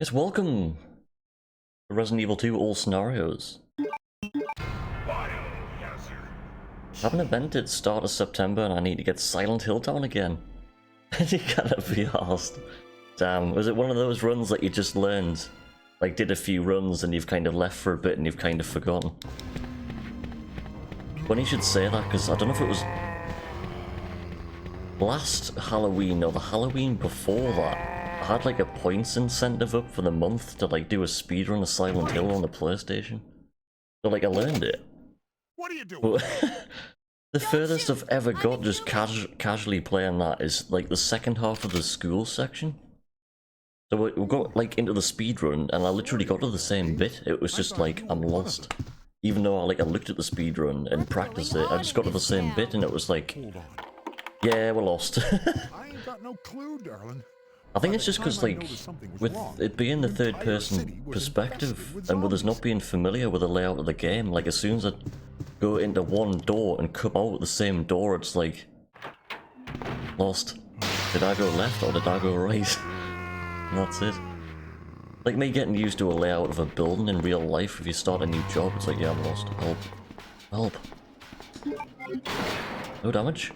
Yes, welcome to Resident Evil 2 All Scenarios. I have an event at start of September and I need to get Silent Hill down again. You gotta be arsed. Damn, was it one of those runs that you just learned? Like, did a few runs and you've kind of left for a bit and you've kind of forgotten? Funny you should say that, because I don't know if it was last Halloween or the Halloween before that. I had like a points incentive up for the month to like do a speedrun of Silent Hill on the PlayStation. So like I learned it. What are you doing? But the furthest I've ever got just casually playing that is like the second half of the school section. So we got like into the speedrun and I literally got to the same bit. It was just like, I'm lost. Even though I looked at the speedrun and practiced it, I just got to the same bit and it was like, yeah, we're lost. I ain't got no clue, darling. I think it's just because, like, with it being the third-person perspective, and with us not being familiar with the layout of the game, like, as soon as I go into one door and come out the same door, it's like, lost. Did I go left or did I go right? And that's it. Like me getting used to a layout of a building in real life, if you start a new job, it's like, yeah, I'm lost. Help. Help. No damage.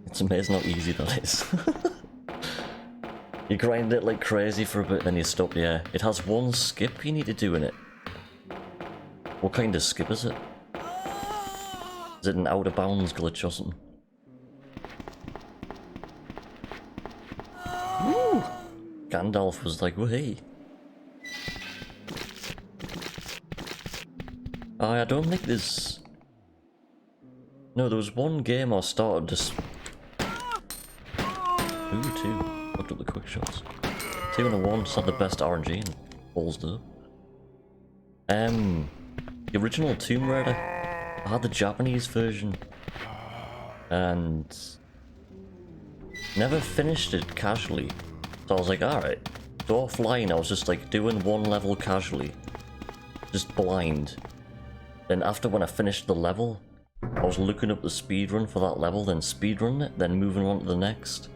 It's amazing how easy that is. You grind it like crazy for a bit, then you stop. Yeah, it has one skip you need to do in it. What kind of skip is it? Is it an out of bounds glitch or something? Woo! Gandalf was like, "Hey." I don't think there's... No, there was one game I started just... Ooh, 2. Looked at the quick shots. 2 and a 1, it's not the best RNG and balls though. The original Tomb Raider, I had the Japanese version. And... never finished it casually. So I was like, alright. So offline I was just like doing one level casually. Just blind. Then after when I finished the level, I was looking up the speedrun for that level, then speedrunning it, then moving on to the next.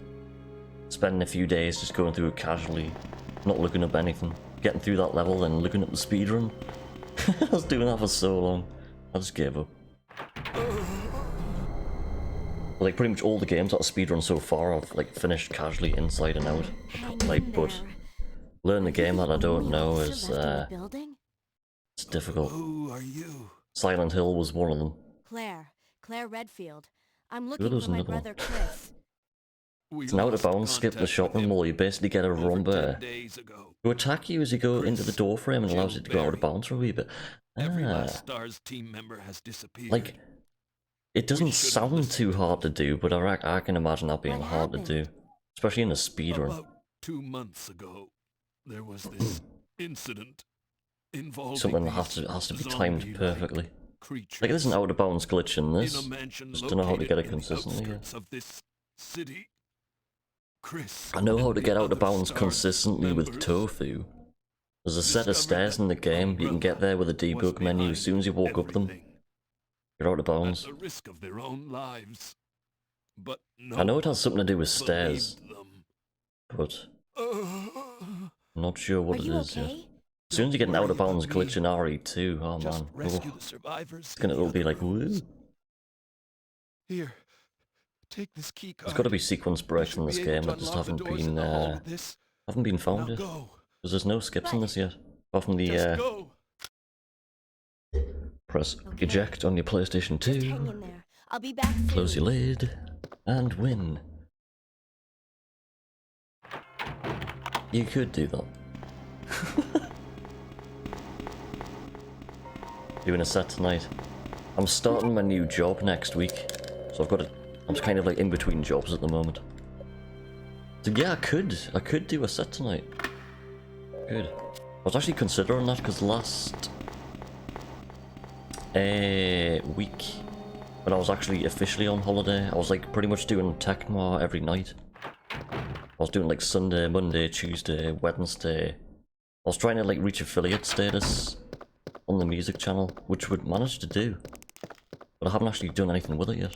Spending a few days just going through it casually, not looking up anything. Getting through that level, then looking up the speedrun. I was doing that for so long. I just gave up. Like pretty much all the games that I've speedrun so far I've like finished casually inside and out. Like, but learning the game that I don't know is it's difficult. Who are you? Silent Hill was one of them. Claire Redfield. I'm There looking was for my another one. brother Chris. It's an out of bounds skip the shopping mall. You basically get a rumba to attack you as you go into the door frame and allows you to go out of bounds for a wee bit. Every Ah, last Stars team member has disappeared. like, it doesn't sound too hard to do, but I can imagine that being What hard to do. Especially in a speedrun. About 2 months ago, there was this incident involving Something that has to be timed perfectly. Like, there's an out of bounds glitch in this. Just don't know how to get it consistently yet. Of this city. Chris, I know how to get out of bounds consistently with Tofu. There's a set of stairs in the game, you can get there with a debug menu as soon as you walk up them. You're out of bounds. at the risk of their own lives. But no I know it has something to do with one stairs, believed but them. I'm not sure what Are it you is yet. okay? As soon as you get an out of bounds glitch in RE2, oh Just man, rescue oh, the survivors. it'll be like, woo. Here, take this key card. There's got to be sequence breaks in this game that just haven't been found yet. Go. Because there's no skips in this yet, apart from Just the go. press Okay. eject on your PlayStation Just 2, hang in there. I'll be back soon. close your lid, and win. You could do that. Doing a set tonight. I'm starting my new job next week, so I'm kind of like in between jobs at the moment. So yeah, I could do a set tonight. Good. I was actually considering that because last week, when I was actually officially on holiday, I was like pretty much doing Tecmo every night. I was doing like Sunday, Monday, Tuesday, Wednesday. I was trying to like reach affiliate status on the music channel, which would manage to do, but I haven't actually done anything with it yet.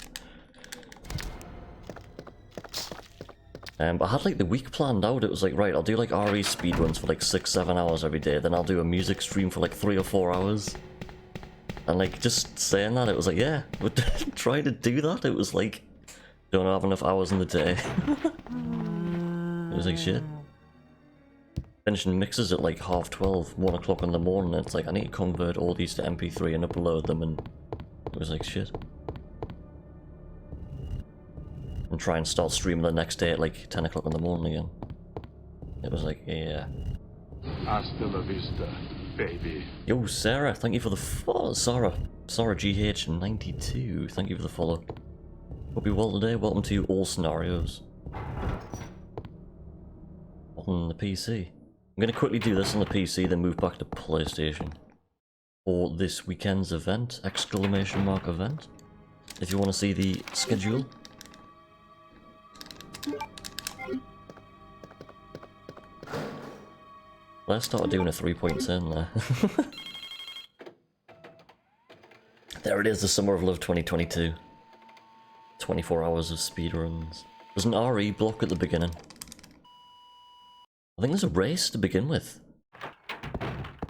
But I had like the week planned out. It was like, right, I'll do like RE speedruns for like 6-7 hours every day. Then I'll do a music stream for like 3 or 4 hours. And like just saying that, it was like, yeah, but try to do that. It was like, don't have enough hours in the day. It was like shit. Finishing mixes at like 12:30, 1 o'clock in the morning. And it's like I need to convert all these to MP3 and upload them, and it was like shit. And try and start streaming the next day at like 10 o'clock in the morning again. It was like, yeah. Hasta la vista, baby. Yo, Sarah, thank you for the follow. Sarah GH92, thank you for the follow. Hope you're well today. Welcome to All Scenarios on the PC. I'm gonna quickly do this on the PC, then move back to PlayStation for this weekend's event! Exclamation mark event. If you want to see the schedule. Let's start doing a 3.10 there. There it is, the Summer of Love 2022. 24 hours of speedruns. There's an RE block at the beginning. I think there's a race to begin with.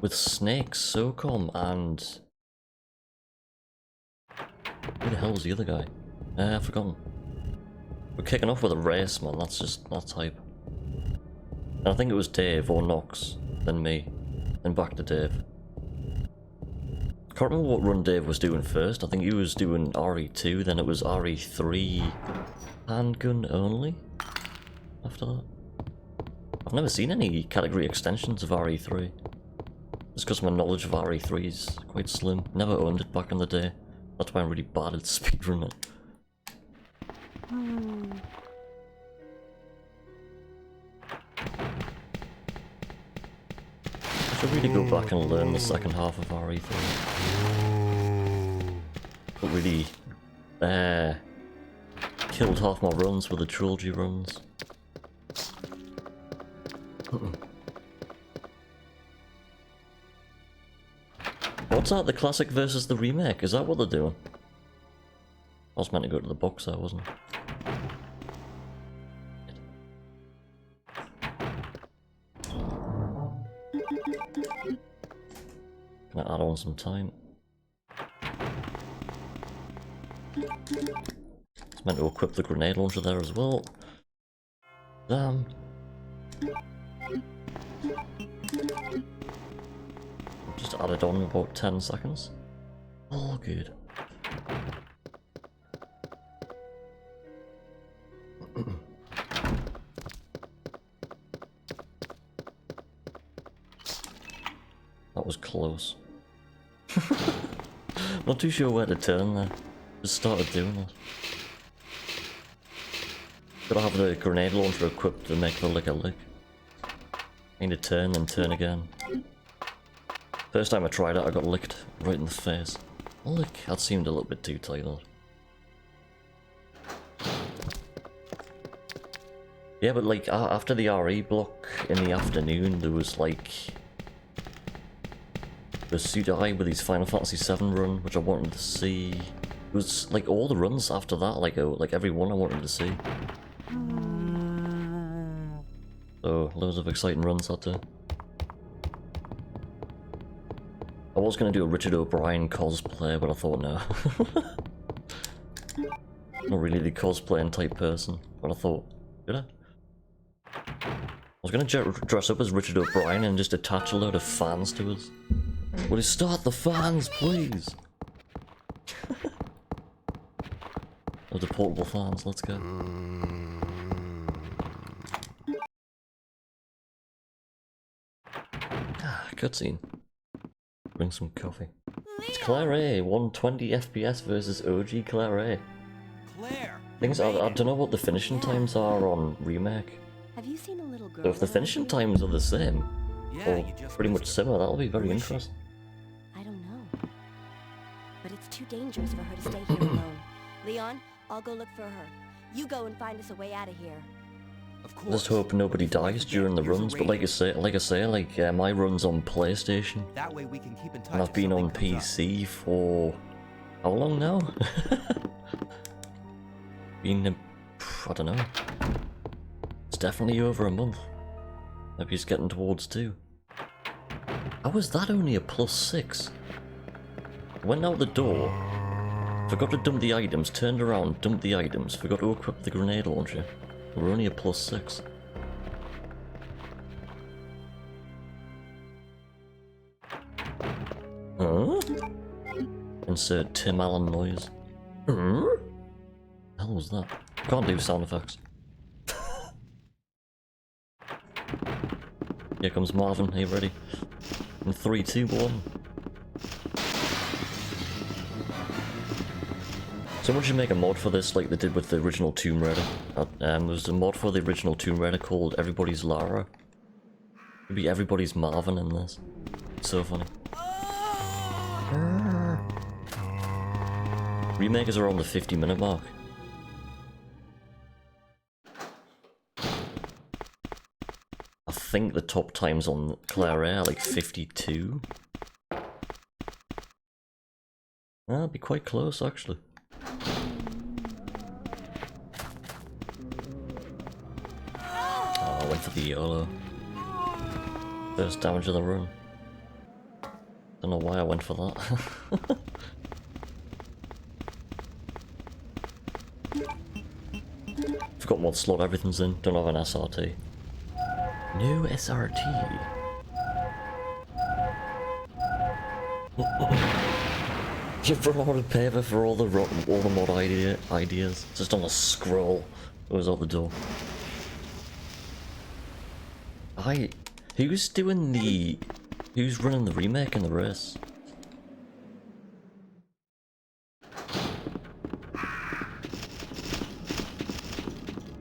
With Snake, SOCOM, and... who the hell was the other guy? I've forgotten. We're kicking off with a race, man. That's hype. And I think it was Dave or Nox, then me, then back to Dave. Can't remember what run Dave was doing first. I think he was doing RE2, then it was RE3 handgun only after that. I've never seen any category extensions of RE3. It's because my knowledge of RE3 is quite slim. Never owned it back in the day. That's why I'm really bad at speedrunning. I should really go back and learn the second half of RE3. But really, killed half my runs with the trilogy runs. What's that? The classic versus the remake? Is that what they're doing? I was meant to go to the box there, wasn't I? Can I add on some time? It's meant to equip the grenade launcher there as well. Damn. Just added on in about 10 seconds. All good. That was close. Not too sure where to turn there. Just started doing it. Gotta have the grenade launcher equipped to make the lick a lick. Need to turn, then turn again. First time I tried it, I got licked right in the face. Oh look, that seemed a little bit too tight on. Yeah, but like, after the RE block in the afternoon, there was like... the Sudai with his Final Fantasy VII run, which I wanted to see. It was like all the runs after that, like every one I wanted to see. So, loads of exciting runs that day. I was going to do a Richard O'Brien cosplay, but I thought no. Not really the cosplaying type person, but I thought, should I? I was going to dress up as Richard O'Brien and just attach a load of fans to us. Will you start the fans, please? Oh, the portable fans, let's go. Ah, cutscene. Bring some coffee. It's Claire A, 120 FPS versus OG Claire A. Claire! Things I don't know what the finishing times are on remake. Have you seen a little girl? So if the finishing times are the same, or pretty much similar, that'll be very interesting. I don't know. But it's too dangerous for her to stay here alone. Leon, I'll go look for her. You go and find us a way out of here. Of course. Just hope nobody dies during the runs, but like I say, my run's on PlayStation, That way we can keep in touch. and I've if been on something comes up. PC for how long now? I don't know, definitely over a month. Maybe he's getting towards 2. How was that only a +6? Went out the door, forgot to dump the items, turned around, dumped the items, forgot to equip the grenade launcher. We're only a +6. Huh? Insert Tim Allen noise. Huh? The hell was that? Can't do sound effects. Here comes Marvin, are you ready? In 3, 2, 1. Someone should make a mod for this like they did with the original Tomb Raider. There was a mod for the original Tomb Raider called Everybody's Lara. It'd be Everybody's Marvin in this. It's so funny. Remakers are on the 50-minute mark. I think the top times on Claire Air are like 52. That'd be quite close actually. Oh, I went for the YOLO. First damage of the run. Don't know why I went for that. Forgot what slot everything's in. Don't have an SRT. No SRT. You've run out of paper for all the mod ideas. Just on a scroll. It was out the door. Who's doing the... Who's running the remake and the race?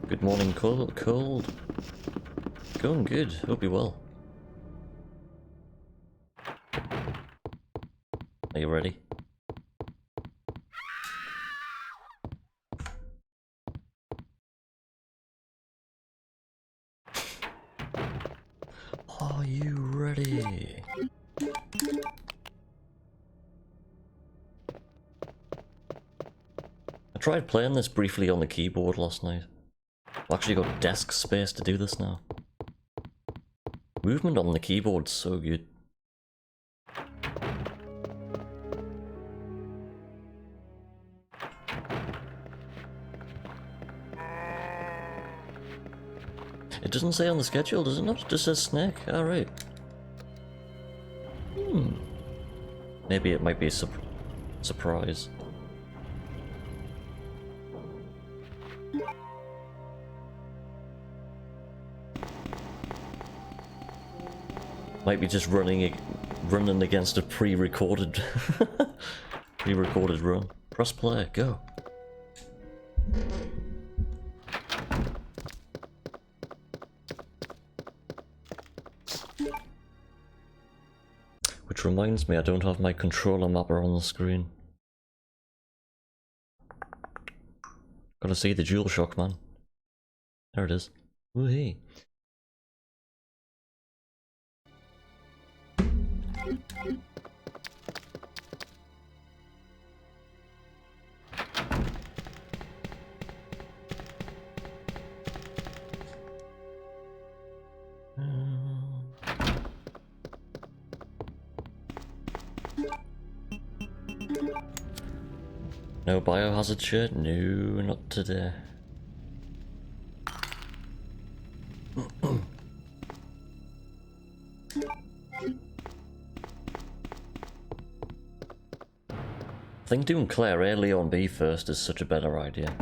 Good morning, cold. Going good, hope you're well. Are you ready? Are you ready? I tried playing this briefly on the keyboard last night. I've actually got desk space to do this now. Movement on the keyboard's so good. It doesn't say on the schedule, does it not? It just says Snake. Alright. Maybe it might be a surprise. Might be just running against a pre-recorded run. Press play, go. Which reminds me, I don't have my controller mapper on the screen. Gotta see the DualShock, man. There it is. Woohoo. No biohazard shirt? No, not today. I think doing Claire A, Leon B first is such a better idea.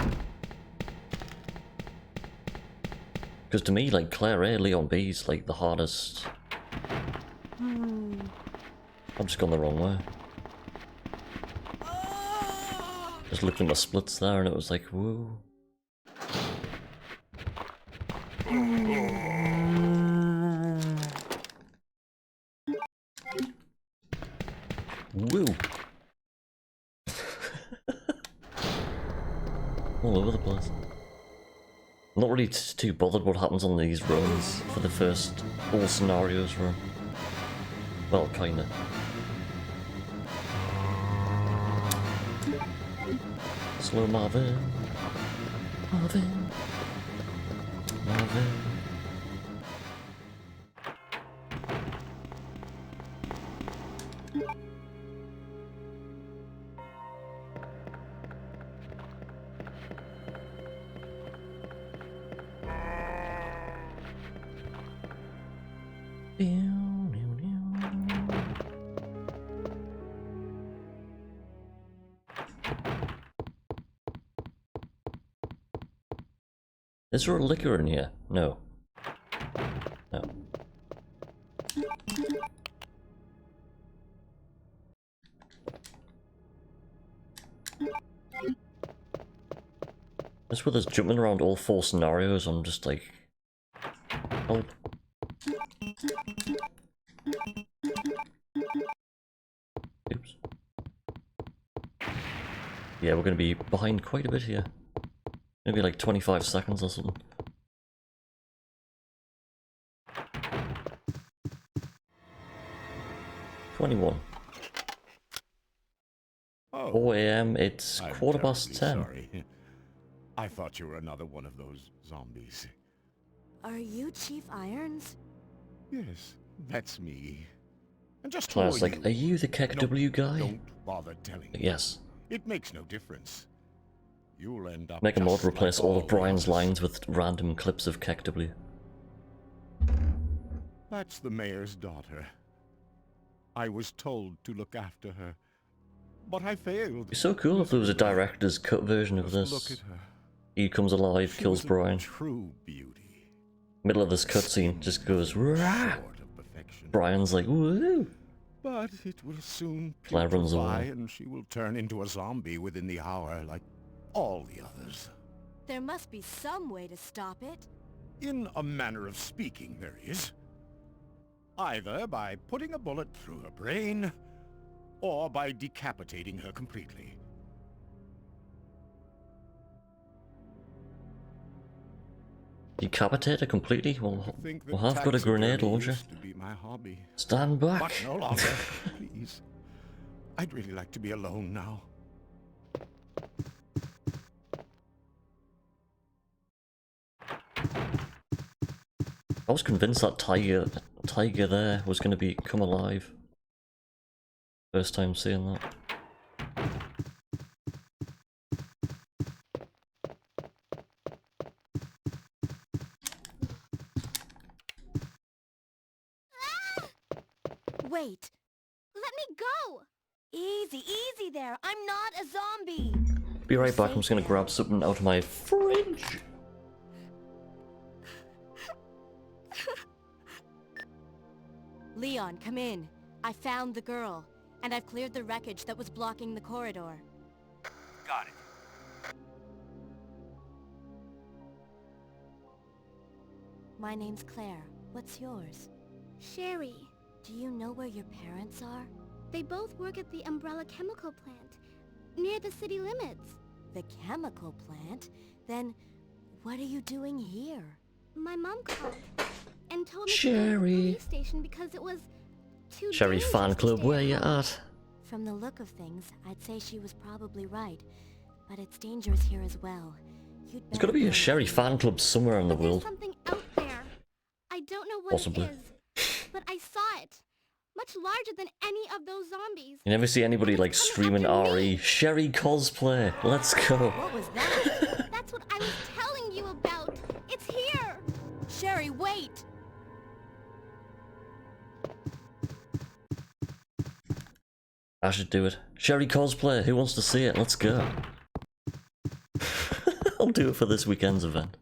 Because to me, like, Claire A, Leon B is like the hardest. I've just gone the wrong way. Just looked at my splits there and it was like, whoa. Woo! All over the place. I'm not really too bothered what happens on these runs for the first all scenarios run. Well, kinda. Slow Marvin. Marvin. Marvin. Is there a liquor in here? No. No. Just with us jumping around all 4 scenarios, I'm just like... Help. Oops. Yeah, we're gonna be behind quite a bit here. Maybe like 25 seconds or something. $21. Oh, 4 AM, it's I'm quarter past terribly 10. Sorry. I thought you were another one of those zombies. Are you Chief Irons? Yes, that's me. And just Claire's who are like, are you the KEKW guy? Don't bother telling me. Yes. It makes no difference. You'll end up Make a mod just replace like all of the Brian's others. lines with random clips of KEKW. That's the mayor's daughter. I was told to look after her, but I failed. It'd be so cool if there was a director's cut version of Just look this. at her. He comes alive, She kills was a Brian. true beauty. Middle of this cutscene just goes, rah! Short of perfection. Brian's like, woo! But it will soon Claire runs putrefy, away. and she will turn into a zombie within the hour, like all the others. There must be some way to stop it. In a manner of speaking, there is. Either by putting a bullet through her brain, or by decapitating her completely. Decapitate her completely? I Well, think that we'll have got a grenade taxidermy launcher. used to be my hobby. Stand back! But no longer, please. I'd really like to be alone now. I was convinced that tiger there was going to come alive. First time seeing that. Wait. Let me go! Easy, easy there. I'm not a zombie. Be right back, I'm just going to grab something out of my fridge. Leon, come in. I found the girl, and I've cleared the wreckage that was blocking the corridor. Got it. My name's Claire. What's yours? Sherry. Do you know where your parents are? They both work at the Umbrella Chemical Plant, near the city limits. The chemical plant? Then, what are you doing here? My mom called and told me to go to Sherry. the police station because it was too Sherry dangerous fan to club, stay where you home. at? From the look of things, I'd say she was probably right. But it's dangerous here as well. You'd There's got to be a better Sherry go. fan club somewhere in the But there's world. something out there. I don't know what Possibly. it is, but I saw it. Much larger than any of those zombies. You never see anybody like It's streaming coming after me. RE. Sherry cosplay, let's go. What was that? That's what I was telling you about. It's here. Sherry, wait! I should do it. Sherry cosplay, who wants to see it? Let's go. I'll do it for this weekend's event.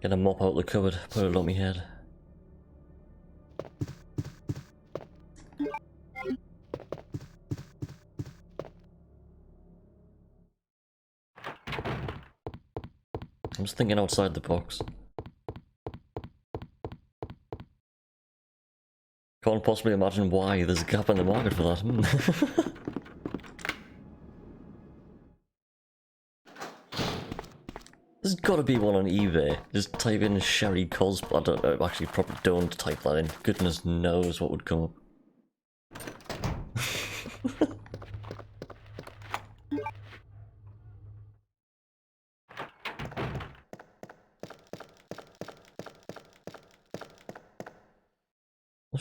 Get a mop out the cupboard, put it on my head. I'm just thinking outside the box. Can't possibly imagine why there's a gap in the market for that. There's gotta be one on eBay. Just type in Sherry cosplay. I don't know, actually probably don't type that in. Goodness knows what would come up.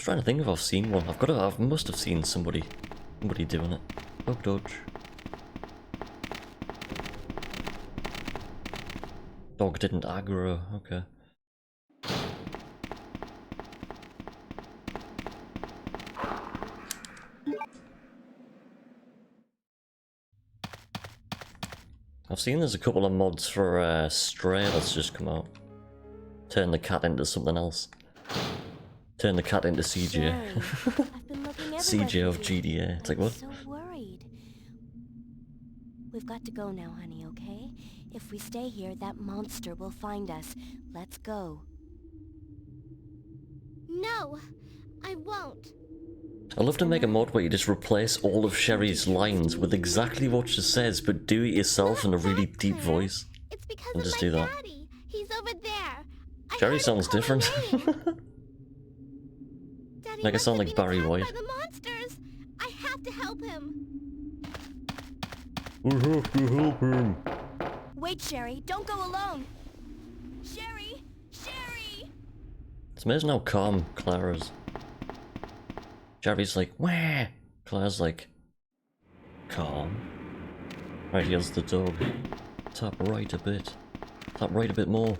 was trying to think if I've seen one. I must have seen somebody doing it. Dog dodge. Dog didn't aggro, okay. I've seen there's a couple of mods for Stray that's just come out. Turn the cat into something else. Turn the cat into CJ. Sherry, I've been looking everywhere CJ of for you. GDA. It's like, I'm what? so worried. We've got to go now, honey, okay? If we stay here, that monster will find us. Let's go. No, I won't. I'd love to make a mod where you just replace all of Sherry's lines with exactly what she says, but do it yourself in a really deep voice. It's because And of just my do that. daddy. He's over there. I Sherry heard him sounds call my different. name. Daddy Make it must sound have like been Barry attacked White. by the monsters. I have to help him. We have to help him. Wait, Sherry, don't go alone. Sherry! Sherry! It's amazing how calm Claire is. Sherry's like, wah! Claire's like, calm. Right, here's the dog. Tap right a bit. Tap right a bit more.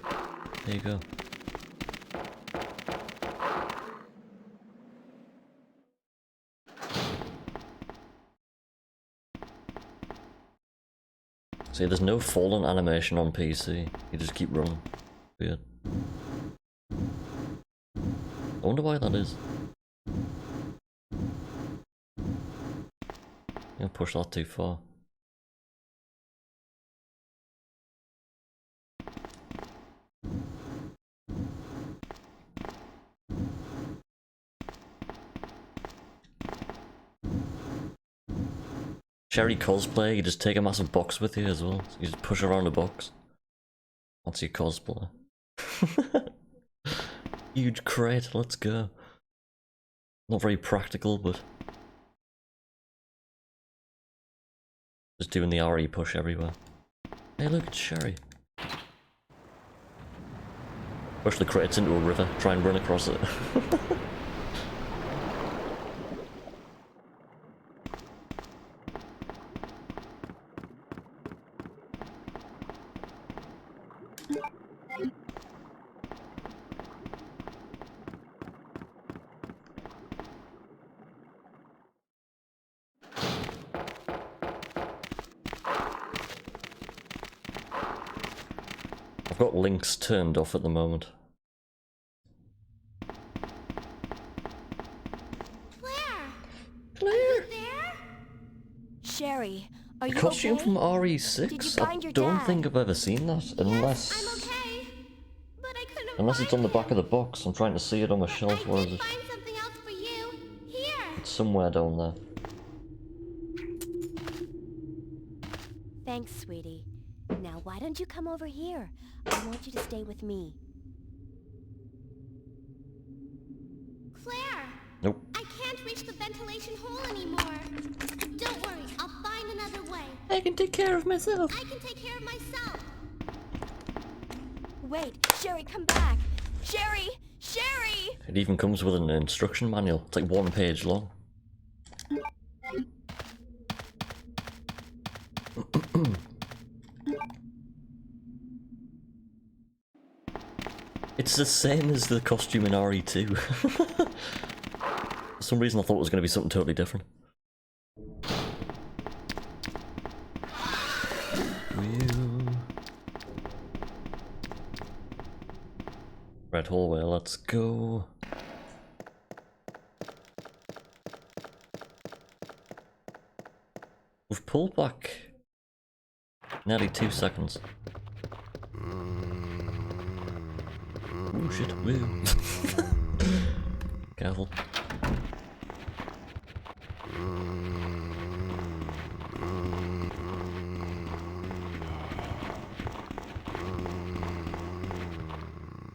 There you go. See, there's no falling animation on PC. You just keep running. Weird. I wonder why that is. I'll push that too far. Sherry cosplay, you just take a massive box with you as well. So you just push around a box. That's your cosplay. Huge crate, let's go. Not very practical, but just doing the RE push everywhere. Hey look, it's Sherry. Push the crates into a river, try and run across it. I've got links turned off at the moment. Claire! Are you there? Sherry, are you Costume okay? from Did you RE6? I find your don't dad? think I've ever seen that, Yes, I'm unless okay. But I couldn't unless it's on find the back of the him. box. I'm trying to see it on my But shelf. Where I is did it? find something else for you. Here. It's somewhere down there. Thanks, sweetie. Now, why don't you come over here? I want you to stay with me. Claire! Nope. I can't reach the ventilation hole anymore. Don't worry, I'll find another way. I can take care of myself. I can take care of myself. Wait, Sherry, come back! Sherry! Sherry! It even comes with an instruction manual. It's like 1 page long. It's the same as the costume in RE2. For some reason I thought it was going to be something totally different. Red hallway, let's go. We've pulled back nearly 2 seconds. Oh shit, woo. Careful.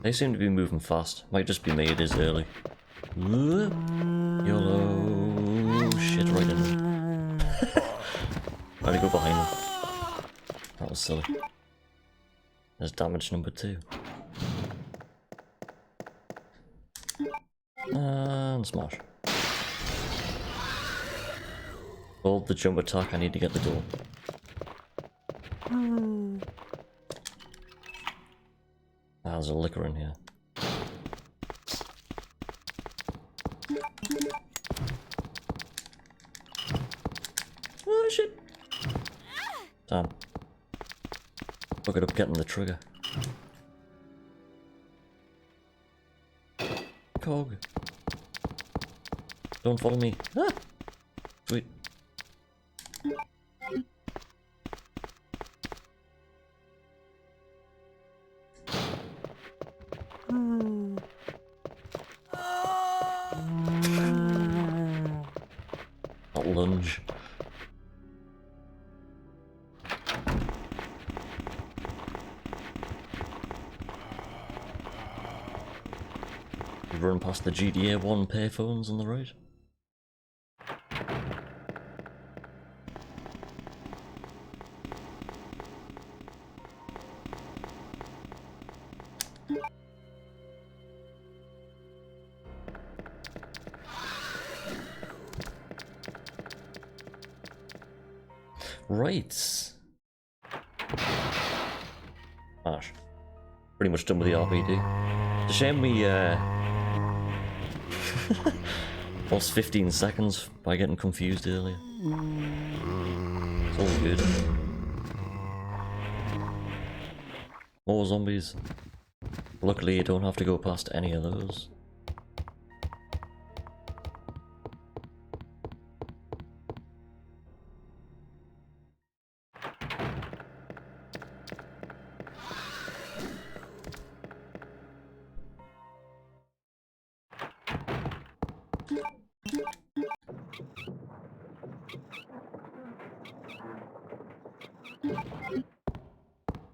They seem to be moving fast. Might just be me, it is early. YOLO. Shit, right in there. I had to go behind them. That was silly. There's damage number 2. And smash. Hold the jump attack, I need to get the door. Ah, there's a liquor in here. Oh shit! Damn. Fuck it up getting the trigger. Cog. Don't follow me. Ah! Sweet. That lunge. Run past the GTA 1 payphones on the right. Right. Ash. Pretty much done with the RPD. It's a shame we lost 15 seconds by getting confused earlier. It's all good. More zombies. Luckily you don't have to go past any of those.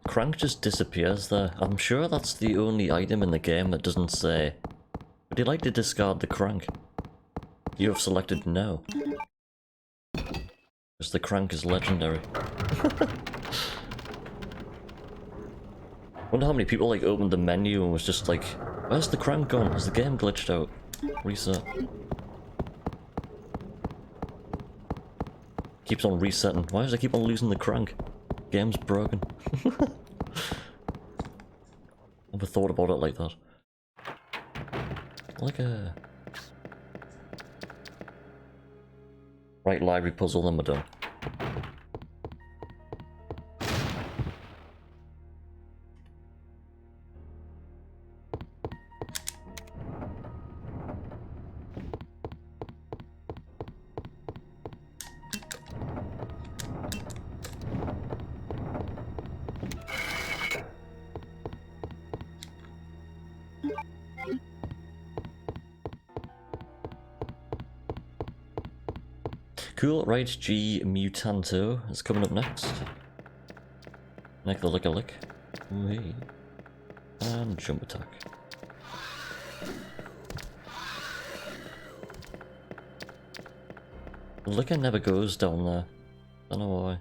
Crank just disappears there. I'm sure that's the only item in the game that doesn't say, would you like to discard the crank? You have selected no. Because the crank is legendary. Wonder how many people like opened the menu and was just like, where's the crank gone? Has the game glitched out? Reset. Keeps on resetting. Why does it keep on losing the crank? Game's broken. Never thought about it like that. Like a... Right, library puzzle, then we're done. Cool, right, G Mutanto is coming up next. Make the lick a lick. Ooh, hey. And jump attack. The licker never goes down there. Don't know why.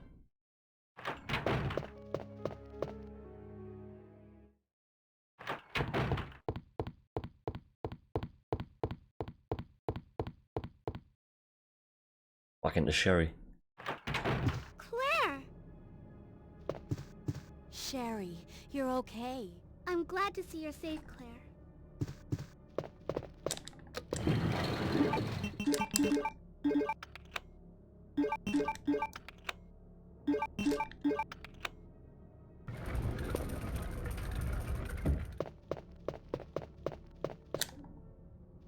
Back into Sherry. Claire! Sherry, you're okay. I'm glad to see you're safe, Claire.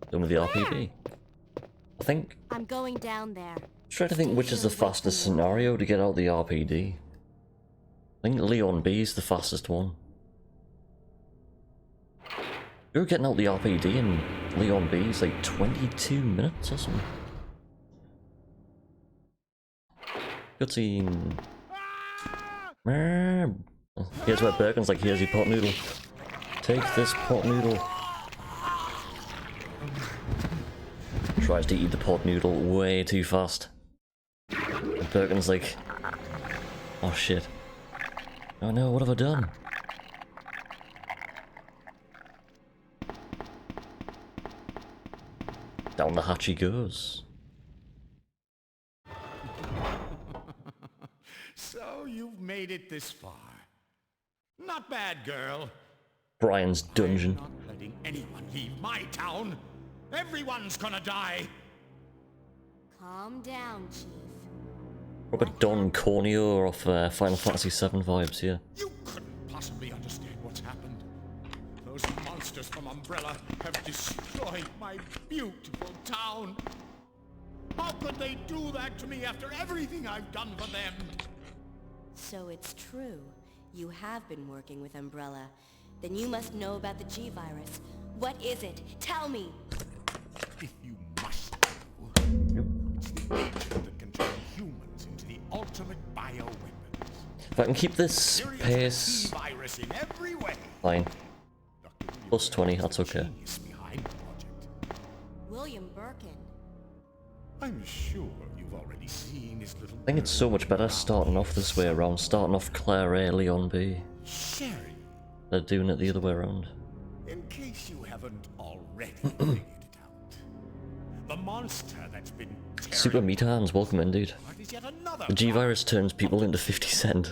Done with the RPD. I think... I'm going down there. Try to think which is the fastest scenario to get out the RPD. I think Leon B is the fastest one. You're getting out the RPD in Leon B is like 22 minutes or something. Cutscene. Here's where Birkin's like, here's your pot noodle. Take this pot noodle. Tries to eat the pot noodle way too fast. And Birkin's like, oh shit. Oh no, what have I done? Down the hatch he goes. So you've made it this far. Not bad, girl. Brian's dungeon. I'm not letting anyone leave my town. Everyone's gonna die. Calm down, Chief. Proper Don Corneo off Final Fantasy VII vibes here. You couldn't possibly understand what's happened. Those monsters from Umbrella have destroyed my beautiful town. How could they do that to me after everything I've done for them? So it's true. You have been working with Umbrella. Then you must know about the G-Virus. What is it? Tell me! If you must know, it's the agent that can turn humans into the ultimate bioweapons. If I can keep this pace, Virus in every way. fine. Dr. William Plus 20, Birkin that's is the okay. genius behind the project. William Birkin. I'm sure you've already seen his little. I think it's so much better starting off this way around, starting off Claire A, Leon B. Sherry. They're doing it the other way around. In case you haven't already figured it out, the monster that's been Super Meat Hands, welcome indeed. apart is yet another The G-Virus turns people into 50 Cent.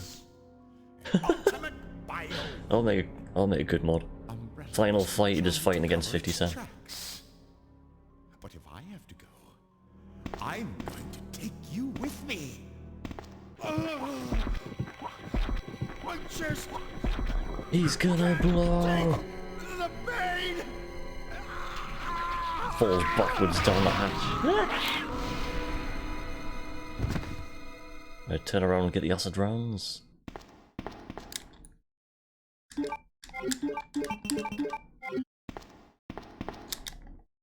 ultimate bio. I'll make a good mod. Umbrella Final fight, you're trying just fighting to against cover 50 its Cent. tracks. But if I have to go, I'm going to take you with me. My chest. He's gonna blow! The pain. Falls backwards down the hatch. Right, turn around and get the acid rounds.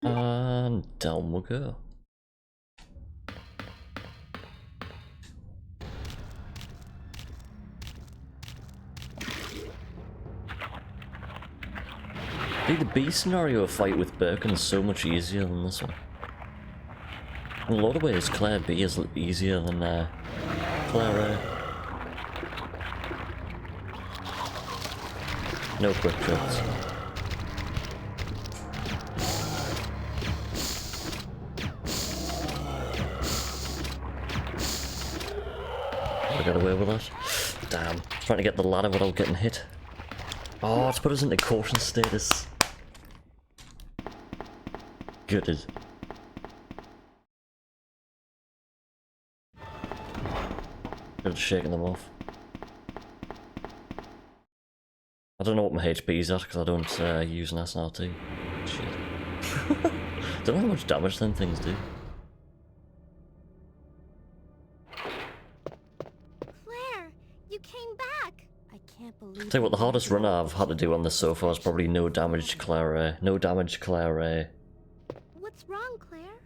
And down we'll go. The B scenario fight with Birkin is so much easier than this one. In a lot of ways, Claire B is easier than Claire A. No quick shots. I got away with that. Damn, trying to get the ladder without getting hit. Oh, it's put us into caution status. Good. Could have shaken them off. I don't know what my HP is at because I don't use an SNRT. Shit. Don't know how much damage them things do. Claire, you came back. I can't believe. Tell you what, the hardest run I've had to do on this so far is probably no damage Claire A. No damage Claire A. What's wrong, Claire?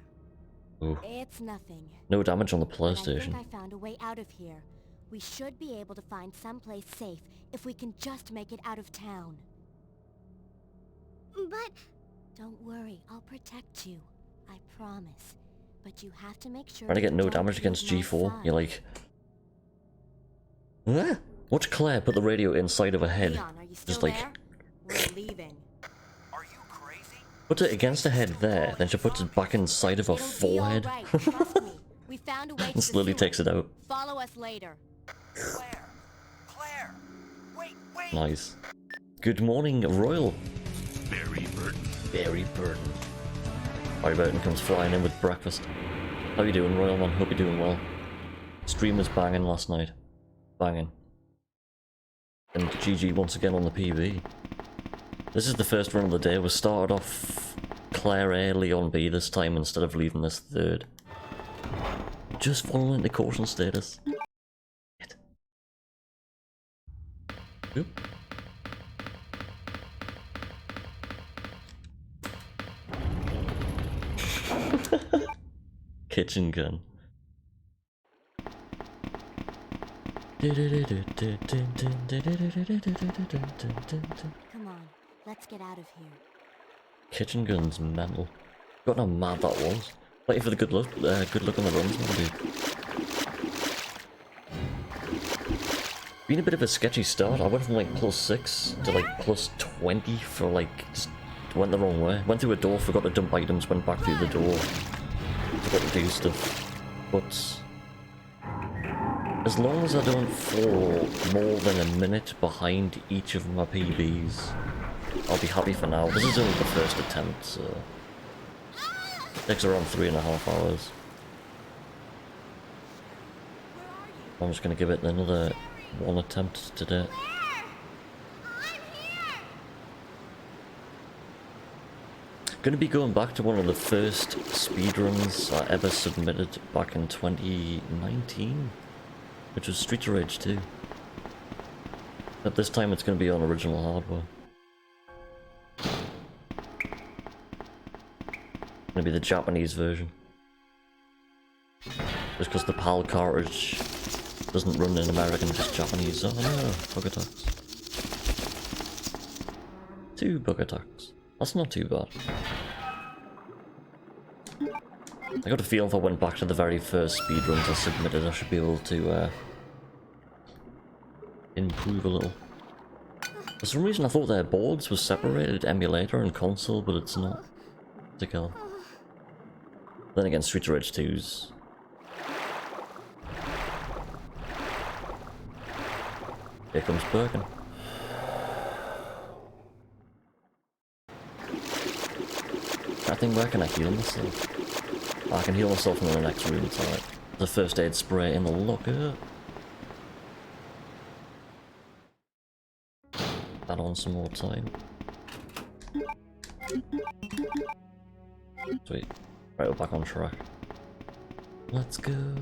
Ooh. It's nothing. No damage on the But I PlayStation. think I found a way out of here. We should be able to find someplace safe if we can just make it out of town. But Don't worry, I'll protect you. I promise. But you have to make sure Trying to get you no don't damage leave against my G4. side. You're like... Huh? Watch Claire put the radio inside of her head. Leon, are you still Just like... there? We're leaving. Are you crazy? Puts it against her head there, then she puts it back inside of her It'll be forehead. all right, trust me. We found a way to And the slowly sewer. takes it out. Follow us later. Claire! Claire! Wait, wait! Nice. Good morning, Royal. Barry Burton. Barry Burton. Barry Burton comes flying in with breakfast. How you doing, Royal man? Hope you're doing well. Stream was banging last night. Banging. And GG once again on the PB. This is the first run of the day. We started off Claire A, Leon B this time instead of leaving this third. Just falling into caution status. Shit. Oop. Kitchen gun. Come on, let's get out of here. Kitchen gun's mental. Got how mad that was. Wait for the good luck on the runs, man, dude. Been a bit of a sketchy start. I went from like +6 to like +20 for like just went the wrong way. Went through a door, forgot to dump items, went back through the door. Forgot to do stuff. But as long as I don't fall more than a minute behind each of my PBs, I'll be happy for now. This is only the first attempt, so it takes around 3.5 hours. I'm just gonna give it another one attempt today. Gonna be going back to one of the first speedruns I ever submitted back in 2019, which was Streets of Rage 2. But this time it's gonna be on original hardware. Gonna be the Japanese version. Just because the PAL cartridge doesn't run in American, just Japanese. Oh no, bug attacks. 2 bug attacks. That's not too bad. I got a feeling if I went back to the very first speedruns I submitted, I should be able to improve a little. For some reason I thought their boards were separated, emulator and console, but it's not. Together. Then again, Streets of Rage 2's. Here comes Birkin. I think where can I heal myself? Oh, I can heal myself in the next room, it's alright. The first aid spray in the locker. Add on some more time. Sweet. Right, we're back on track. Let's go.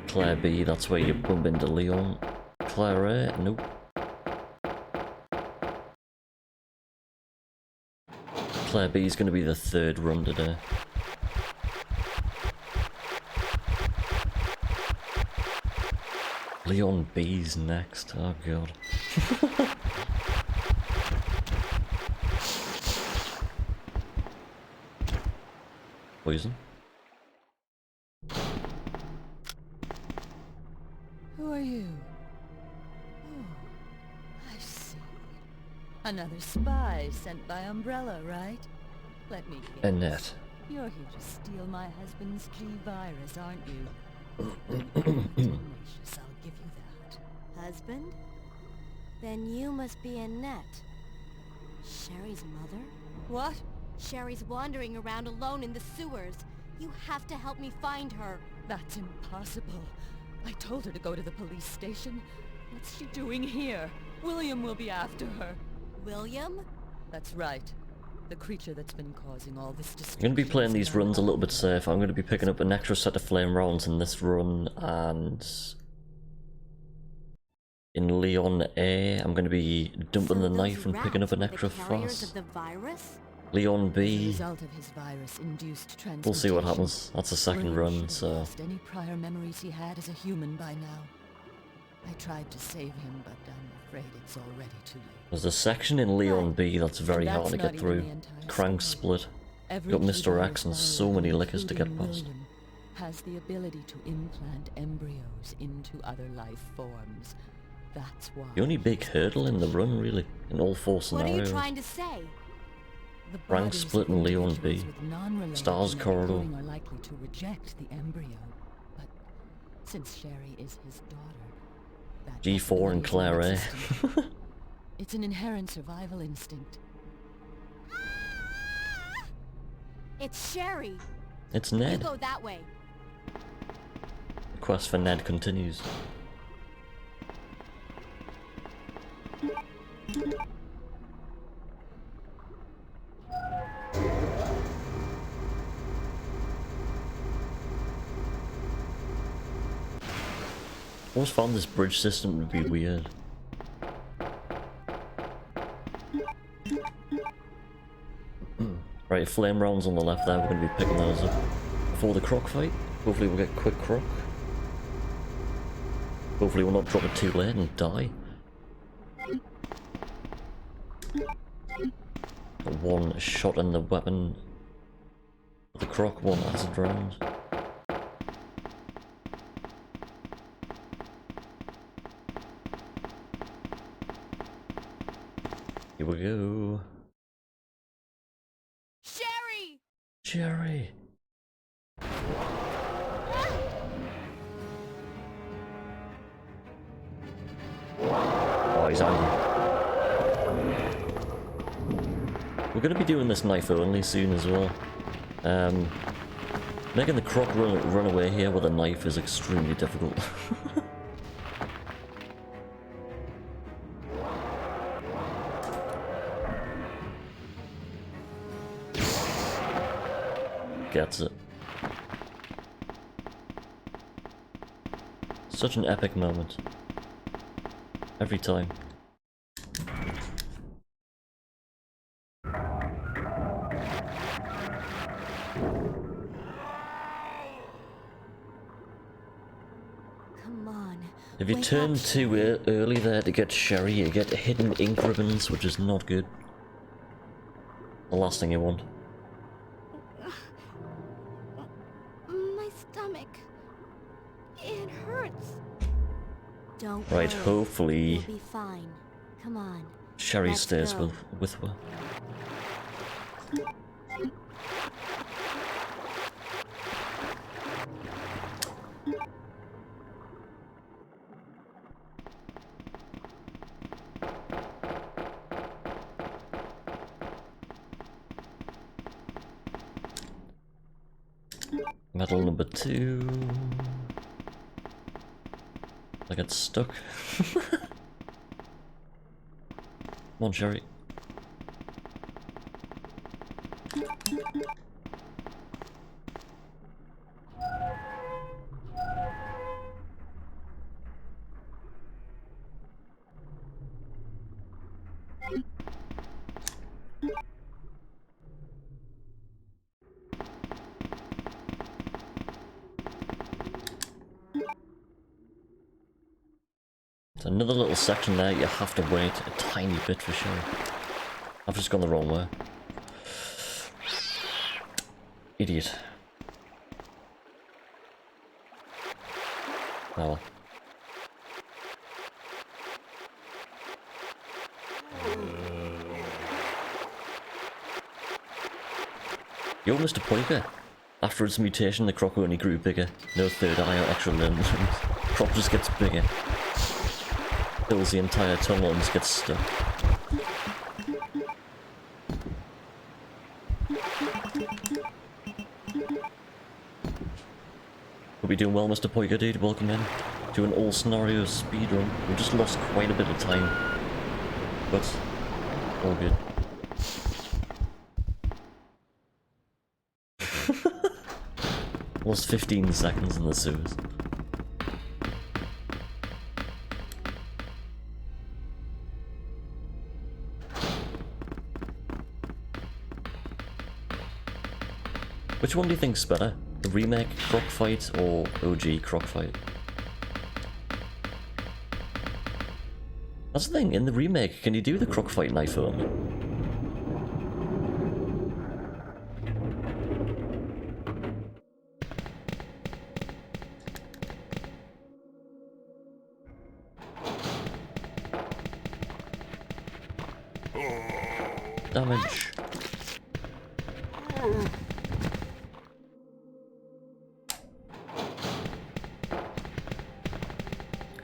Claire B, that's where you bump into Leon. Claire A, nope. Claire B is going to be the 3rd run today. Leon B's next, oh god. Poison? Who are you? Oh, I see. Another spy sent by Umbrella, right? Let me guess. Annette. You're here to steal my husband's G-virus, aren't you? Delicious, I'll give you that. Husband? Then you must be Annette. Sherry's mother? What? Sherry's wandering around alone in the sewers. You have to help me find her. That's impossible. I told her to go to the police station. What's she doing here? William will be after her. William? That's right. The creature that's been causing all this destruction. I'm going to be playing these runs a little bit safe. I'm going to be picking up an extra set of flame rounds in this run, and in Leon A, I'm going to be dumping the knife and picking up an extra fast. Leon B, we'll see what happens. That's the second run, so... Lost any prior memories he had as a human by now. I tried to save him, but I'm afraid it's already too late. There's a section in Leon B that's very hard to get through. Crank split. Got Mr. X and so many lickers to get past. Has the ability to implant embryos into other life forms. That's why. The only big hurdle in the run, really, in all 4 scenarios. What are you trying to say? Rank split in Leon B. Stars corridor. Are likely to reject the embryo, but since Sherry is his daughter, that G4 and Claire A. It's an inherent survival instinct. It's Sherry. It's You Ned. go that way. The quest for Ned continues. I always found this bridge system to be weird. Right, flame rounds on the left there, we're going to be picking those up before the croc fight. Hopefully we'll get quick croc. Hopefully we'll not drop it too late and die. One shot in the weapon. The croc, 1 acid round. we go. Sherry! Jerry! Oh, he's angry. We're gonna be doing this knife only soon as well. Making the croc run away here with a knife is extremely difficult. Gets it. Such an epic moment. Every time. Come on. If you wake turn up, too early there to get Sherry, you get hidden ink ribbons, which is not good. The last thing you want. My stomach. It hurts. Don't Right, worry. hopefully You'll be fine. Come on. Sherry Let's stays go. with her. Medal number 2. I get stuck. Come on, Sherry. There's another little section there, you have to wait a tiny bit for Sherry. I've just gone the wrong way. Idiot. Oh well. Yo, Mr. Poiker. After its mutation, the croc only grew bigger. No third eye or extra limbs. Croc just gets bigger. Fills the entire tunnel and just gets stuck. Hope you're doing well, Mr. Poiker, dude. Welcome in to an all-scenario speedrun. We just lost quite a bit of time, but all good. Lost 15 seconds in the sewers. Which one do you think's better? The remake croc fight or OG croc fight? That's the thing, in the remake, can you do the croc fight knife only? Damage.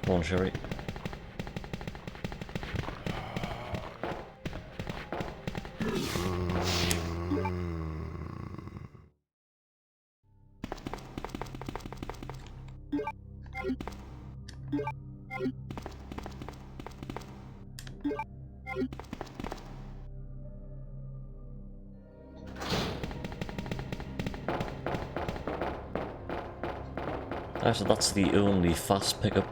Come on, Sherry. Actually, that's the only fast pickup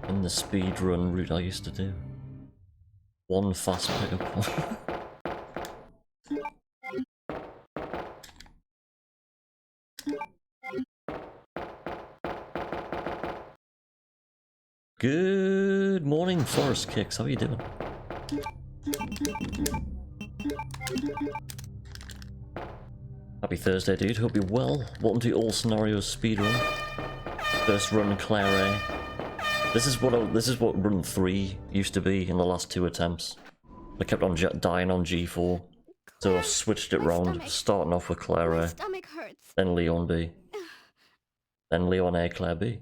in the speedrun route I used to do. One fast pickup. Good morning, Forest Kicks. How are you doing? Happy Thursday, dude. Hope you're well. Welcome to All Scenarios Speedrun. First run, Claire A. This is what run 3 used to be in the last 2 attempts. I kept on dying on G4. So I switched it round, starting off with Claire My A, stomach hurts. then Leon B, then Leon A, Claire B.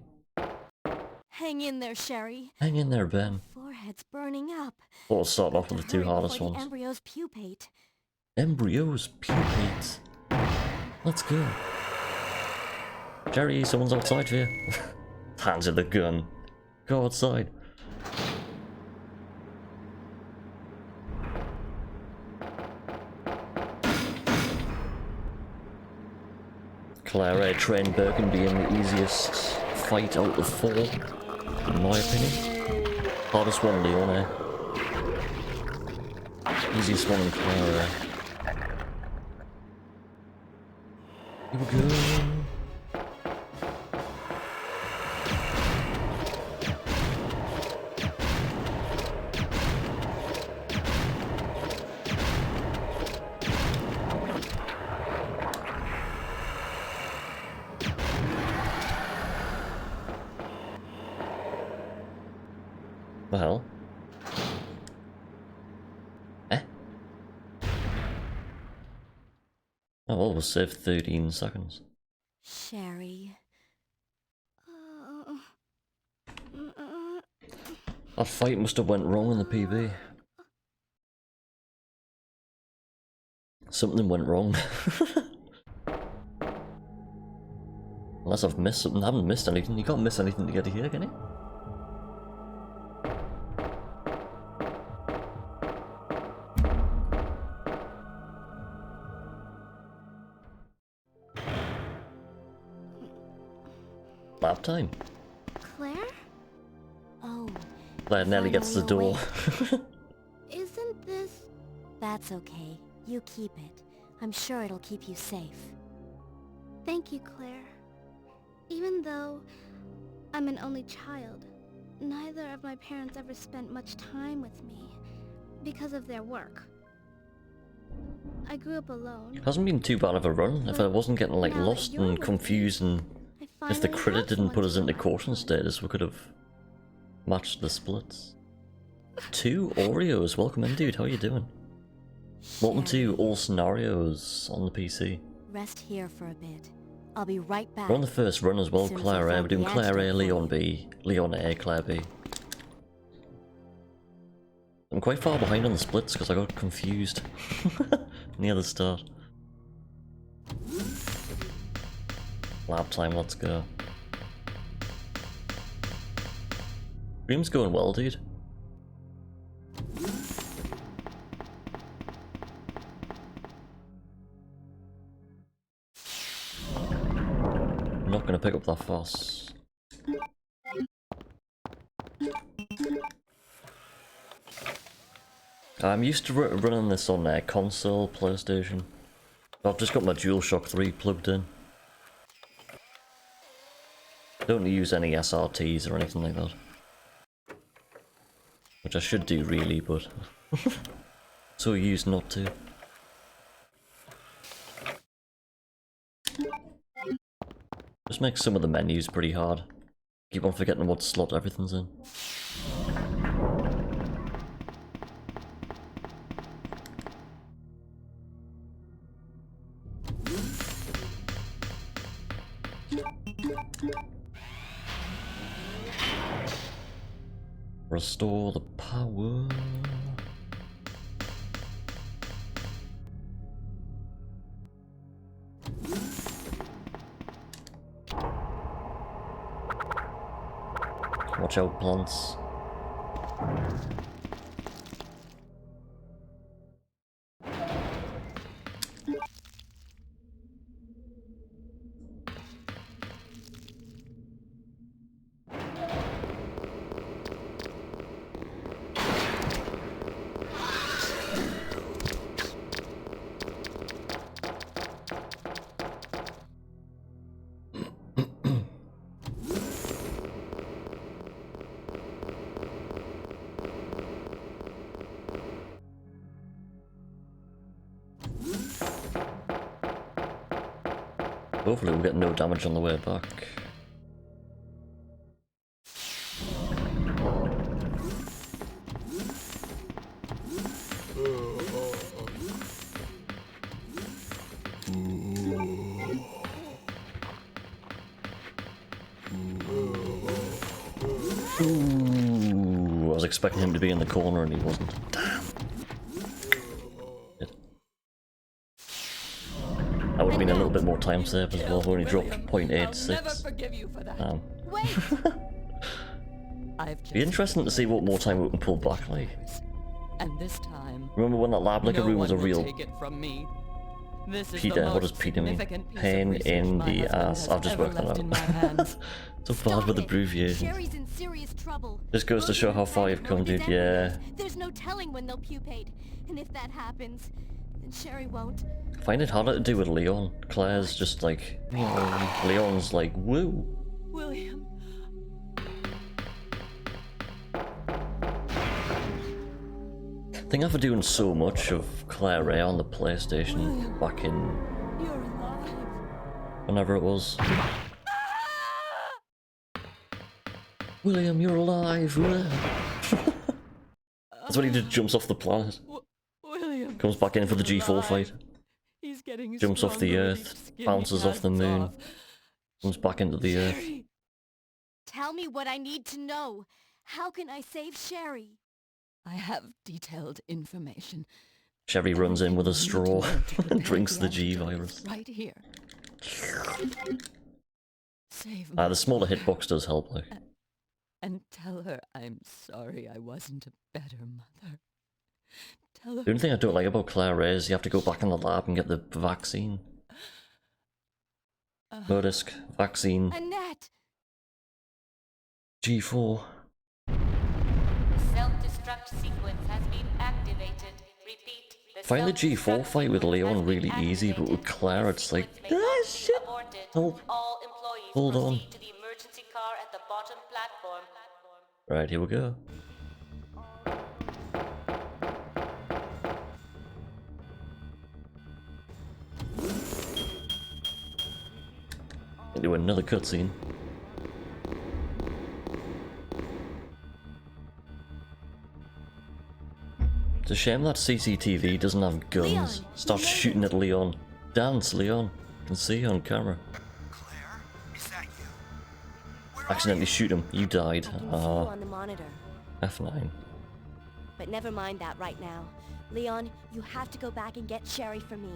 Hang in there, Sherry. Hang in there, Ben. Forehead's burning up. Thought I'd start off To with the two hurry hardest before the ones. embryos pupate. Embryos, pupates. Let's go. Jerry, someone's outside here. Hands in the gun. Go outside. Claire A trained Birkin being the easiest fight out of 4, in my opinion. Hardest one, Leon A. Easiest one in Claire A. Here we go. The hell? Eh? Oh well, we'll save 13 seconds. Sherry. That fight must have went wrong in the PB. Something went wrong. Unless I've missed something. I haven't missed anything. You can't miss anything to get here, can you? Lap time. Claire? Oh. Claire nearly gets the door. Isn't this... That's okay. You keep it. I'm sure it'll keep you safe. Thank you, Claire. Even though I'm an only child, neither of my parents ever spent much time with me because of their work. I grew up alone. Hasn't been too bad of a run if I wasn't getting like Now that lost you're and with me, confused, and I if the finally credit have didn't someone put us to into rely caution on. status, we could have matched the splits. 2 Oreos, welcome in dude, how you doing? Welcome to all scenarios on the PC. Rest here for a bit. I'll be right back. We're on the first run as well, Soon as I Claire A. We're found doing the Claire A, antidote for Leon you. B, Leon A, Claire B. I'm quite far behind on the splits because I got confused near the start. Lab time, let's go. Stream's going well, dude. I'm not gonna pick up that fast. I'm used to running this on console, PlayStation. I've just got my DualShock 3 plugged in. Don't use any SRTs or anything like that. Which I should do really, but so used not to. Just makes some of the menus pretty hard. Keep on forgetting what slot everything's in. Restore the power. Watch out, plants. Hopefully we'll get no damage on the way back. expecting him to be in the corner and he wasn't. Damn. That would have been a little bit more time saved as well. I've only dropped 0.86. Wait! Be interesting to see what more time we can pull back, like. And this time, Remember when that lab liquor room was a real take it from me. This is Peter? the What does most Peter mean? significant piece of Pain research in my the husband ass. has I've just ever worked that left in my out. hands. So bad with abbreviations. Sherry's in serious trouble. Just goes to show how far you've come, dude. Yeah. There's no telling when they'll pupate. And if that happens, then Sherry won't. I find it harder to do with Leon. Claire's just like, you know, Leon's like, woo. William. I think after doing so much of Claire Ray on the PlayStation back in You're alive. whenever it was. William, you're alive. That's when he just jumps off the planet. William. Comes back in for the G4 alive. fight. He's getting Jumps off the stronger with earth, each skin bounces he off the casts moon. off. Comes back into the earth. Sherry. Tell me what I need to know. How can I save Sherry? I have detailed information. Sherry runs in with a straw and and drinks the G virus. Right here. Save The me. smaller hitbox does help, like. And tell her I'm sorry I wasn't a better mother. Tell her. The only thing I don't like about Claire Ray is you have to go back in the lab and get the vaccine. Murdisk, vaccine, Annette! G4. Self-destruct sequence has been activated. Repeat. Find the G4 fight with Leon really easy, but with Claire it's like, ah shit! Help. All employees Hold on. proceed to the emergency car at the bottom platform. Right, here we go. Do another cutscene. It's a shame that CCTV doesn't have guns. Leon, Start you made shooting it. at Leon. Dance, Leon. I can see you on camera. Claire, is that you? Where Accidentally shoot him. You died. I can see you Ah, on the monitor. F9. But never mind that right now. Leon, you have to go back and get Sherry for me.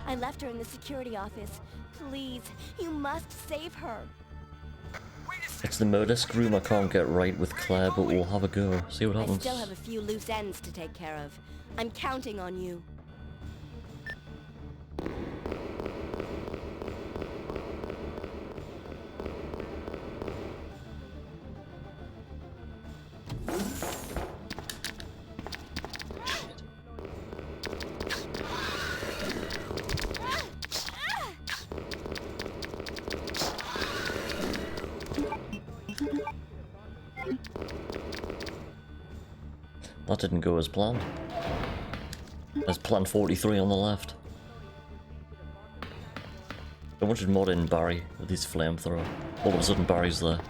I left her in the security office. Please, you must save her. Wait a second. It's the Murdisk room I can't get right with Claire, but we'll have a go. See what I happens. still have a few loose ends to take care of. I'm counting on you. That didn't go as planned. There's plan 43 on the left. I wanted mod in Barry with his flamethrower. All of a sudden Barry's there.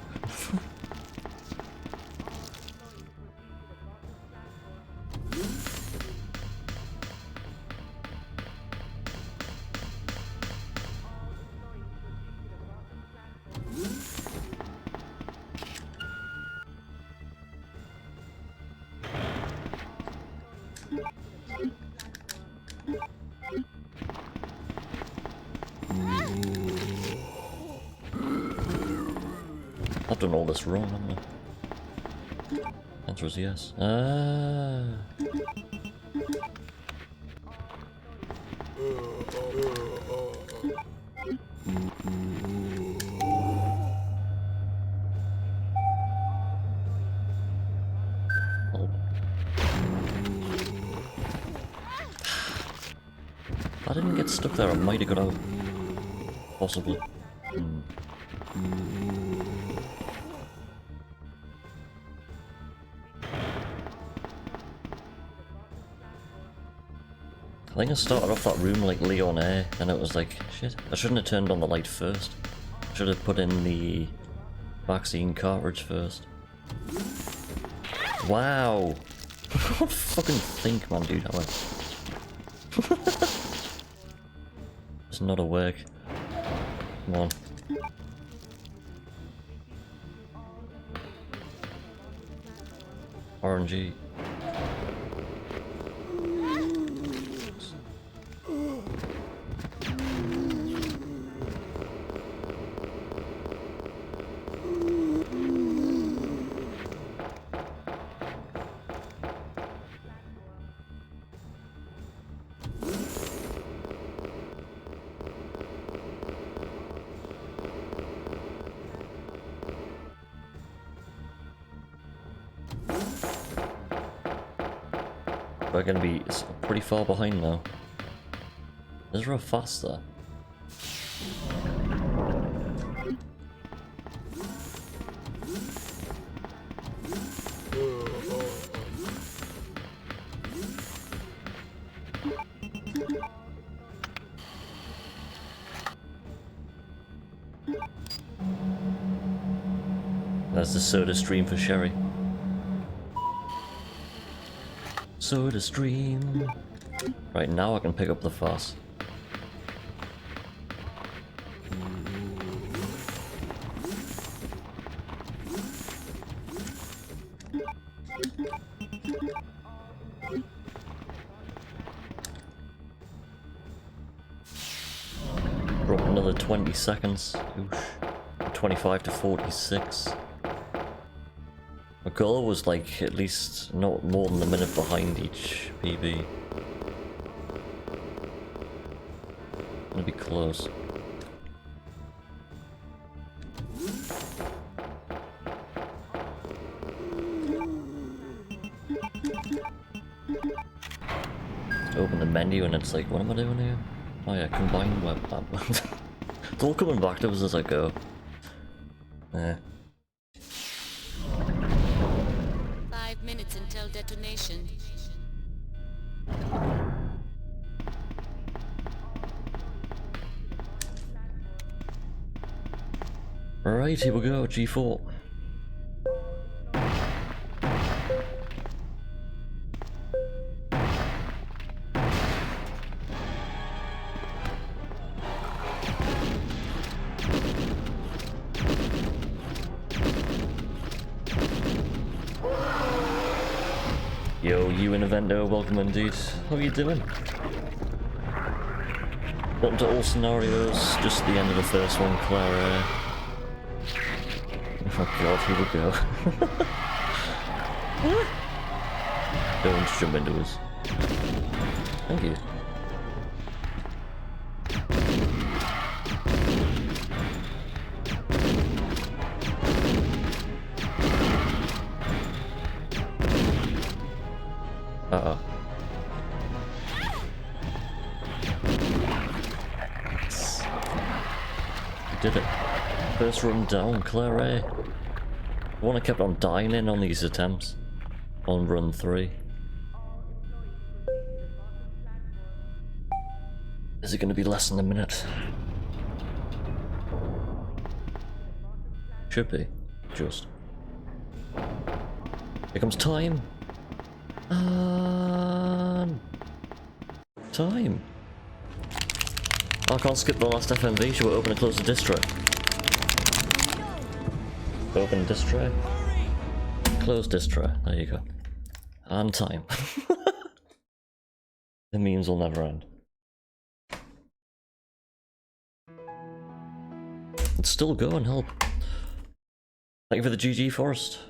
I've done all this wrong, haven't I? Answer is yes. Ah. Oh. If I didn't get stuck there, I might have got out. Possibly. I think I started off that room like Leon A, and it was like, shit, I shouldn't have turned on the light first. I should have put in the vaccine cartridge first. Wow! I can't fucking think, man, dude, how it's not awake. Come on. RNG. We're gonna be pretty far behind now. Is there a faster? That's the soda stream for Sherry. Soda stream. Right, now I can pick up the fuss. Drop another 20 seconds. Oosh. 25 to 46. My goal was like at least not more than a minute behind each PB. Gonna be close. Open the menu and it's like, what am I doing here? Oh yeah, combined webcam. It's all coming back to us as I go. Yeah. 5 minutes until detonation. Alright, here we go, G4. Yo, you in Evento, welcome indeed. How are you doing? Welcome to all scenarios, just the end of the first one, Clara. Oh god, here we go. Don't jump into us. Thank you. Uh-oh. We did it. First run down, Claire. The one I kept on dying in on these attempts. On run 3. Is it going to be less than a minute? Should be. Just. Here comes time. Time. I can't skip the last FMV. Should we open and close the distro? Open distro. Close distro. There you go. And time. The memes will never end. It's still going, help. Thank you for the GG Forest.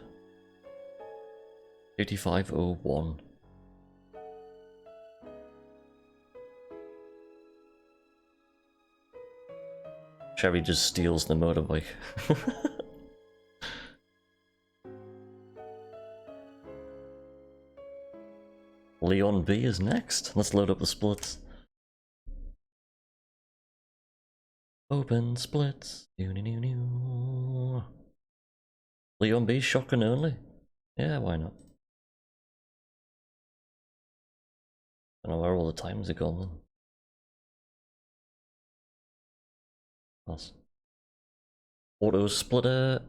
8501. Chevy just steals the motorbike. Leon B is next. Let's load up the splits. Open splits. Leon B, shotgun only? Yeah, why not? I don't know where all the times are gone then. Pass. Auto splitter.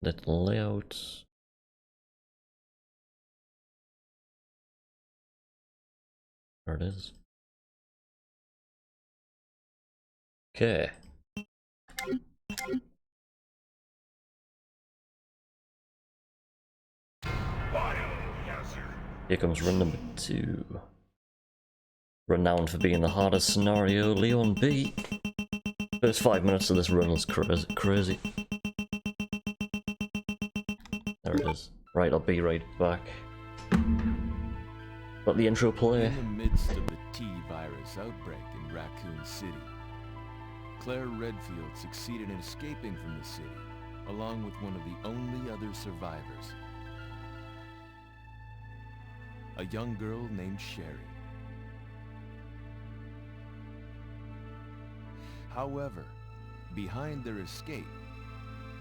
Little layout. There it is. Okay. Here comes run number 2. Renowned for being the hardest scenario, Leon B. First 5 minutes of this run is crazy. There it is. Right, I'll be right back. Let the intro play. In the midst of the T-virus outbreak in Raccoon City, Claire Redfield succeeded in escaping from the city, along with one of the only other survivors, a young girl named Sherry. However, behind their escape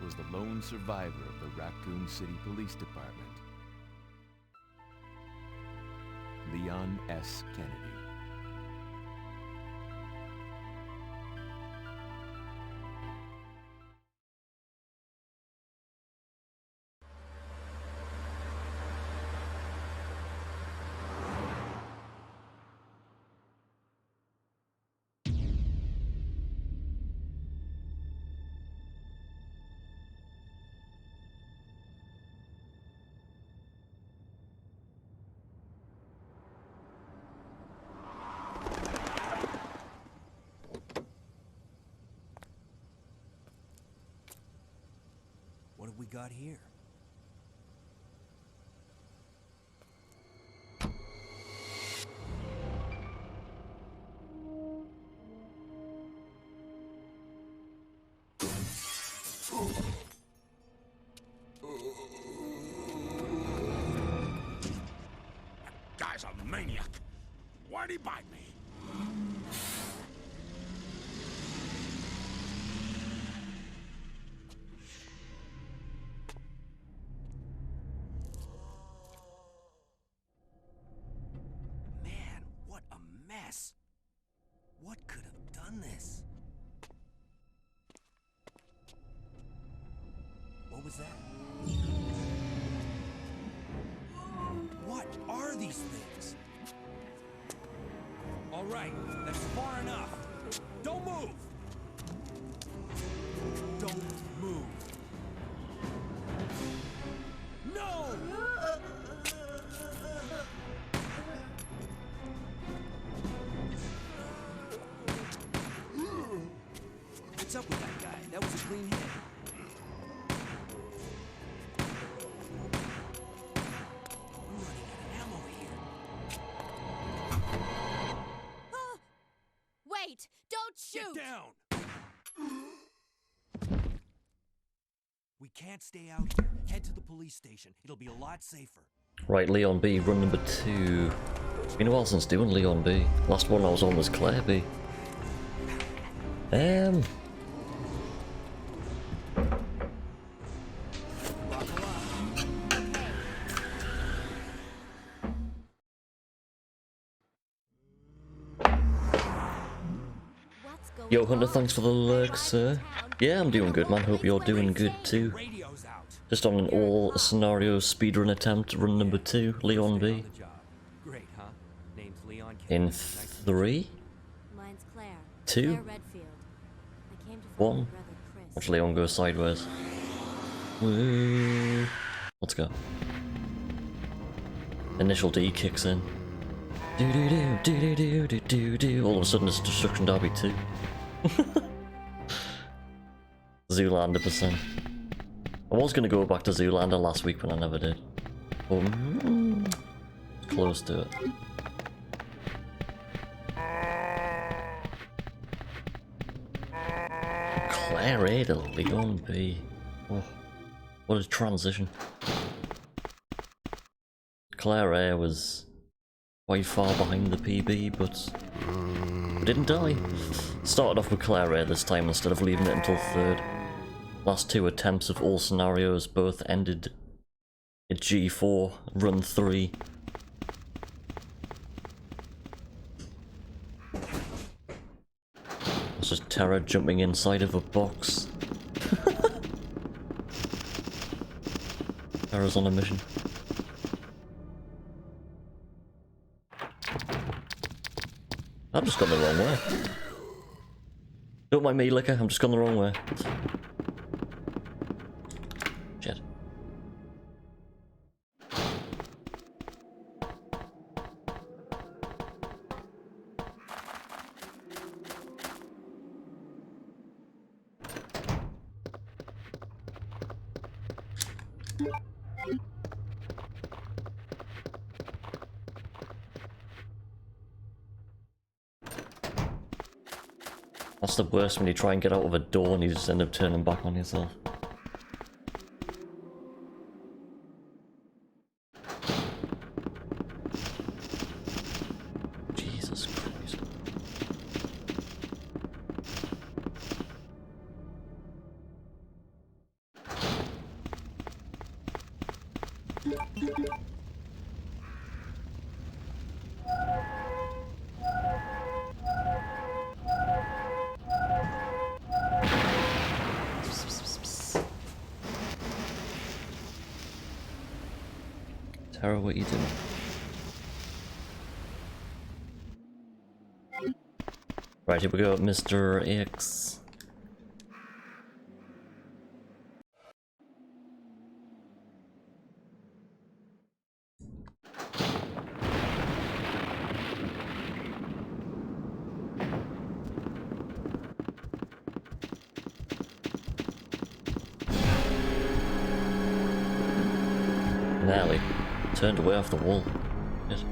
was the lone survivor of the Raccoon City Police Department, Leon S. Kennedy. What have we got here? That guy's a maniac. Why'd he bite me? Man, what a mess. What could have done this? What was that? What are these things? All right, that's far enough. Don't move! Don't move. No! What's up with that guy? That was a clean hit. I'm running out of ammo here. Wait! Don't shoot! Get down! We can't stay out here. Head to the police station. It'll be a lot safer. Right, Leon B, run number 2. It's been a while since doing Leon B. Last one I was on was Claire B. What's going Yo, Hunter, on? thanks for the lurk, sir. Yeah, I'm doing good, man. Hope you're doing good too. Radio's out. Just on an all-scenario speedrun attempt, run number 2, Leon B. Great, huh? Name's Leon In Kennedy. 3, Mine's Claire. 2, Claire Redfield. I came to find 1. my brother Chris. Watch Leon go sideways. Woo. Let's go. Initial D kicks in. Do do do do do do do do. All of a sudden it's Destruction Derby 2. Zoolander %. I was gonna go back to Zoolander last week, but I never did. But, close to it. Claire A to Leon B. Oh, what a transition. Claire A was quite far behind the PB, but didn't die. Started off with Claire A this time instead of leaving it until 3rd. Last 2 attempts of all scenarios both ended at G4, run 3. It's just Terra jumping inside of a box. Terra's on a mission. I've just gone the wrong way. Don't mind me, Liquor, I'm just gone the wrong way. Shit. That's the worst when you try and get out of a door and you just end up turning back on yourself. Jesus Christ. Tara, what are you doing? Right, here we go, Mr. X. Nelly turned away off the wall. Yes.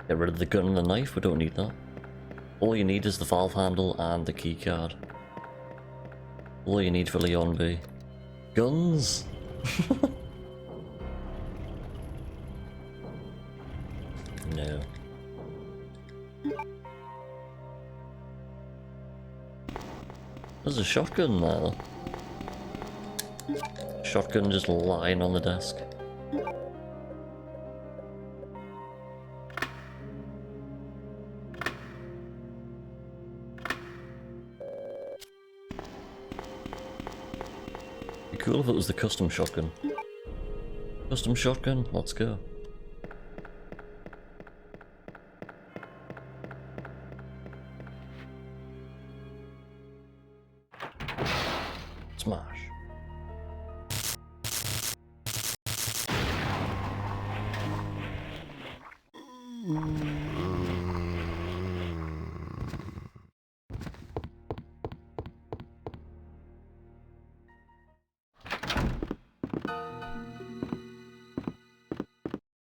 Get rid of the gun and the knife, we don't need that. All you need is the valve handle and the key card. All you need for Leon B. Guns! No. There's a shotgun there though. Shotgun just lying on the desk. Be cool if it was the custom shotgun. Custom shotgun, let's go. Smash.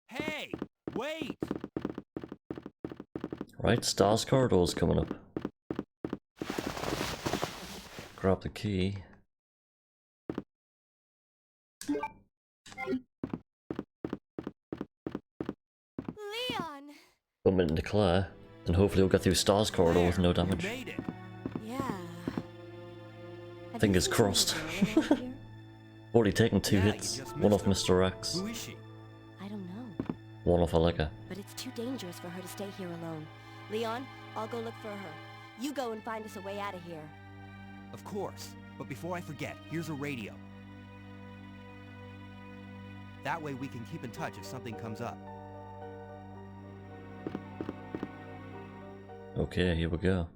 Hey, wait! Right, Stars Corridor's coming up. Grab the key. Leon! Bump into Claire, and hopefully we'll get through Stars Corridor with no damage. You made it. Yeah. Have Fingers you seen crossed. someone around here? Already taken 2 Yeah, you hits. just One missed off her. Mr. X, Who is she? I don't know. one off Allegra. But it's too dangerous for her to stay here alone. Leon, I'll go look for her. You go and find us a way out of here. Of course. But before I forget, here's a radio. That way we can keep in touch if something comes up. Okay, here we go.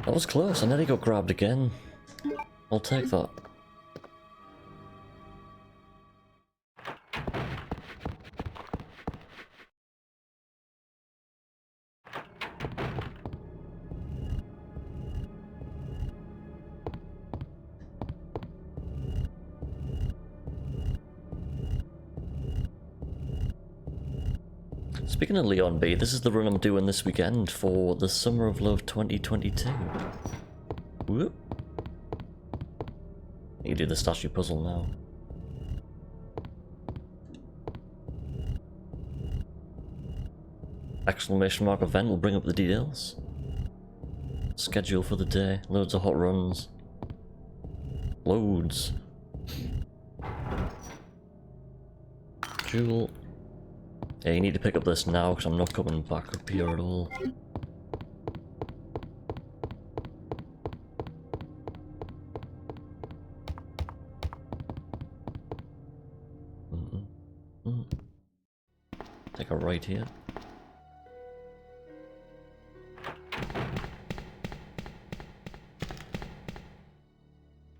That was close, and then he got grabbed again. I'll take that. Speaking of Leon B, this is the run I'm doing this weekend for the Summer of Love 2022. Whoop. You do the statue puzzle now. exclamation mark event will bring up the details. Schedule for the day. Loads of hot runs. Loads. Jewel. Yeah, you need to pick up this now because I'm not coming back up here at all. Take a right here.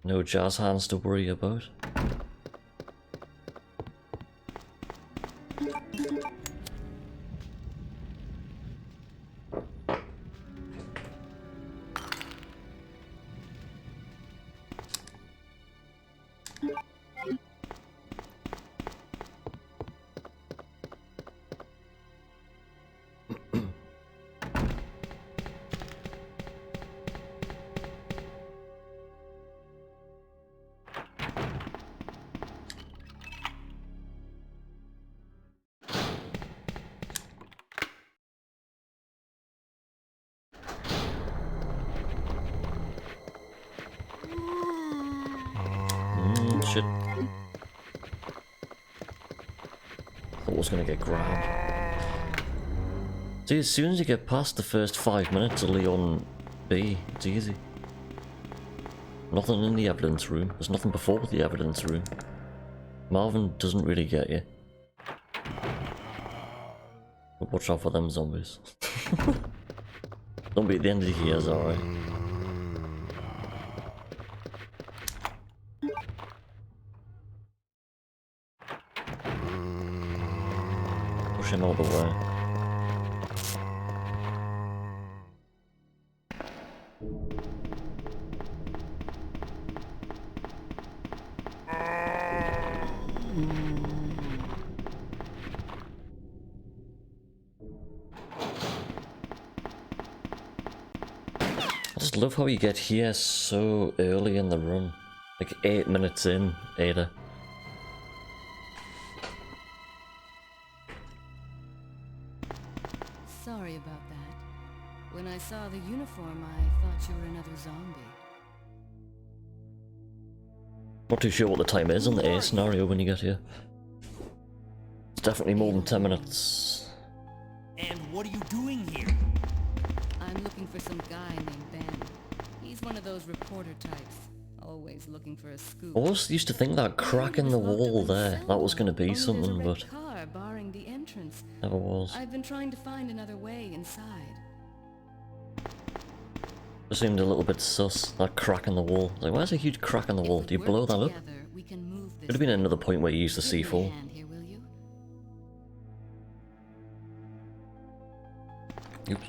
No jazz hands to worry about. Shit. Thought I was gonna get grabbed. See, as soon as you get past the first 5 minutes of Leon B, it's easy. Nothing in the evidence room. There's nothing before the evidence room. Marvin doesn't really get you. But watch out for them zombies. Don't be at the end of the years, alright. Push him all the way. I just love how you get here so early in the run. Like 8 minutes in, Ada. Sorry about that. When I saw the uniform, I thought you were another zombie. Not too sure what the time is on the A scenario when you get here. It's definitely more than 10 minutes. And what are you doing here? I'm looking for some guy named Ben. He's one of those reporter types, always looking for a scoop. I always used to think that crack in the wall there, that was going to be something, but car barring the entrance. Never was. I've been trying to find another way inside. It seemed a little bit sus, that crack in the wall. Like, where's a huge crack in the wall? Do you blow that up? Could have been another point where you used the C4. Oops.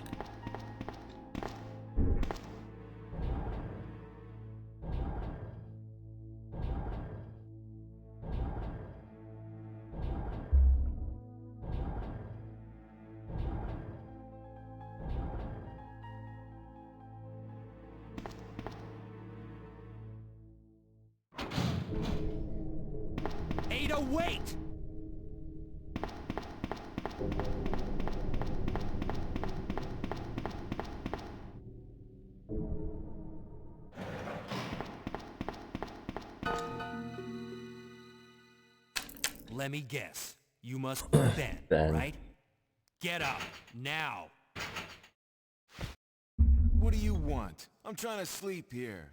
Ada, wait! Let me guess. You must be Ben, right? Get up, now! What do you want? I'm trying to sleep here.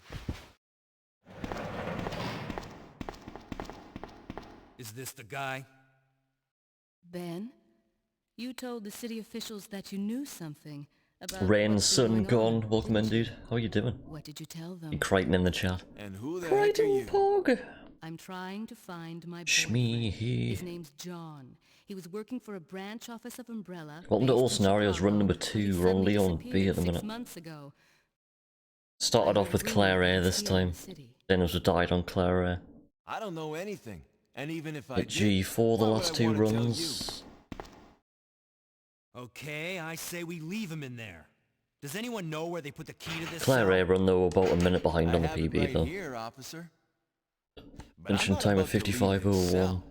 Is this the guy? Ben, you told the city officials that you knew something about Rain's what's son going on, gone. Welcome in, dude. How are you doing? What did you tell them? And Crichton in the chat. And who the heck are you? Pog. I'm trying to find my Shmee. boyfriend. His name's John. He was working for a branch office of Umbrella. Welcome to all scenarios, run number 2. We're on Leon B at the minute. 6 months ago. Started off with Claire A this time. Then it was died on Claire A. I don't know anything. And even if I At G4 the last 2 runs. Okay, I say we leave him in there. Does anyone know where they put the key to this Claire A cell? run though about a minute behind on the have it PB right though. here, officer. But Finishing I'm not time at about to leave this 55:01. cell.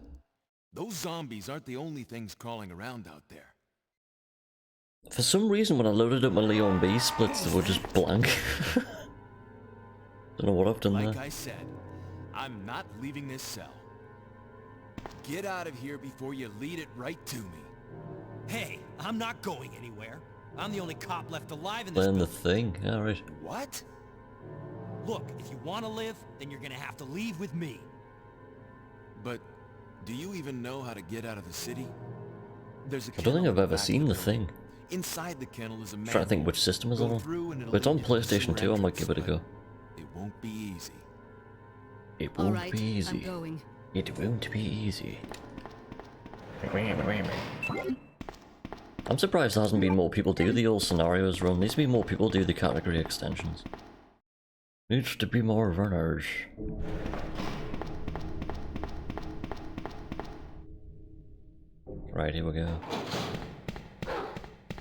Those zombies aren't the only things crawling around out there. For some reason, when I loaded up my Leon B splits, they were just blank. Don't know what I've done there. Like I said, I'm not leaving this cell. Get out of here before you lead it right to me. Hey, I'm not going anywhere. I'm the only cop left alive in this Playing the building. thing, alright. What? Look, if you want to live, then you're gonna have to leave with me. But do you even know how to get out of the city? There's a I don't think kennel I've in the ever back of seen the building. thing. Inside the kennel is a I'm trying to think manhole. which system is Go on. through and it'll But it's on lead you to the PlayStation sewer 2, I might entrance, give it a go. but it won't be easy. It All won't right, be I'm easy. going. It won't be easy. I'm surprised there hasn't been more people do the old scenarios run. Needs to be more people do the category extensions. Needs to be more runners. Right, here we go.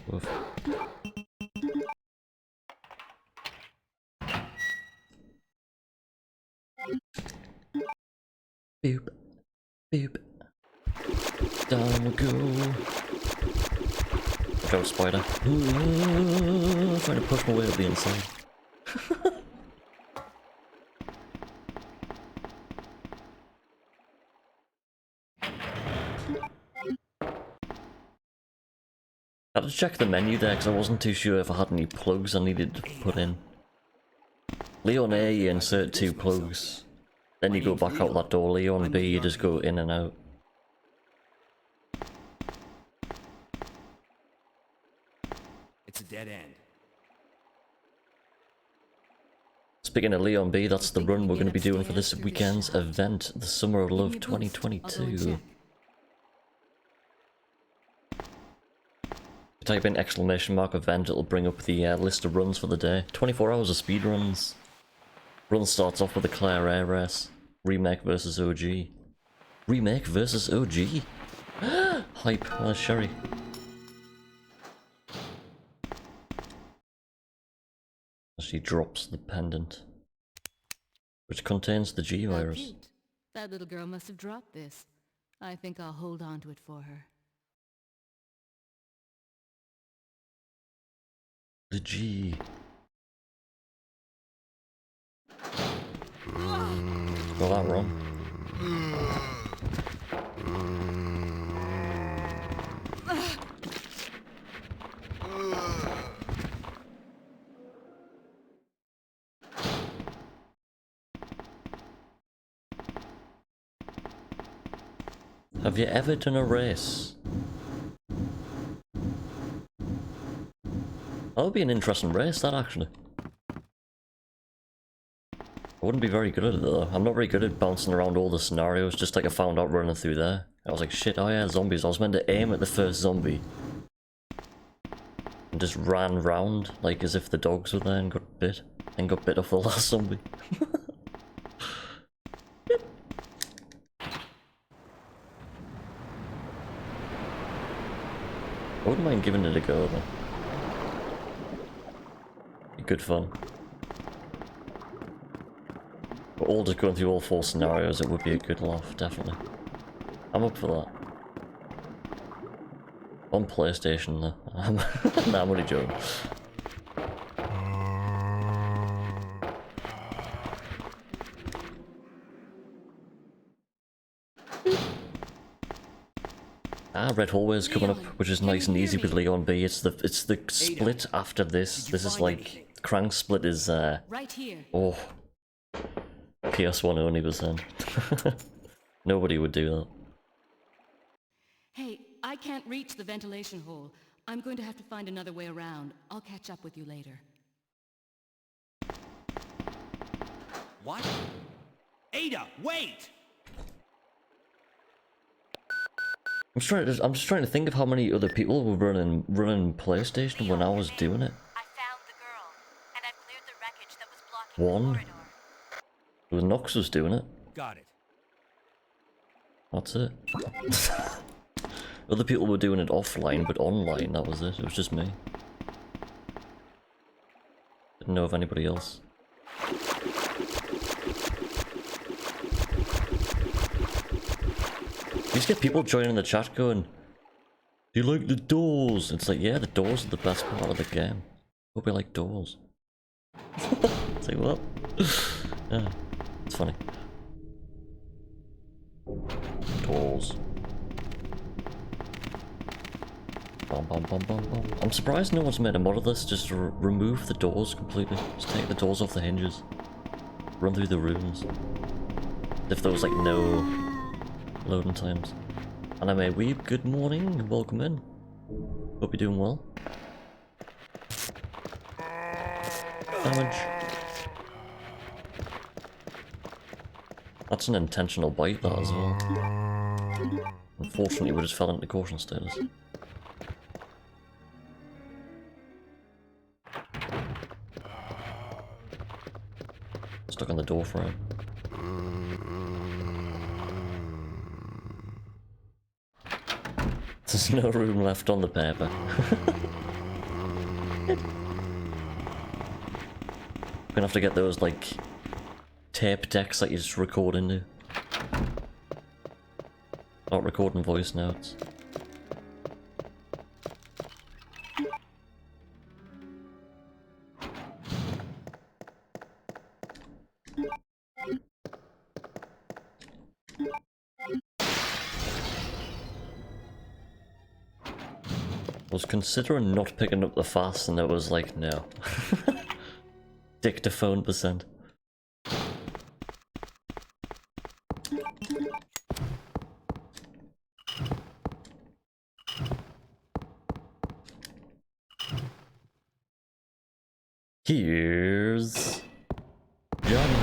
Woof. Boop. Boop. Down we go. Watch out, spider. Ooh, trying to push my way up the inside. I had to check the menu there because I wasn't too sure if I had any plugs I needed to put in. Leon A, you insert 2 plugs. Then you go back out that door. Leon B, you just go in and out. It's a dead end. Speaking of Leon B, that's the run we're going to be doing for this weekend's event, the Summer of Love 2022. Type in !event, it'll bring up the list of runs for the day. 24 hours of speedruns. Run starts off with a Claire Air race. Remake versus OG. Remake versus OG? Hype, where's Sherry? She drops the pendant, which contains the G virus. Cute. That little girl must have dropped this. I think I'll hold on to it for her. The G. Got that wrong. Have you ever done a race? That would be an interesting race, that actually. I wouldn't be very good at it though. I'm not very good at bouncing around all the scenarios, just like I found out running through there. I was like, shit, oh yeah, zombies. I was meant to aim at the first zombie. And just ran round, like as if the dogs were there and got bit. And got bit off the last zombie. I wouldn't mind giving it a go though. Be good fun. But all just going through all 4 scenarios, it would be a good laugh, definitely. I'm up for that. On PlayStation though. Nah, I'm only joking. Red Hallway's coming up, which is nice and easy with Leon B. It's the split after this. This is like Crank Split is right here. Oh, PS1 only was then. Nobody would do that. Hey, I can't reach the ventilation hole. I'm going to have to find another way around. I'll catch up with you later. What? Ada, wait! I'm just trying to think of how many other people were running PlayStation when I was doing it. I found the girl, and I've cleared the wreckage that was blocking the One. corridor. It was Nox was doing it. Got it. That's it. Other people were doing it offline, but online, that was it. It was just me. Didn't know of anybody else. You just get people joining the chat going, Do you like the doors? It's like, yeah, the doors are the best part of the game. Hope you like doors. Say what? Yeah, it's funny. Doors. Bum, bum, bum, bum, bum. I'm surprised no one's made a mod of this, just to remove the doors completely. Just take the doors off the hinges. Run through the rooms. If there was like no loading times. Anime Weeb, good morning, welcome in. Hope you're doing well. Damage. That's an intentional bite, that as well. Unfortunately, we just fell into caution status. Stuck on the door frame. There's no room left on the paper. Gonna have to get those, like, tape decks that you just record into. Not recording voice notes. I was considering not picking up the fast and it was like, no. Dictaphone percent. Here's Johnny.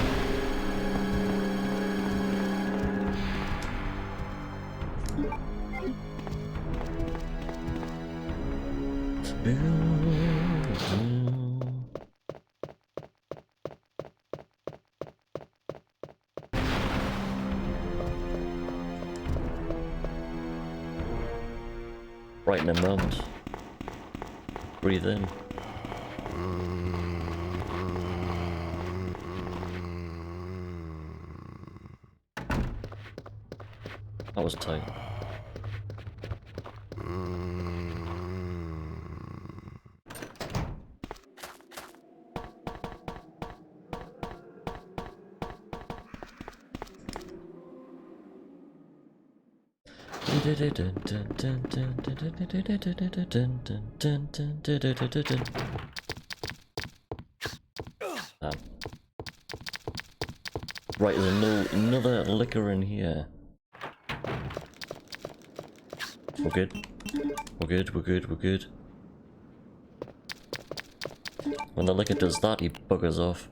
Right in a moment. Breathe in. That was tight. Right, there's another liquor in here. We're good. We're good, we're good, we're good. When the liquor does that, he buggers off.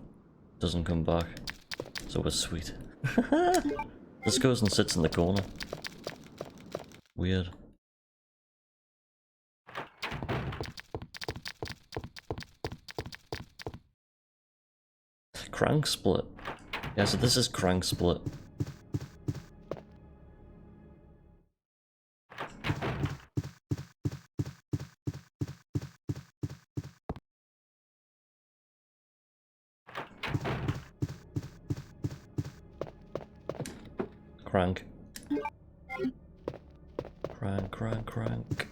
Doesn't come back. So we're sweet. This goes and sits in the corner. Weird. Crank split. Yeah, so this is crank split. Crank. Crank, crank, crank.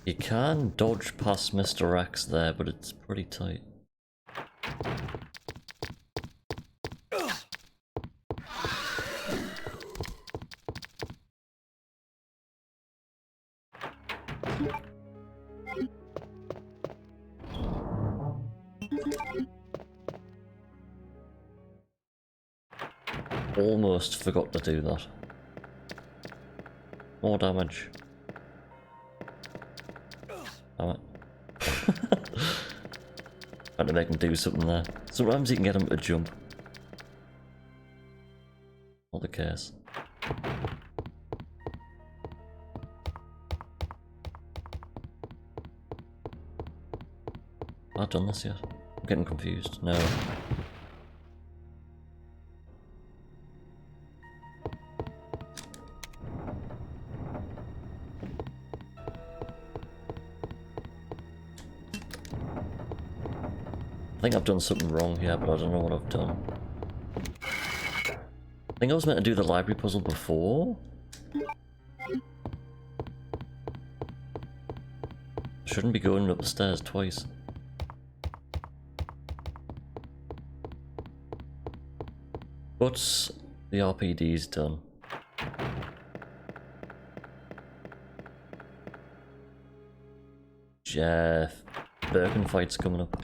You can dodge past Mr. X there, but it's pretty tight. Almost forgot to do that. More damage. Damn it. Had to make him do something there. Sometimes you can get him to jump. Not the case. Have I done this yet? I'm getting confused. No. think I've done something wrong here, but I don't know what I've done. I think I was meant to do the library puzzle before. Shouldn't be going up the stairs twice. But the RPD's done. Jeff, Birkin fight's coming up.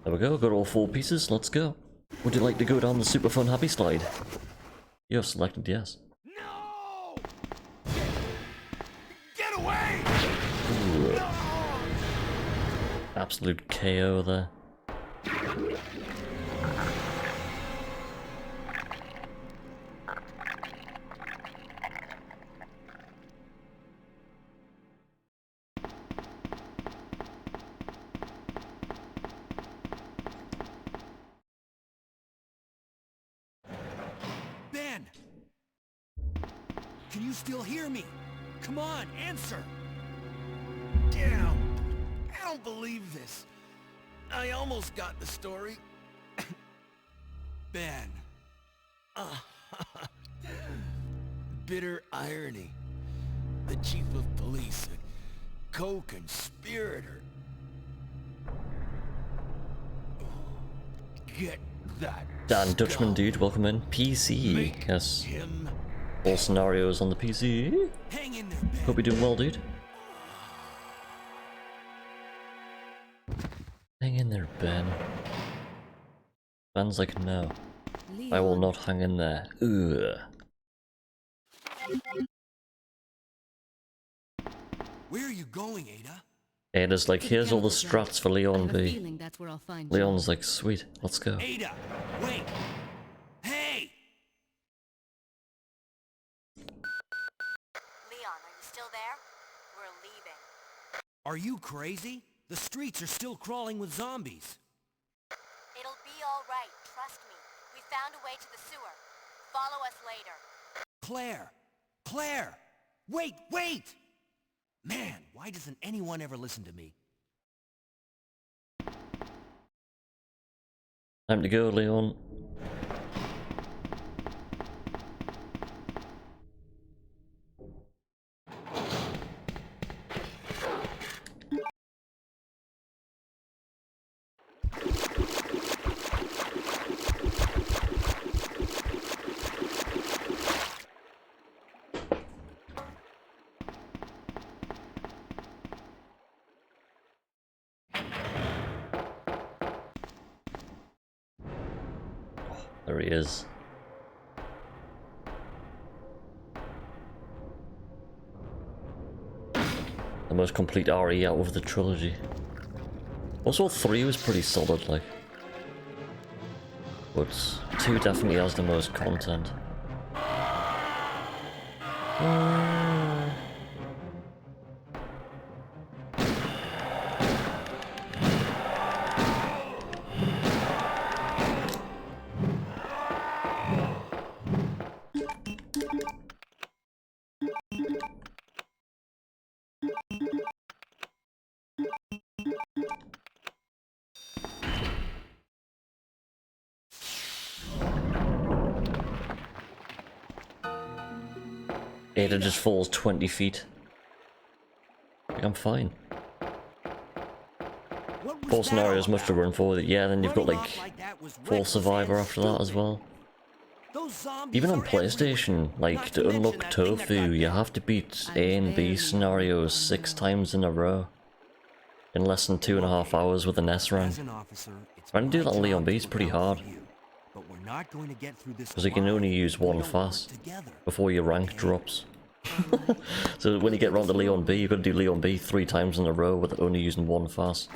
There we go, got all 4 pieces, let's go. Would you like to go down the super fun happy slide? You have selected yes. No! Get away! Ooh. No! Absolute KO there. Ben! Can you still hear me? Come on, answer! Damn! I don't believe this. I almost got the story. Ben. Bitter irony. The chief of police, a co-conspirator. Get that. Dan Dutchman dude, welcome in. PC, yes. All scenarios on the PC. Hang in there, Ben. Hope you're doing well, dude. Hang in there, Ben. Ben's like, no. I will not hang in there. Ugh. Where are you going, Ada? Ada's like, here's all the strats for Leon B. That's where I'll find Leon's like, sweet, let's go. Ada, wait! Hey! Leon, are you still there? We're leaving. Are you crazy? The streets are still crawling with zombies. It'll be all right, trust me. We found a way to the sewer. Follow us later. Claire! Claire! Wait, wait! Man, why doesn't anyone ever listen to me? Time to go, Leon. There he is. The most complete RE out of the trilogy. Also 3 was pretty solid, like. But 2 definitely has the most content. Ada just falls 20 feet. Like, I'm fine. 4 scenarios, much to run for. Yeah, then you've got like 4 Survivor after that as well. Even on PlayStation, like to unlock Tofu, you have to beat A and B scenarios 6 times in a row. In less than 2.5 hours with an S run. Trying to do that on Leon B is pretty hard. Because you can only use 1 fast before your rank drops. So when you get round to Leon B, you've got to do Leon B 3 times in a row with only using 1 fast.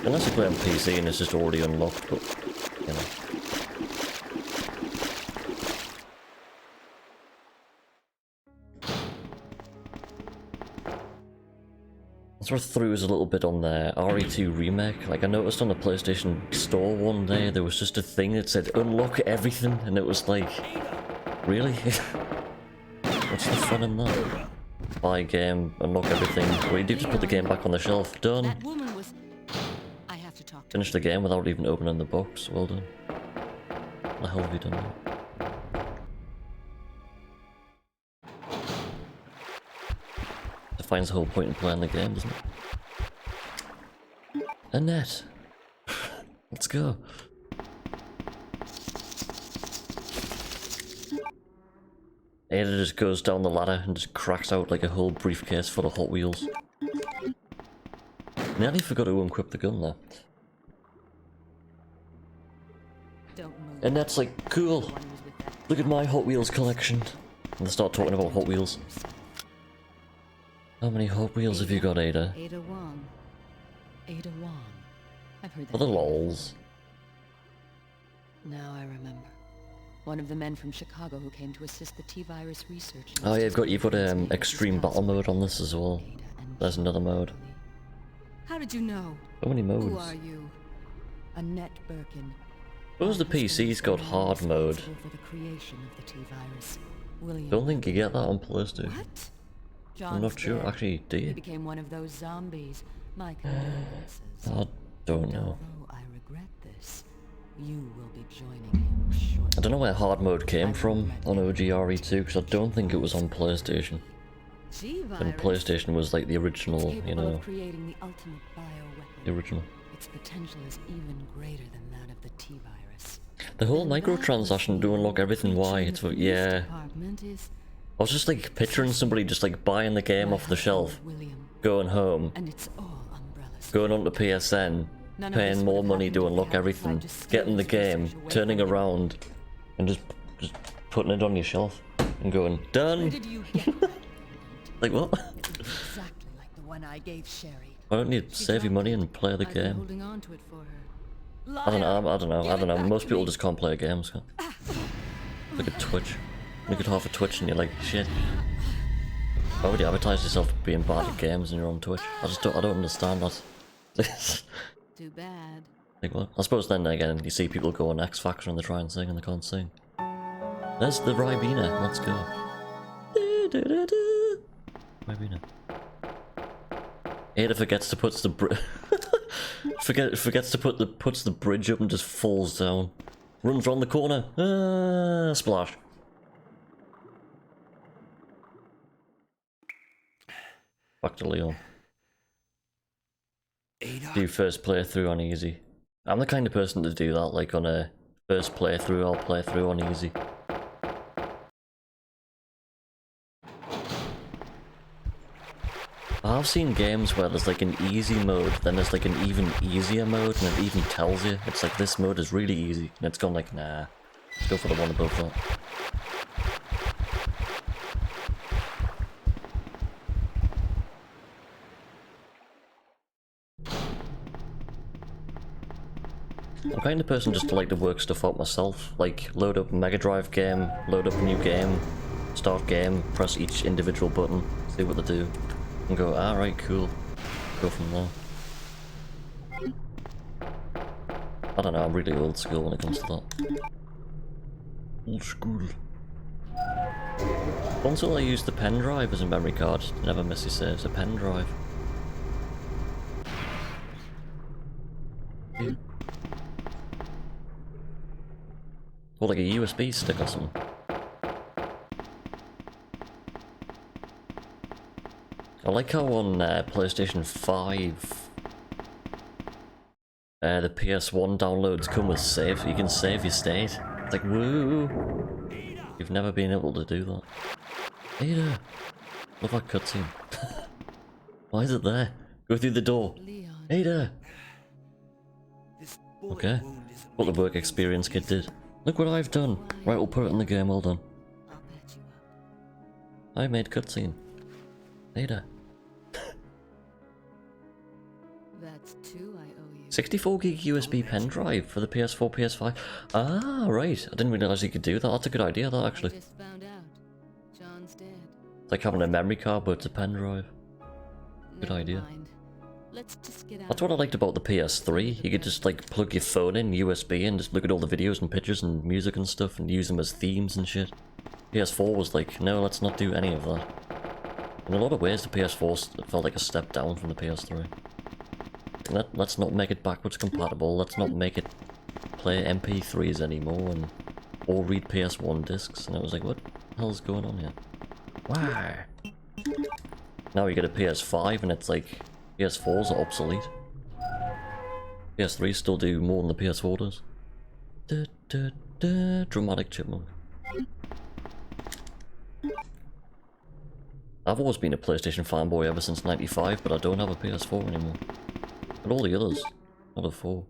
Unless you play on PC and it's just already unlocked, but, you know. I sort of threw us a little bit on the RE2 remake. Like, I noticed on the PlayStation Store one day, there was just a thing that said, unlock everything, and it was like, really? What's the fun in that? Buy a game, unlock everything. Well, you do just put the game back on the shelf. Done. That woman was... I have to talk to Finish the game without even opening the box. Well done. How the hell have you done that? Defines the whole point in playing the game, doesn't it? Annette! Let's go. Ada just goes down the ladder and just cracks out like a whole briefcase full of Hot Wheels. Nearly forgot to unequip the gun there. And that's like, cool, look at my Hot Wheels collection. And they start talking about Hot Wheels. How many Hot Wheels have you got, Ada? Ada Wong. Ada Wong. I've heard that. For the lols. Now I remember. One of the men from Chicago who came to assist the T-virus research. Oh yeah, you've got extreme battle mode on this as well. There's another mode. How did you know? So many modes. Who are you? Annette Birkin. Suppose the PC's got hard mode. For the creation of the T-virus. William. Don't think you get that on PlayStation. What? I'm not sure. Dead. Actually, do He you? became one of those zombies. My condolences. I don't know. Although I regret this, you will be joining him shortly. I don't know where hard mode came from on OG RE2 because I don't think it was on PlayStation. And PlayStation was like the original, you know. Creating the ultimate bioweapon. The original. Its potential is even greater than that of the T-virus. The whole microtransaction to unlock everything, why? It's for, yeah. I was just like picturing somebody just like buying the game off the shelf, going home, going on to PSN, paying more money to unlock everything, getting the game, turning around, and just putting it on your shelf and going, done. Like what? Exactly like the one I gave Sherry. Why don't you save your money and play the game? Holding on to it for her. I don't know. Most people just can't play games. Look at Twitch. Look at half of Twitch and you're like, shit. Why would you advertise yourself being bad at games and you're on Twitch? I don't understand that. Too bad. Like what? I suppose then again, you see people go on X Factor and they try and sing and they can't sing. There's the Ribena. Let's go. Ribena. Ada forgets to puts the puts the bridge up and just falls down. Runs around the corner. Splash. Back to Leon. Do first playthrough on easy. I'm the kind of person to do that, like on a first playthrough, I'll play through on easy. I've seen games where there's like an easy mode, then there's like an even easier mode, and it even tells you, it's like this mode is really easy, and it's gone like, nah, let's go for the one above that. I'm the kind of person just to like to work stuff out myself, like load up a Mega Drive game, load up a new game, start game, press each individual button, see what they do, and go, alright, cool, go from there. I don't know, I'm really old school when it comes to that. Old school. Until I use the pen drive as a memory card, never miss your saves, a pen drive. Yeah. Or like a USB stick or something. I like how on PlayStation 5 the PS1 downloads come with save, so you can save your state. It's like, woo! You've never been able to do that. Ada! Love that cutscene. Why is it there? Go through the door. Ada! Okay. What the work experience kid did. Look what I've done. Right, we'll put it in the game, well done. I made cutscene. Ada. That's two I owe you. 64 gig USB pen drive for the PS4, PS5. Ah, right. I didn't realize you could do that. That's a good idea, that actually. Just found out. John's dead. It's like having a memory card, but it's a pen drive. Good idea. Let's just get out. That's what I liked about the PS3. You could just like plug your phone in USB and just look at all the videos and pictures and music and stuff and use them as themes and shit. PS4 was like, no, let's not do any of that. In a lot of ways, the PS4 felt like a step down from the PS3. Let's not make it backwards compatible. Let's not make it play MP3s anymore and or read PS1 discs. And I was like, what the hell's going on here? Why? Now you get a PS5 and it's like PS4s are obsolete. PS3s still do more than the PS4 does. Da, da, da, dramatic chipmunk. I've always been a PlayStation fanboy ever since '95, but I don't have a PS4 anymore. But all the others, not a 4.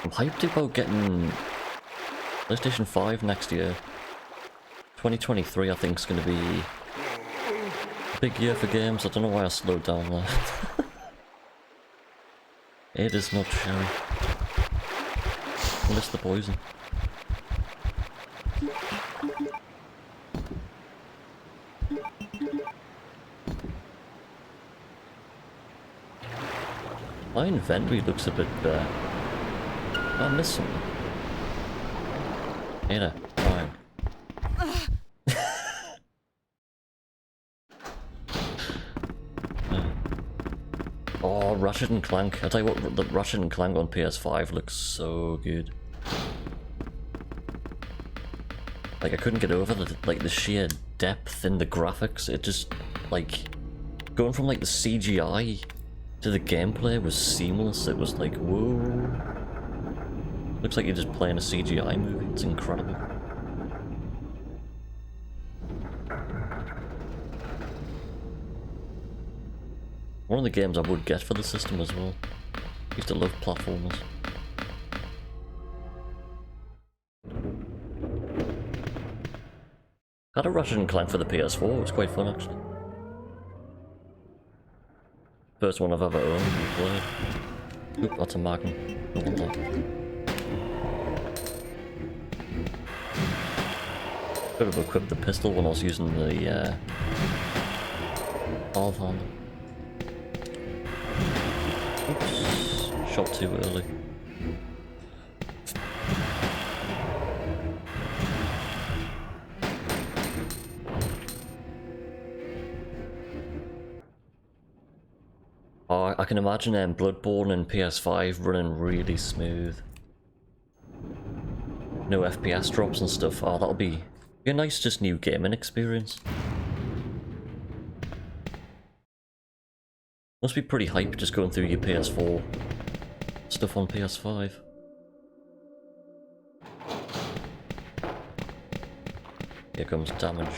I'm hyped about getting PlayStation 5 next year. 2023 I think is going to be a big year for games. I don't know why I slowed down there. It is not sherry. I miss the poison. My inventory looks a bit I missed something. Ada, fine. Oh, Ratchet and Clank. I tell you what, the Ratchet and Clank on PS5 looks so good. Like I couldn't get over the sheer depth in the graphics. It just like going from like the CGI to the gameplay was seamless. It was like, whoa. Looks like you're just playing a CGI movie. It's incredible. One of the games I would get for the system as well. I used to love platformers. I had a Ratchet and Clank for the PS4. It was quite fun actually. First one I've ever owned and played. Oop, that's a Magnum. I want that. Could have equipped the pistol when I was using the half hand. Oops, shot too early. Oh, I can imagine Bloodborne and PS5 running really smooth. No FPS drops and stuff. Oh, that'll be a nice just new gaming experience. Must be pretty hype just going through your PS4 stuff on PS5. Here comes damage.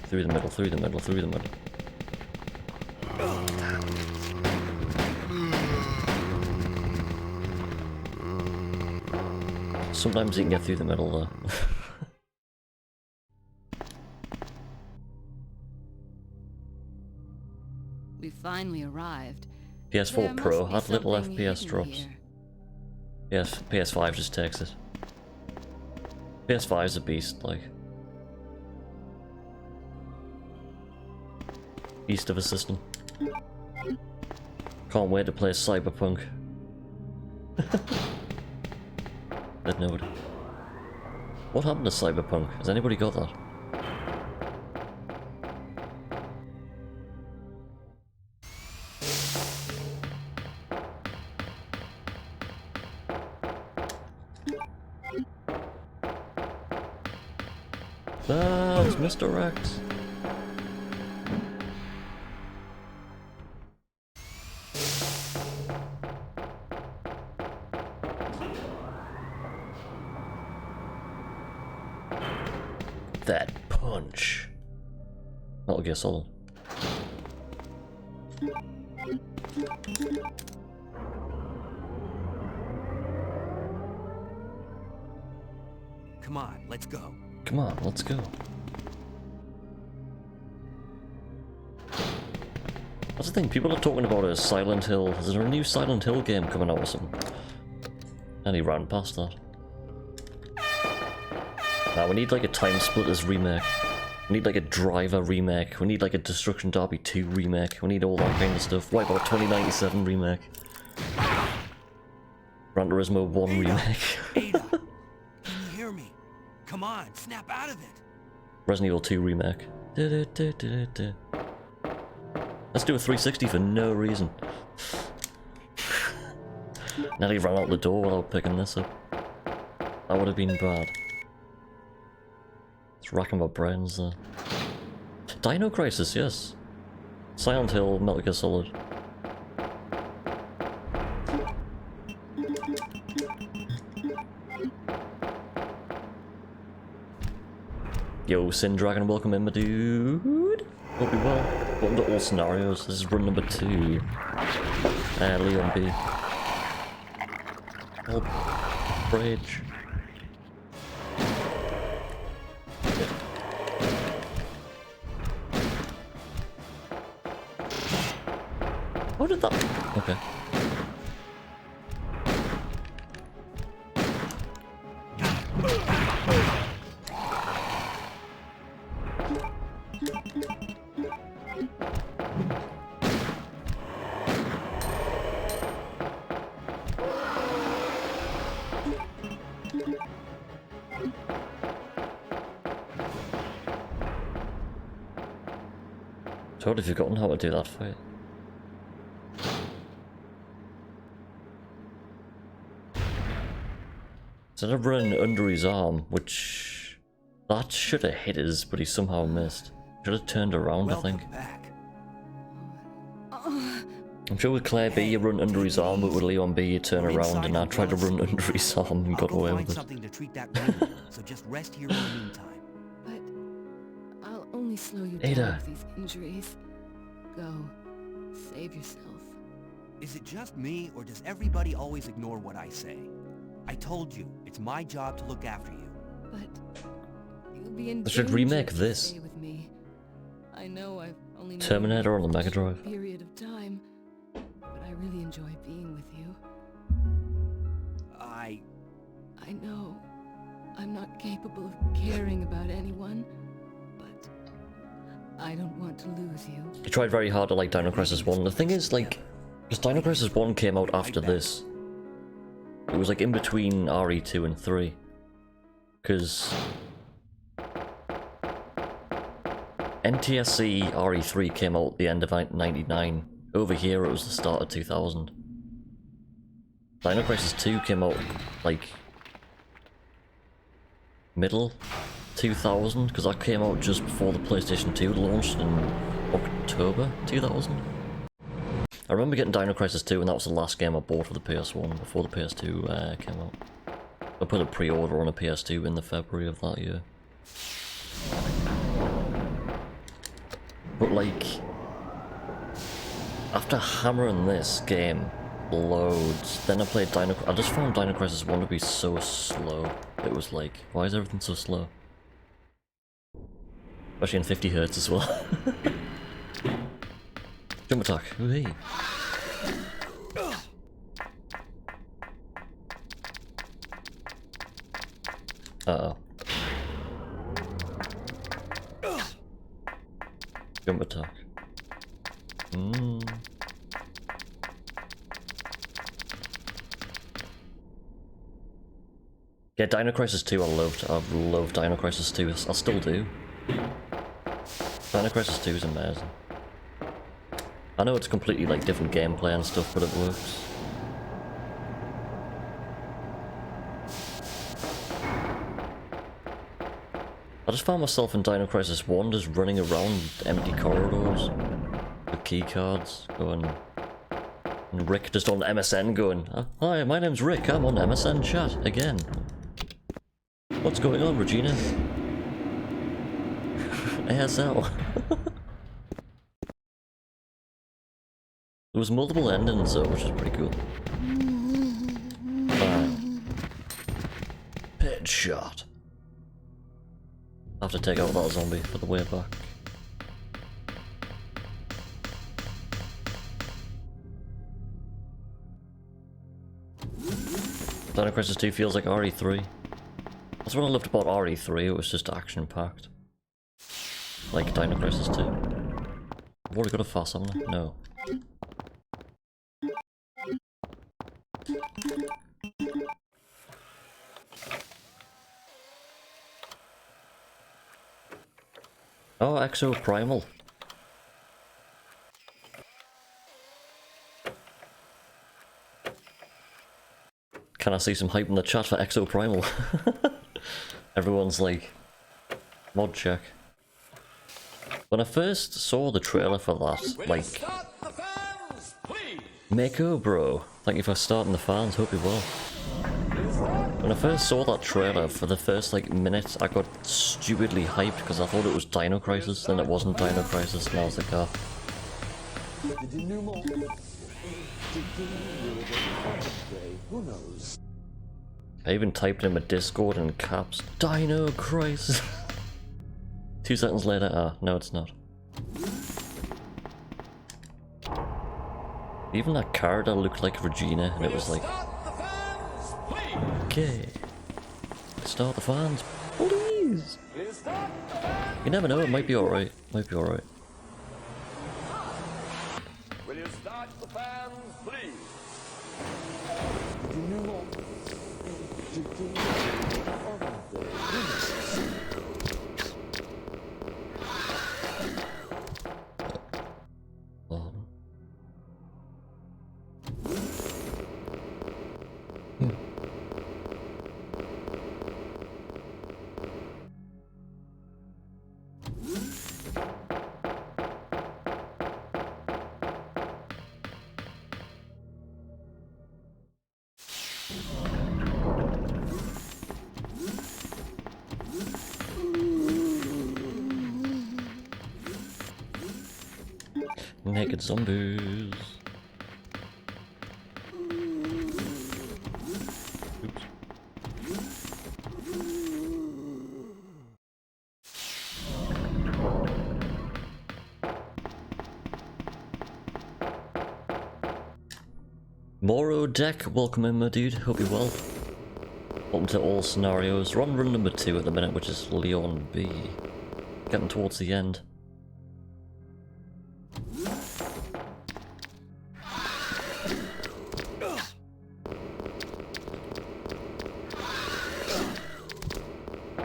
Through the middle, through the middle, through the middle. Sometimes you can get through the middle though. We finally arrived. PS4 Pro had little FPS drops. Yes, PS5 just takes it. PS5 is a beast, like. Beast of a system. Can't wait to play Cyberpunk. Dead note. What happened to Cyberpunk? Has anybody got that? Ah, it's Mr. Rex. That punch. Metal Gear Solid. Come on, let's go. Come on, let's go. That's the thing, people are talking about a Silent Hill. Is there a new Silent Hill game coming out or something? And he ran past that. Now we need like a Time Splitters remake. We need like a Driver remake. We need like a Destruction Derby 2 remake. We need all that kind of stuff. Wipeout 2097 remake. Gran Turismo 1 remake. Ada, can you hear me? Come on, snap out of it. Resident Evil 2 remake. Let's do a 360 for no reason. Nearly ran out the door without picking this up. That would have been bad. It's racking my brains there. Dino Crisis, yes. Silent Hill, Metal Gear Solid. Yo, Sin Dragon, welcome in, my dude. Hope you're well. Welcome to all scenarios. This is run number 2. Leon B. Oh, bridge. How did that? Okay. Totally forgotten how to do that fight. Instead of running under his arm, which that should have hit us, but he somehow missed. Should have turned around, I think. I'm sure with Claire B you run under his arm, but with Leon B you turn around, and I tried to run under his arm and got away with it. Something to treat that wound, so just rest here in the meantime. But I'll only slow you Ada. down with these injuries. Go. Save yourself. Is it just me, or does everybody always ignore what I say? I told you, it's my job to look after you. But you'll be in They should danger remake if you this. stay with me. I know I've only known Terminator you on the for a Mega short Drive. period of time, but I really enjoy being with you. I know I'm not capable of caring about anyone, but I don't want to lose you. He tried very hard to like Dino Crisis 1. The thing is, like, because Dino Crisis 1 came out after this. It was like in between RE2 and 3. Because NTSC RE3 came out at the end of 99. Over here it was the start of 2000. Dino Crisis 2 came out like middle 2000, because that came out just before the PlayStation 2 launched in October 2000. I remember getting Dino Crisis 2 and that was the last game I bought for the PS1 before the PS2 came out. I put a pre-order on a PS2 in the February of that year. But like, after hammering this game loads, then I played I just found Dino Crisis 1 to be so slow. It was like, why is everything so slow? Especially in 50 Hz as well. Jump attack, ooh-hee. Uh-oh. Jump attack. Yeah, Dino Crisis 2 I've loved Dino Crisis 2, I still do. Dino Crisis 2 is amazing. I know it's completely like different gameplay and stuff, but it works. I just found myself in Dino Crisis 1 just running around empty corridors with keycards going, and Rick just on MSN going, "Hi, my name's Rick, I'm on MSN chat again. What's going on, Regina?" ASL. There was multiple endings though, which is pretty cool. Bang. Headshot. I have to take out that zombie for the way back. Dino Crisis 2 feels like RE3. That's what I loved about RE3, it was just action-packed. Like Dino Crisis 2. I've already got a fast, haven't I? No. Oh, Exo Primal. Can I see some hype in the chat for Exo Primal? Everyone's like, mod check. When I first saw the trailer for that, like, Mako bro, thank you for starting the fans, hope you're well. When I first saw that trailer, for the first like minute, I got stupidly hyped because I thought it was Dino Crisis, then it wasn't Dino Crisis, and I was like, oh. Who knows? I even typed in my Discord in caps, Dino Crisis. 2 seconds later, no it's not. Even that character looked like Regina, and it was like, okay, start the fans, please. You never know, it might be alright, might be alright. Will you start the fans, please? Naked zombies. Oops. Moro Deck, welcome in my dude, hope you're well. Welcome to all scenarios. We're on run number 2 at the minute, which is Leon B. Getting towards the end.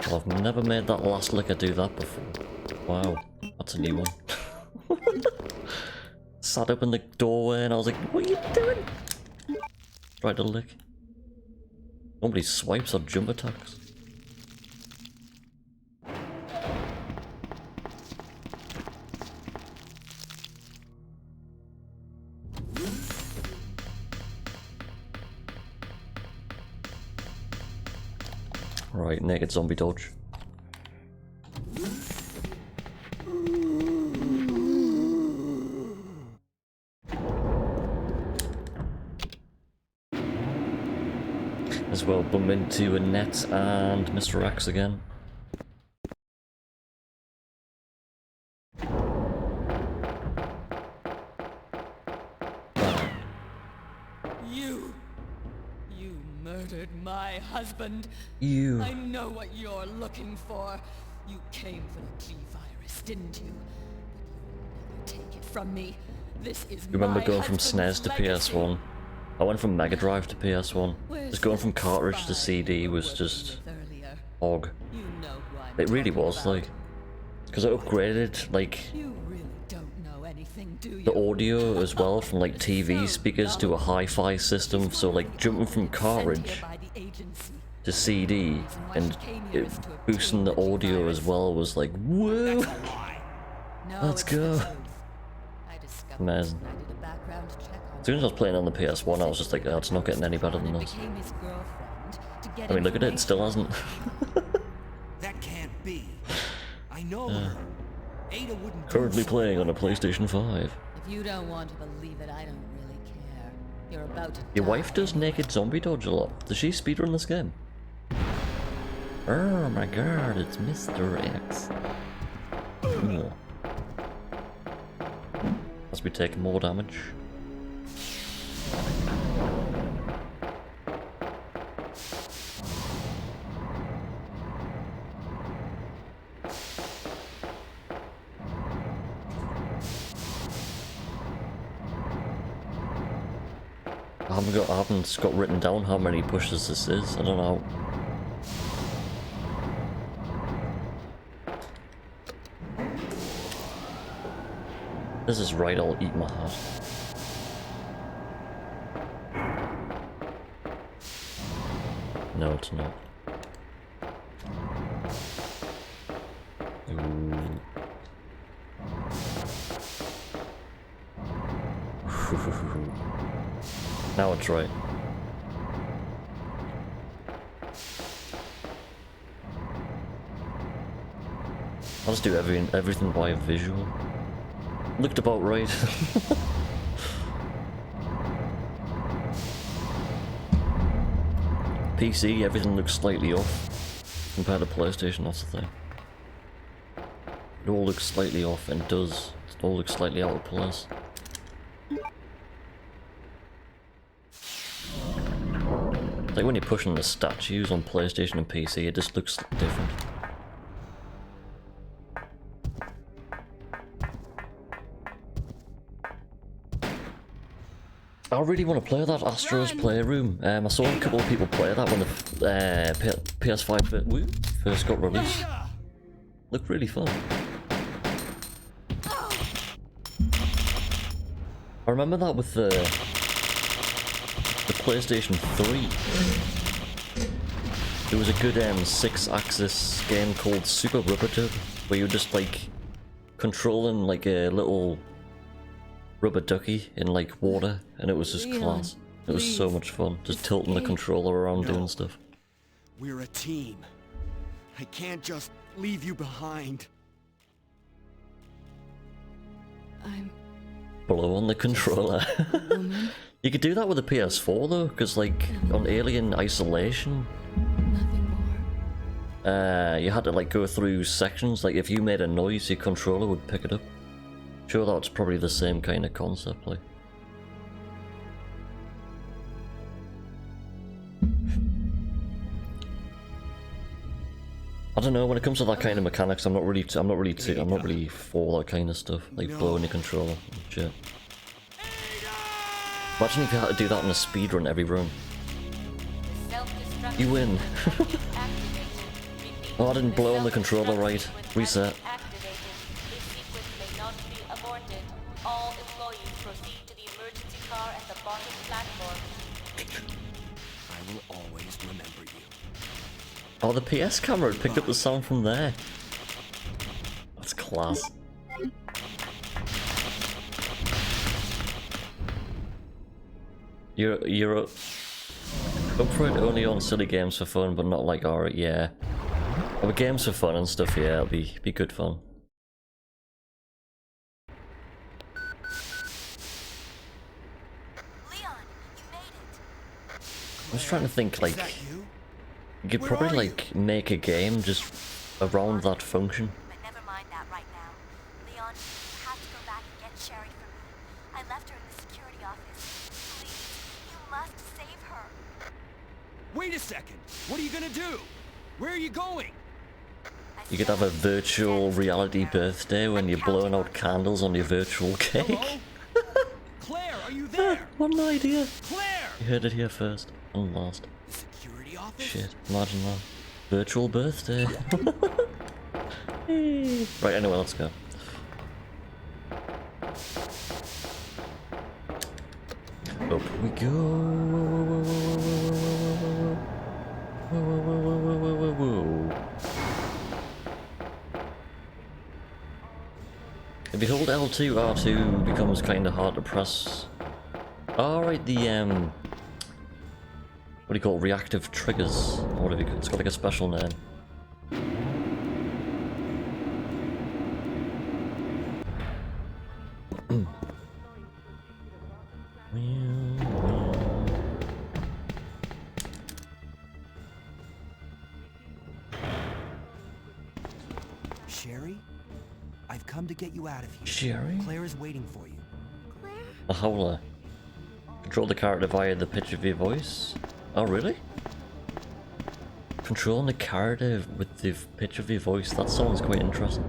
I've never made that last licker do that before. Wow, that's a new one. Sat up in the doorway and I was like, what are you doing? Tried to lick. Nobody swipes or jump attacks. Right, naked zombie dodge. As well, bump into Annette and Mr. X again. You murdered my husband. You. I know what you're looking for. You came for the G-Virus, didn't you? But you'll never take it from me. This is Remember my going from husband's SNES to legacy. PS1? I went from Mega Drive to PS1. Where's Just going from that cartridge to spy CD you was were just with earlier? hog. You know who I'm It really talking was, about. like, because I upgraded like You really don't know anything, do you? the audio as well from like TV speakers to a hi-fi system. So like jumping from cartridge to CD and it, boosting the audio as well was like, whoa! Let's go. Amazing. As soon as I was playing on the PS1, I was just like, oh, it's not getting any better than this. I mean, look at it, it still hasn't. That can't be. I know her. Ada wouldn't do Currently so. playing on a PlayStation 5. If you don't want to believe it, I don't really care. You're about to Your die wife does naked zombie dodge a lot. Does she speedrun this game? Oh my god, it's Mr. X. Cool. Must be taking more damage. I haven't got written down how many pushes this is. I don't know. This is right, I'll eat my heart. No, it's not. Ooh. Now it's right. I'll just do everything by visual. Looked about right. PC, everything looks slightly off compared to PlayStation, that's the thing. It all looks slightly off and does. It all looks slightly out of place. Like when you're pushing the statues on PlayStation and PC, it just looks different. I really want to play that Astro's Playroom. I saw a couple of people play that when the PS5 first got released. Looked really fun. I remember that with the PlayStation 3. There was a good 6-axis game called Super Rubber Dub, where you're just like controlling like a little rubber ducky in like water, and it was just class. It was so much fun, just tilting the controller around doing stuff. We're a team. I can't just leave you behind. I'm... Blow on the controller. You could do that with a PS4 though, because like on Alien Isolation, you had to like go through sections. Like if you made a noise, your controller would pick it up. Sure, that's probably the same kind of concept, like. I don't know. When it comes to that kind of mechanics, I'm not really for that kind of stuff, like blowing your controller and shit. Imagine if you had to do that in a speedrun every run. You win. Oh, I didn't blow on the controller right. Reset. Oh, the PS camera had picked up the sound from there. That's class. You're up for it only on silly games for fun, but not like alright, yeah. But games for fun and stuff, yeah, it'll be good fun. I was trying to think, like, you could probably like make a game just around that function. But never mind that right now. Leon, you have to go back and get Sherry for me. I left her in the security office. Please, you must save her. Wait a second. What are you gonna do? Where are you going? You could have a virtual reality birthday when you're blowing out candles on your virtual cake. Hello? Claire, are you there? What an idea. Claire! You heard it here first and last. Security office? Shit, imagine that. Virtual birthday. Right, anyway, let's go. Up we go. Whoa. If you hold L2, R2 becomes kind of hard to press. Alright, the what do you call it? Reactive triggers, or whatever you call it. It's got like a special name. Sherry? I've come to get you out of here. Sherry? Claire is waiting for you. A howler. Control the character via the pitch of your voice. Oh, really? Controlling the character with the pitch of your voice. That sounds quite interesting.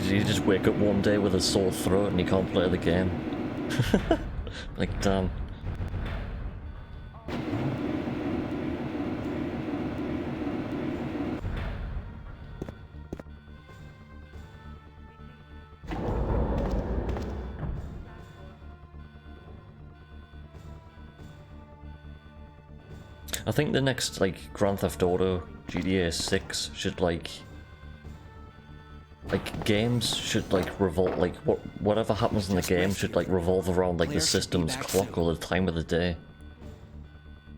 You just wake up one day with a sore throat and you can't play the game. Like, damn. I think the next, like, Grand Theft Auto, GTA 6 should, like, games should, like, revolve, like, whatever happens in the game should, like, revolve around, like, the system's clock or the time of the day.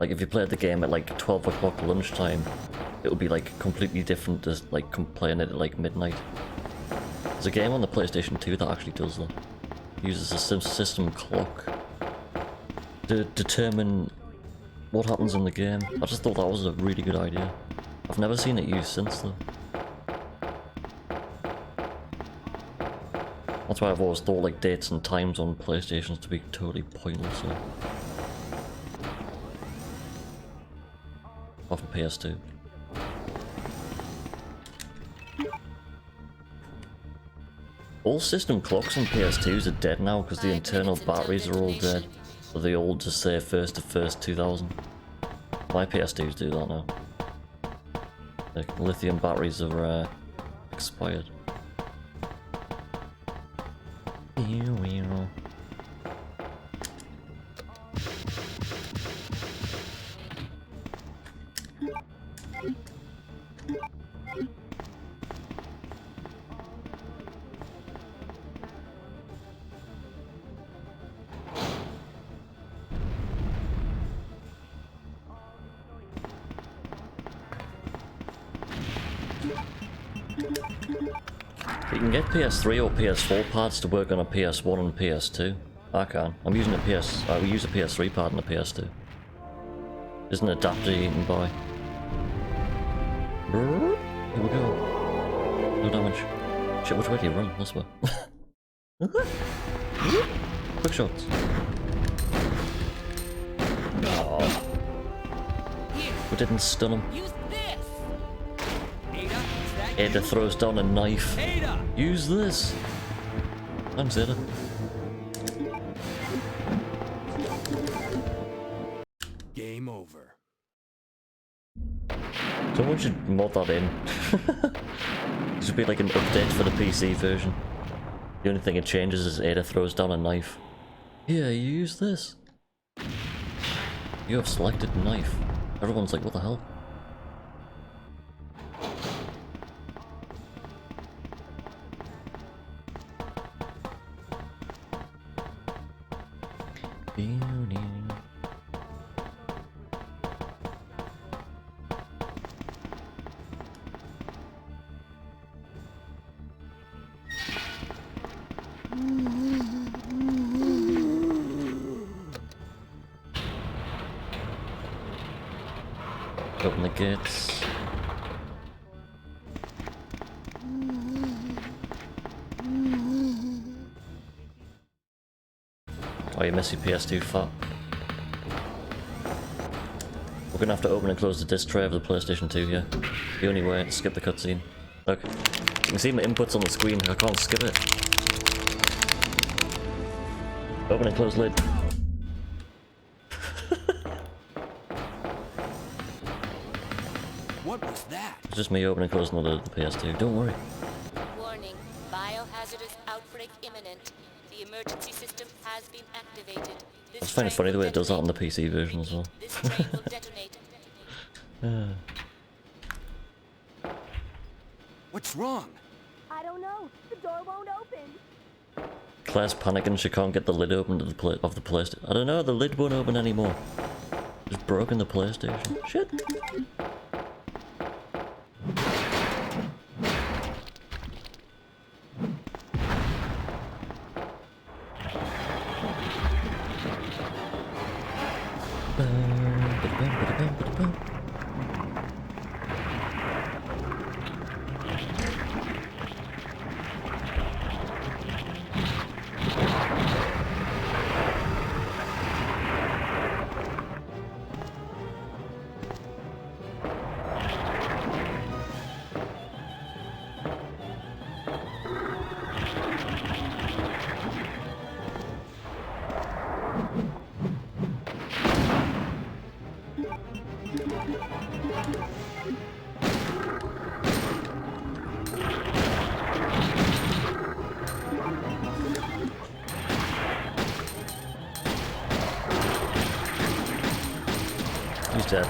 Like, if you played the game at, like, 12 o'clock lunchtime, it would be, like, completely different to, like, playing it at, like, midnight. There's a game on the PlayStation 2 that actually does that. It uses a system clock to determine what happens in the game. I just thought that was a really good idea. I've never seen it used since though. That's why I've always thought like dates and times on PlayStations to be totally pointless. Off of PS2. All system clocks on PS2s are dead now because the internal batteries are all dead. So they all just say 1st of 1st 2000. My PS2s do that now. The lithium batteries are expired. You can get PS3 or PS4 pads to work on a PS1 and PS2. I can. I'm using we use a PS3 pad and a PS2. There's an adapter you can buy. Here we go. No damage. Shit, which way do you run? This way. Quick shots. Oh. We didn't stun him. Ada throws down a knife. Use this. Thanks, Ada. Game over. Someone should mod that in. This would be like an update for the PC version. The only thing it changes is Ada throws down a knife. Here, you use this. You have selected knife. Everyone's like, what the hell? Open the gates. Oh, you messy PS2 fat. We're gonna have to open and close the disc tray of the PlayStation 2 here. The only way to skip the cutscene. Look, you can see my inputs on the screen, I can't skip it. Open and close lid. What was that? It's just me opening and closing the lid of the PS2, don't worry. Warning, biohazardous outbreak imminent. The emergency system has been activated. I just find it funny the way it does that on the PC version as well. This train will detonate. What's wrong? I don't know. The door won't open. Claire's panicking she can't get the lid open to the PlayStation. I don't know, the lid won't open anymore. Just broken the PlayStation. Shit. He's dead.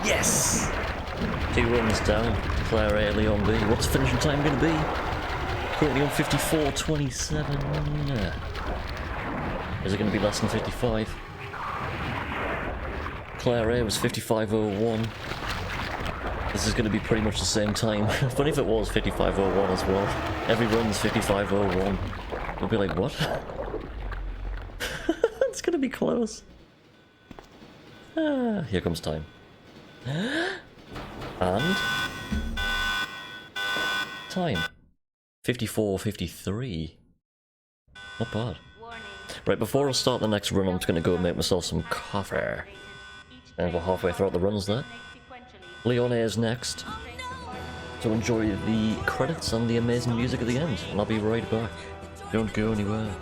Yes! 2 runs down. Claire A, Leon B. What's the finishing time going to be? Currently on 54:27. Is it going to be less than 55? Claire A was 55:01. This is going to be pretty much the same time. Funny if it was 55:01 as well. Every run's 55:01. We'll be like, what? It's going to be close. Ah, here comes time. And time 54:53. Not bad. Right, before I start the next run, I'm just gonna go make myself some coffee. And we're halfway throughout the runs there. Leon A is next. So enjoy the credits and the amazing music at the end, and I'll be right back. Don't go anywhere.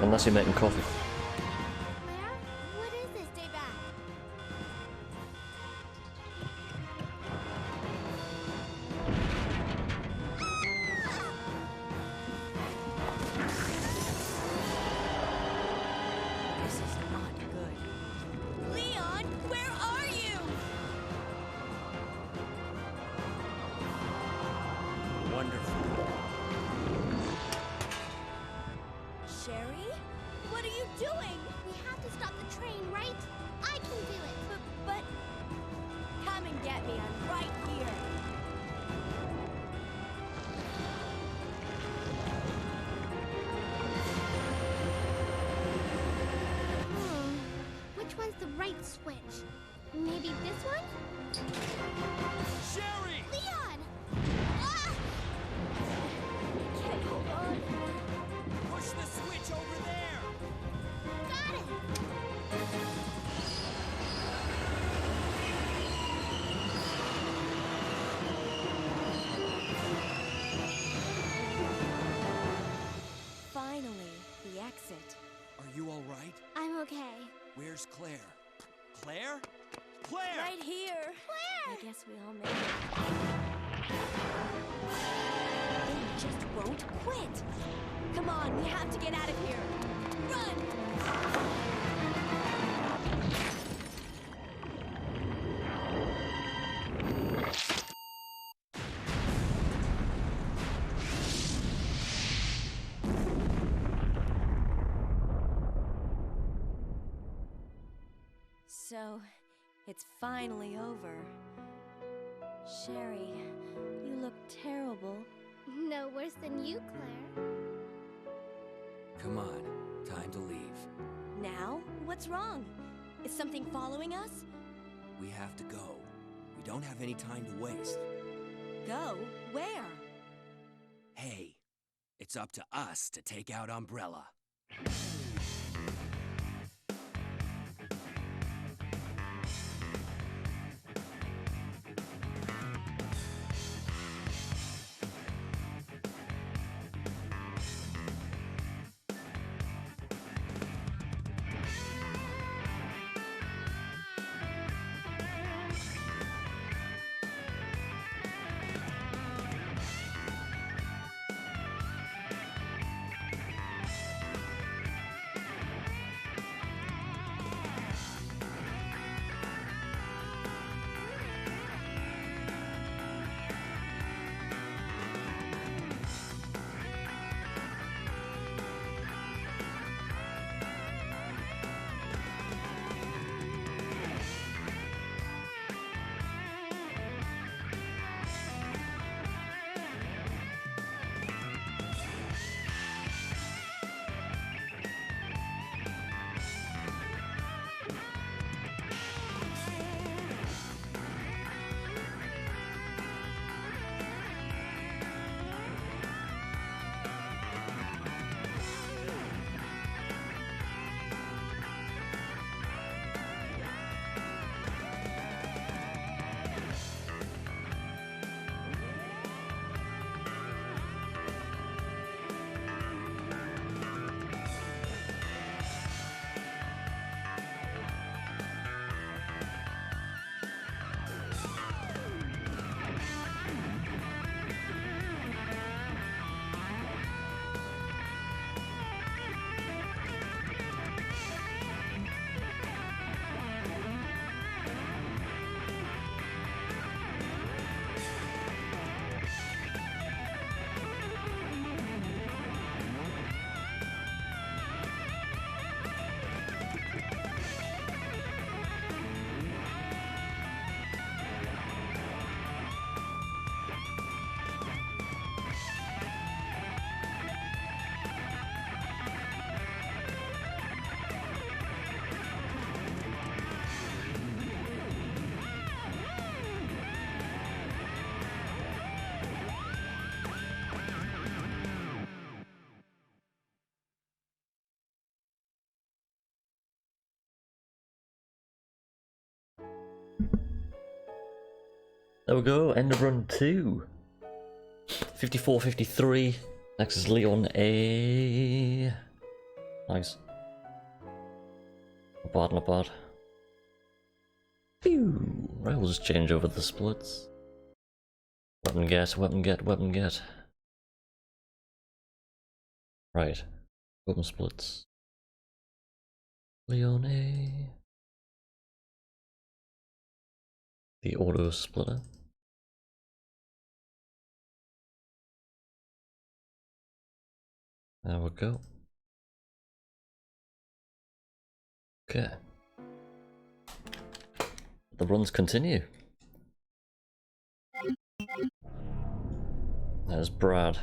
Unless you're making coffee. Where's Claire? Claire? Claire! Right here. Claire! I guess we all made it. They just won't quit. Come on, we have to get out of here. Run! So, it's finally over. Sherry, you look terrible. No worse than you, Claire. Come on, time to leave. Now? What's wrong? Is something following us? We have to go. We don't have any time to waste. Go? Where? Hey, it's up to us to take out Umbrella. There we go, end of run 2. 54-53. Next is Leon A. Nice. Not bad, not bad. Phew. Right, we'll just change over the splits. Weapon get, weapon get, weapon get. Right. Weapon splits. Leon A. The auto splitter. There we go. Okay. The runs continue. There's Brad.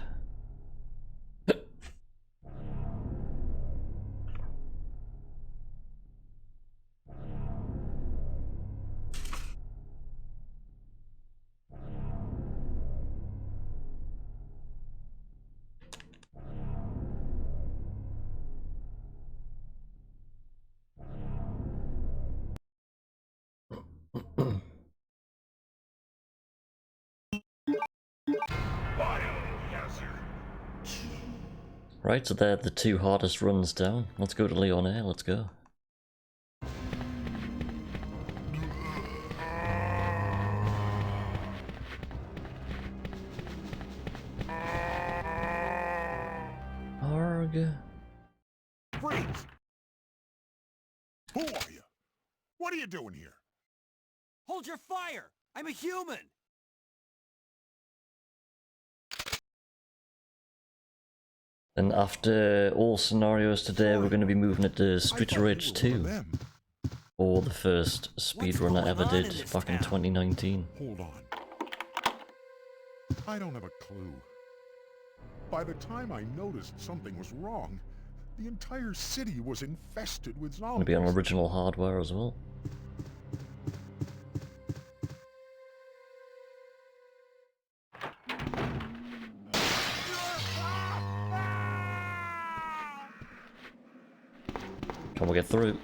Right, so they're the 2 hardest runs down. Let's go to Leon A, let's go. Arg. Freeze! Who are you? What are you doing here? Hold your fire! I'm a human! And after all scenarios today, we're going to be moving it to Street Rage 2. Or the first speedrun I ever did back in 2019. Hold on. I don't have a clue. By the time I noticed something was wrong, the entire city was infested with zombies. Going to be on original hardware as well. Can we get through?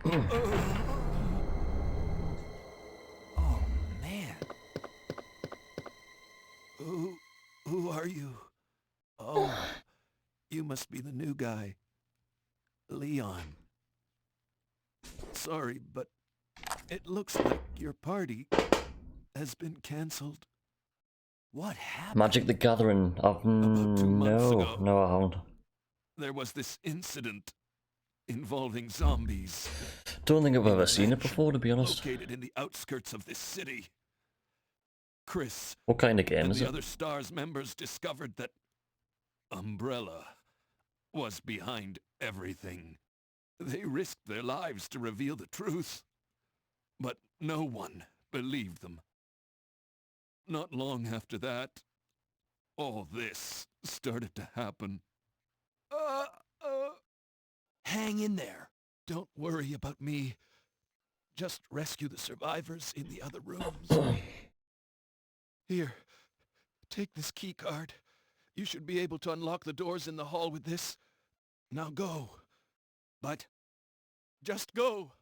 Oh, man. Who are you? Oh, you must be the new guy. Leon. Sorry, but it looks like your party has been cancelled. What happened? Magic the Gathering. I've no, I haven't. There was this incident involving zombies. Don't think I've ever seen it before, to be honest. Located in the outskirts of this city. Chris What kind of game and is the it? other STARS members discovered that Umbrella was behind everything. They risked their lives to reveal the truth, but no one believed them. Not long after that, all this started to happen. Hang in there. Don't worry about me. Just rescue the survivors in the other rooms. Here, take this key card. You should be able to unlock the doors in the hall with this. Now go. But just go.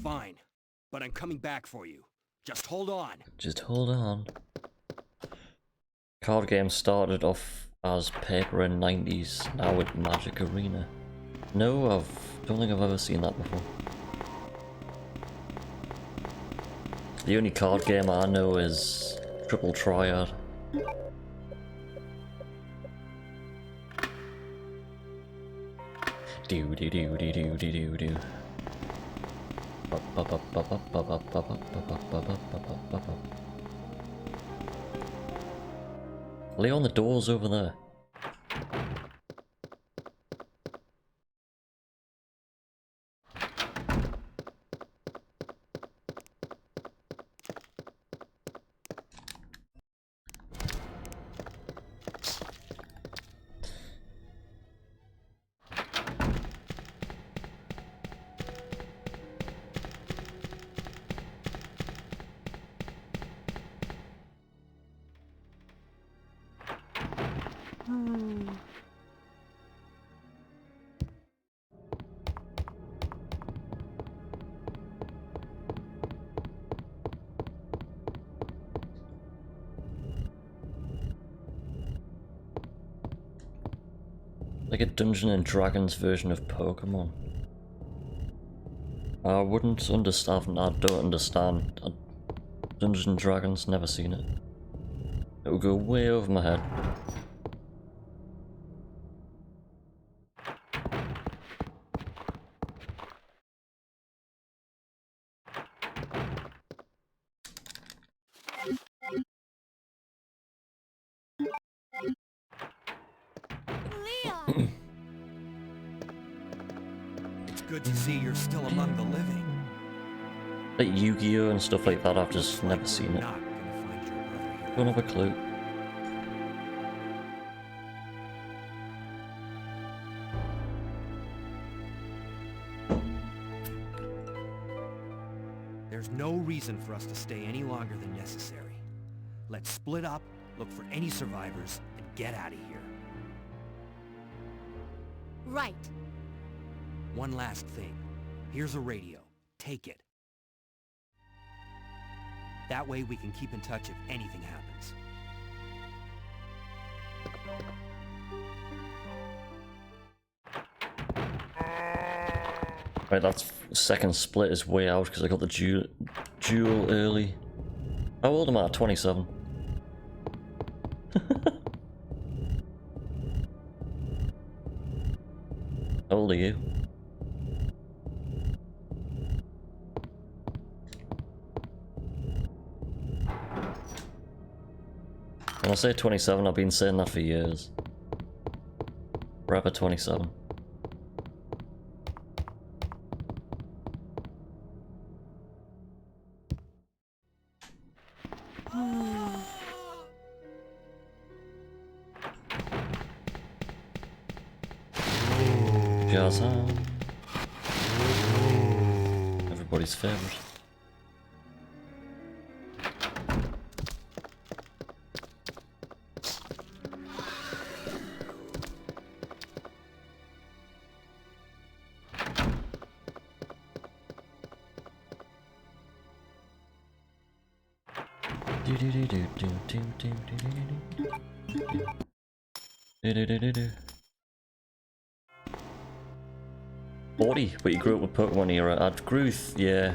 Fine, but I'm coming back for you. Just hold on. Just hold on. Card games started off as paper in 90s, now with Magic Arena. No, don't think I've ever seen that before. The only card game I know is Triple Triad. Do do do do do do do do. Leon, the door's over there. Like a Dungeons and Dragons version of Pokemon. I wouldn't understand, I don't understand. Dungeons and Dragons, never seen it. It will go way over my head. It's good to see you're still among the living. Like Yu-Gi-Oh and stuff like that, I've just never seen it. Don't have a clue. There's no reason for us to stay any longer than necessary. Let's split up, look for any survivors, and get out of here. Right. One last thing. Here's a radio. Take it. That way we can keep in touch if anything happens. Right, that second split is way out because I got the duel early. How old am I? 27. How old are you? When I say 27, I've been saying that for years. Forever 27. Jazz hand. Everybody's favorite. Forty, but you grew up with Pokemon era. I'd grew, yeah.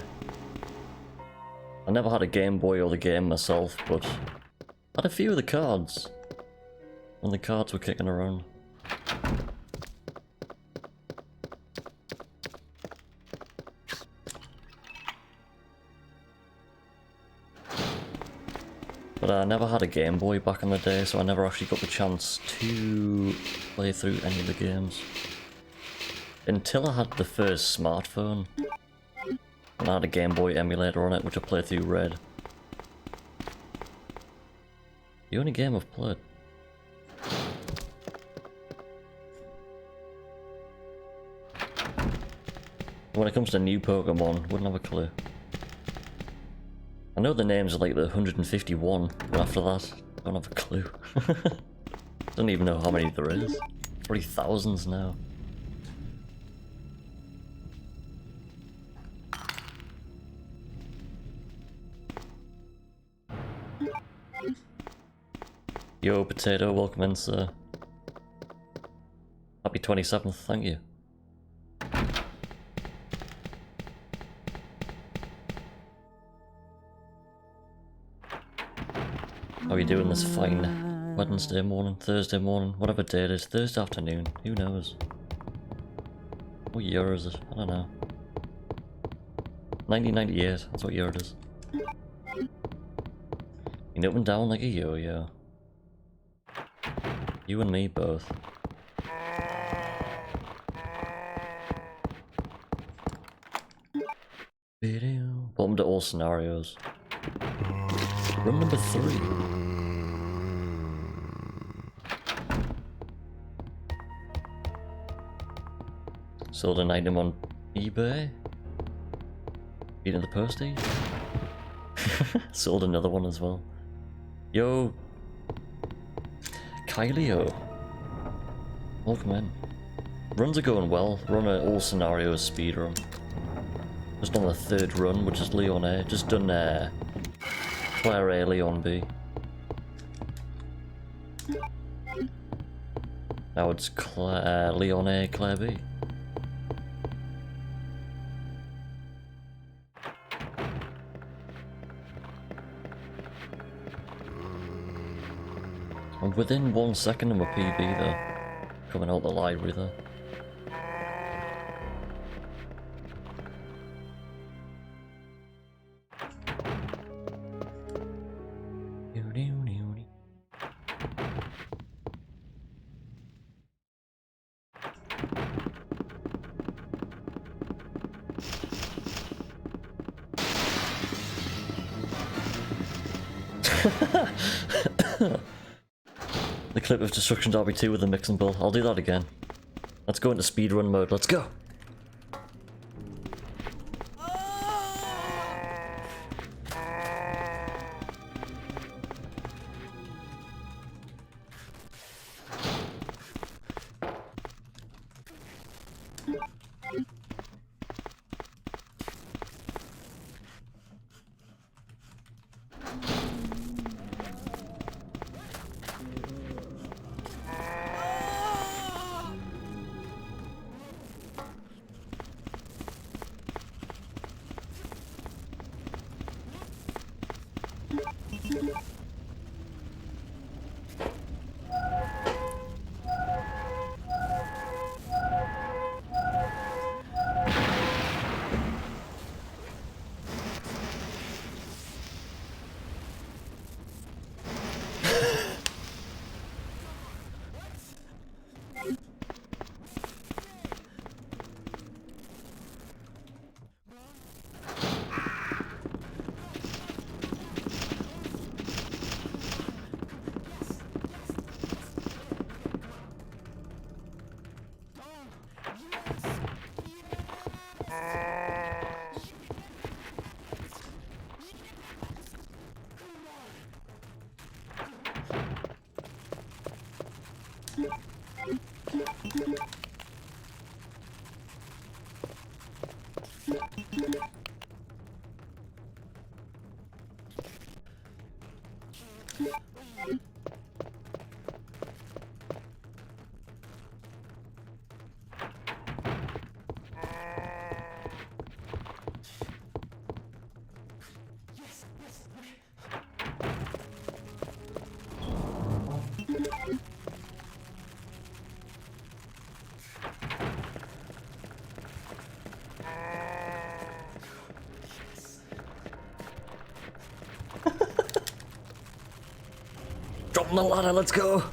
I never had a Game Boy or the game myself, but I had a few of the cards when the cards were kicking around. But I never had a Game Boy back in the day, so I never actually got the chance to play through any of the games. Until I had the first smartphone, and I had a Game Boy emulator on it, which I played through Red. The only game I've played. When it comes to new Pokemon, wouldn't have a clue. I know the names are like the 151, but after that, I don't have a clue. Don't even know how many there is. Probably thousands now. Yo, Potato, welcome in, sir. Happy 27th, thank you. How are you doing this fine Wednesday morning, Thursday morning, whatever day it is, Thursday afternoon, who knows? What year is it? I don't know. 1998, that's what year it is. Been up and down like a yo-yo. You and me both. Welcome to all scenarios. Run number 3. Sold an item on eBay. Beating the postage. Sold another one as well. Yo, Kylio. Welcome in. Runs are going well. Run at all scenarios speedrun. Just on the 3rd run, which is Leon A. Just done Claire A, Leon B. Now it's Leon A, Claire B. I'm within 1 second of my PB there. Coming out the library there. The clip of Destruction Derby 2 with the mixing bowl. I'll do that again. Let's go into speedrun mode. Let's go! Dropping the ladder, let's go!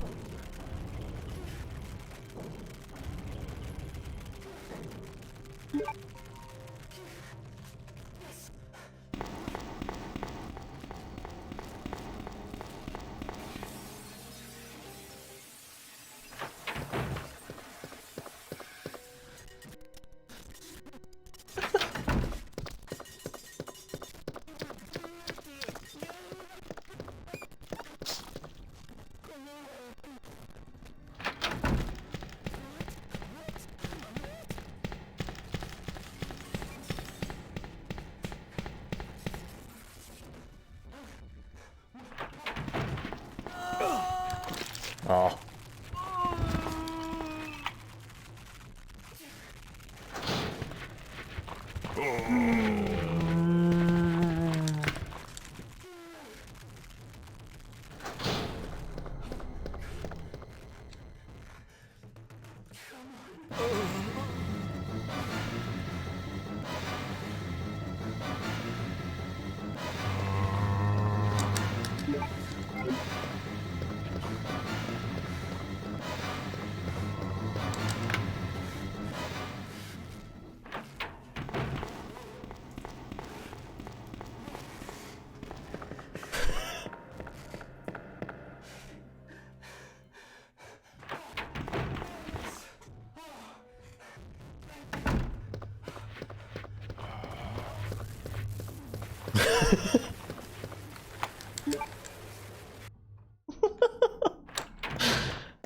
Oh.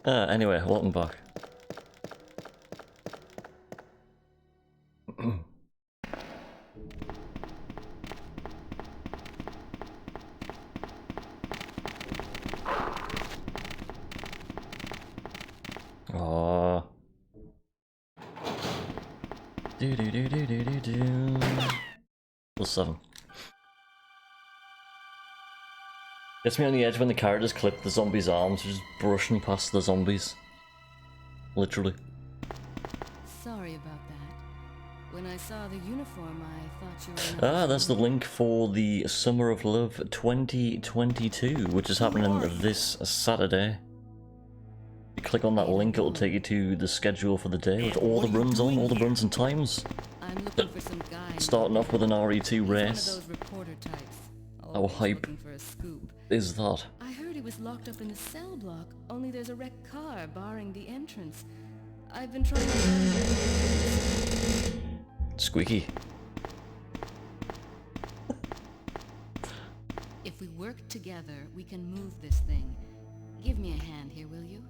Anyway, welcome back. Aww. Do do do do do do do. Plus 7. Gets me on the edge when the characters clip the zombies' arms, just brushing past the zombies. Literally. Sorry about that. When I saw the uniform, I thought you were... Ah, that's the link for the Summer of Love 2022, which is happening this Saturday. You click on that link, it'll take you to the schedule for the day with all the runs on, all the runs and times. I'm looking for some guy. Starting off with an RE2 race. One of those reporter types. How hype For a scoop. is that? I heard he was locked up in a cell block, only there's a wrecked car barring the entrance. I've been trying to... Squeaky. If we work together, we can move this thing. Give me a hand here, will you?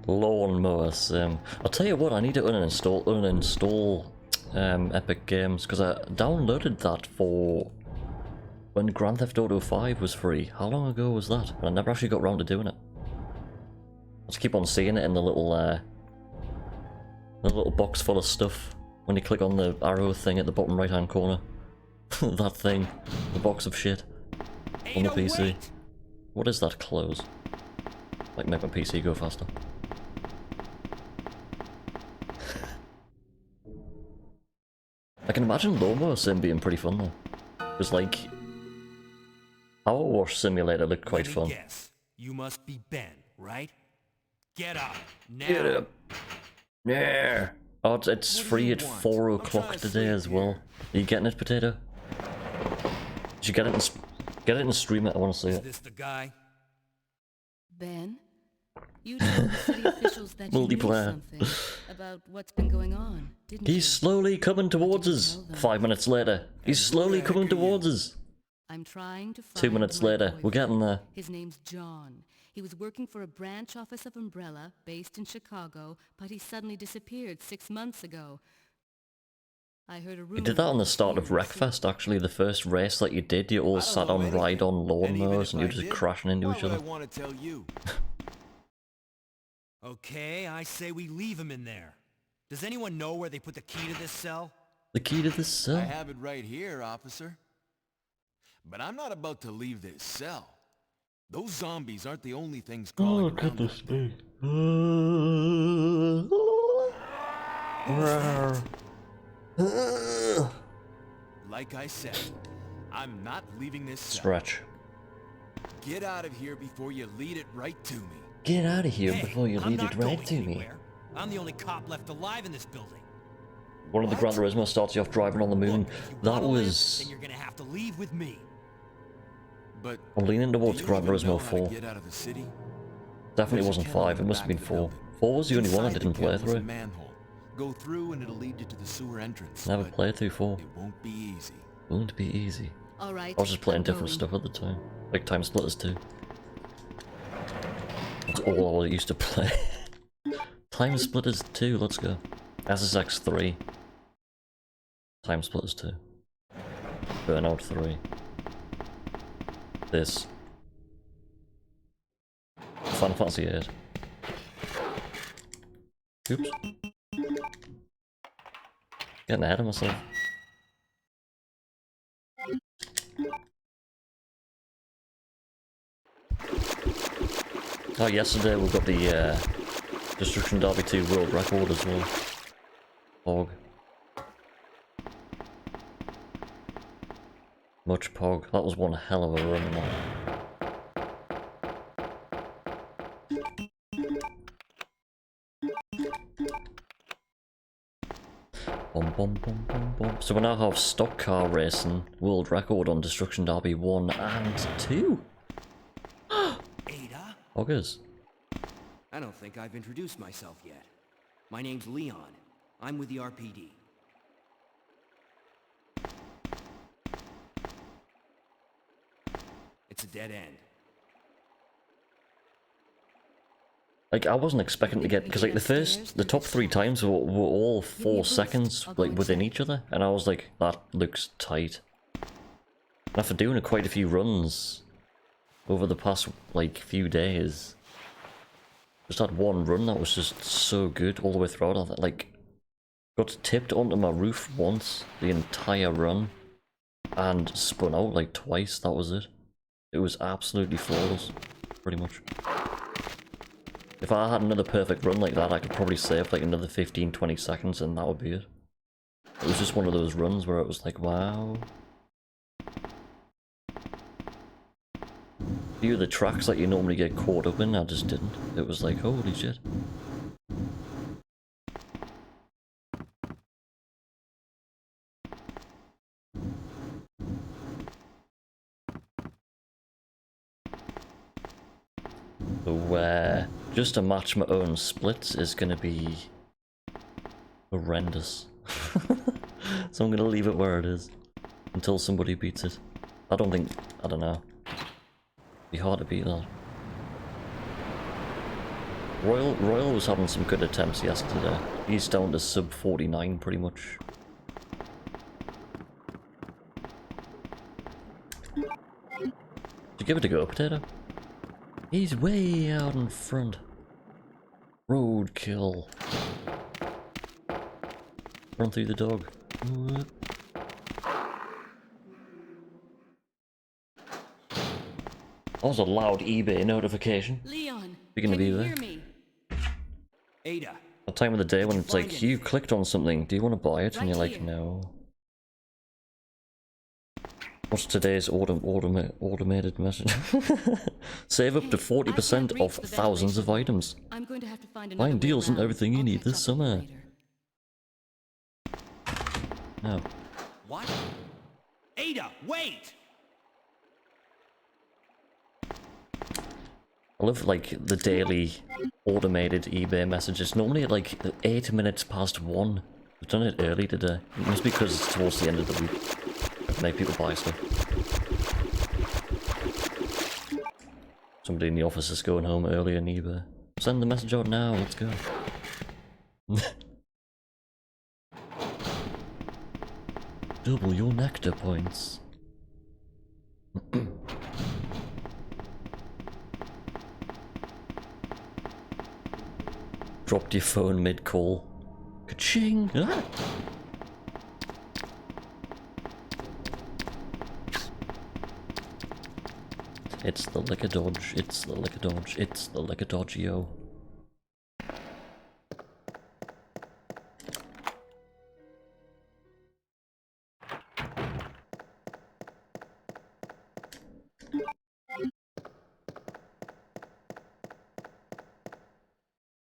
Lawnmower sim. I'll tell you what, I need to uninstall Epic Games, because I downloaded that for when Grand Theft Auto 5 was free. How long ago was that? And I never actually got around to doing it. I just keep on seeing it in the little box full of stuff. When you click on the arrow thing at the bottom right hand corner. That thing. The box of shit. On the PC. What is that close? Like make my PC go faster. I can imagine Lawnmower Sim being pretty fun though. Because like, Power Wash Simulator looked quite fun. Guess. You must be Ben, right? Get up, now. Get up. Yeah. Oh, it's free at 4 o'clock today as well. Are you getting it, Potato? Did you get it and stream it? I want to see it. Is this the guy? Ben? You told the city officials that you knew something about what's been going on, didn't you? He's slowly coming towards us. 5 minutes later. He's slowly coming towards us. I'm trying to find 2 minutes later. We're getting there. His name's John. He was working for a branch office of Umbrella, based in Chicago, but he suddenly disappeared 6 months ago. I heard a rumor. You did that on the start of Wreckfest, actually. The first race that you did, you all sat on ride-on lawnmowers and you were just crashing into each other. I want to tell you. Okay, I say we leave him in there. Does anyone know where they put the key to this cell? The key to this cell? I have it right here, officer. But I'm not about to leave this cell. Those zombies aren't the only things crawling around. Goodness me. Like I said, I'm not leaving this cell. Stretch. Get out of here before you lead it right to me. Get out of here before you lead it right to me. I'm the only cop left alive in this building. One of the Gran Turismo starts you off driving on the moon. That was... Then you're gonna have to leave with me. But I'm leaning towards Gran Turismo 4. Get out of the city? Definitely wasn't 5, it must have been 4. 4 was the only one I didn't play through. Go through and it'll lead you to the sewer entrance. Never played through 4. It won't be easy. Won't be easy. All right, I was just playing different stuff at the time. Like Time Splitters 2. That's all I used to play. Time Splitters 2, let's go. SSX 3. Time Splitters 2. Burnout 3. This. Final Fantasy 8. Oops. Getting ahead of myself. Oh, yesterday we got the Destruction Derby 2 world record as well. Pog. Much pog. That was one hell of a run, man. Bum, bum, bum, bum, bum. So we now have stock car racing world record on Destruction Derby 1 and 2. Ada? Poggers. I don't think I've introduced myself yet. My name's Leon. I'm with the RPD. It's a dead end. Like, I wasn't expecting to get, because like the top 3 times were all 4 seconds, like, within each other, and I was like, that looks tight. And after doing quite a few runs over the past, like, few days, just had one run that was just so good all the way throughout. I like, got tipped onto my roof once, the entire run, and spun out, like, twice, that was it. It was absolutely flawless, pretty much. If I had another perfect run like that, I could probably save like another 15-20 seconds and that would be it. It was just one of those runs where it was like, wow. A few of the tracks that you normally get caught up in, I just didn't. It was like, holy shit. So, just to match my own splits is gonna be horrendous. So I'm gonna leave it where it is until somebody beats it. I don't know. It'd be hard to beat that. Royal was having some good attempts yesterday. He's down to sub 49 pretty much. Did you give it a go, Potato? He's way out in front. Roadkill. Run through the dog. What? That was a loud eBay notification. Leon, You're gonna be there. hear me? Ada. The time of the day when it's like, you clicked on something, do you want to buy it? And you're like, here. no. What's today's automated message? Save up to 40% off thousands of items. I'm going to have to find another Find way deals on around. everything you I'll need catch this up with you summer. later. No. What? Ada, wait! I love like the daily automated eBay messages. Normally at like 8 minutes past 1. I've done it early today. It must be because it's towards the end of the week. Make people buy stuff. Somebody in the office is going home early on eBay. Send the message out now, let's go. Double your nectar points. Dropped your phone mid-call. Ka-ching! Ah! It's the liquor dodge, it's the liquor dodge, it's the liquor dodge, yo.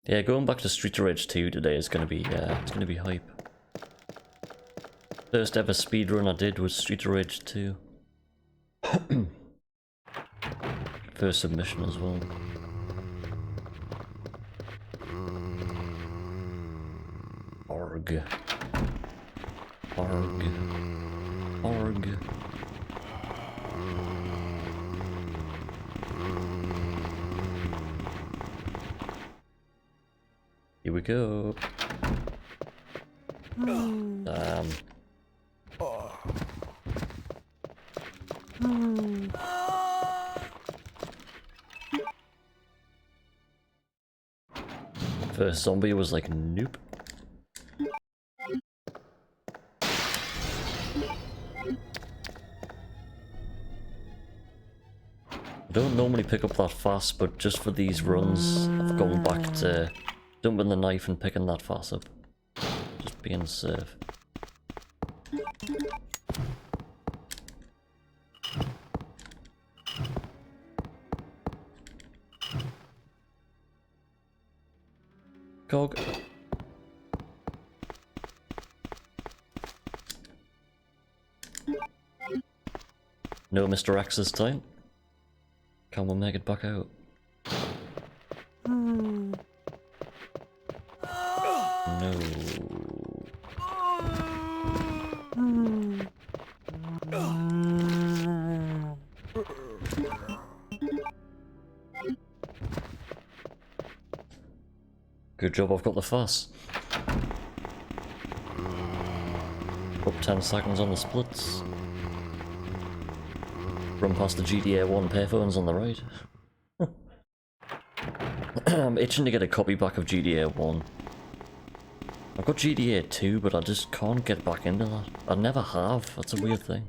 Yeah, going back to Street Rage 2 today is gonna be, it's gonna be hype. First ever speedrun I did was Street Rage 2. First submission as well. Arg. Arg. Arg. Here we go. Damn. First zombie was like, nope. I don't normally pick up that fast, but just for these runs, I've gone back to dumping the knife and picking that fast up. Just being safe. Cog. No Mr. X this time. Can we make it back out? No. Good job I've got the fuss. Up 10 seconds on the splits. Run past the GTA 1 payphones on the right. I'm itching to get a copy back of GTA 1. I've got GTA 2, but I just can't get back into that. I never have, that's a weird thing.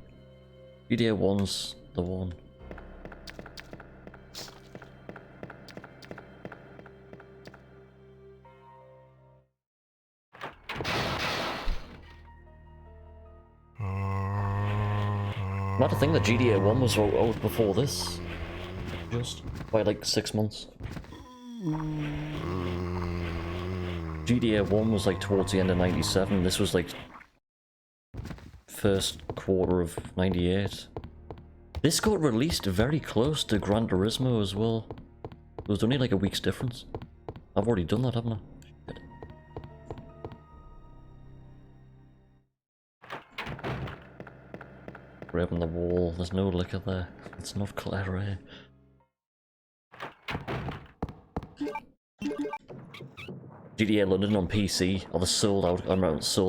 GTA 1's the one. Not to think that GTA 1 was out before this. Just by like 6 months. GTA 1 was like towards the end of 97, this was like first quarter of 98. This got released very close to Gran Turismo as well. There was only like a week's difference. I've already done that, haven't I? Grabbing the wall, there's no liquor there. It's not Claire. GTA London on PC are the sold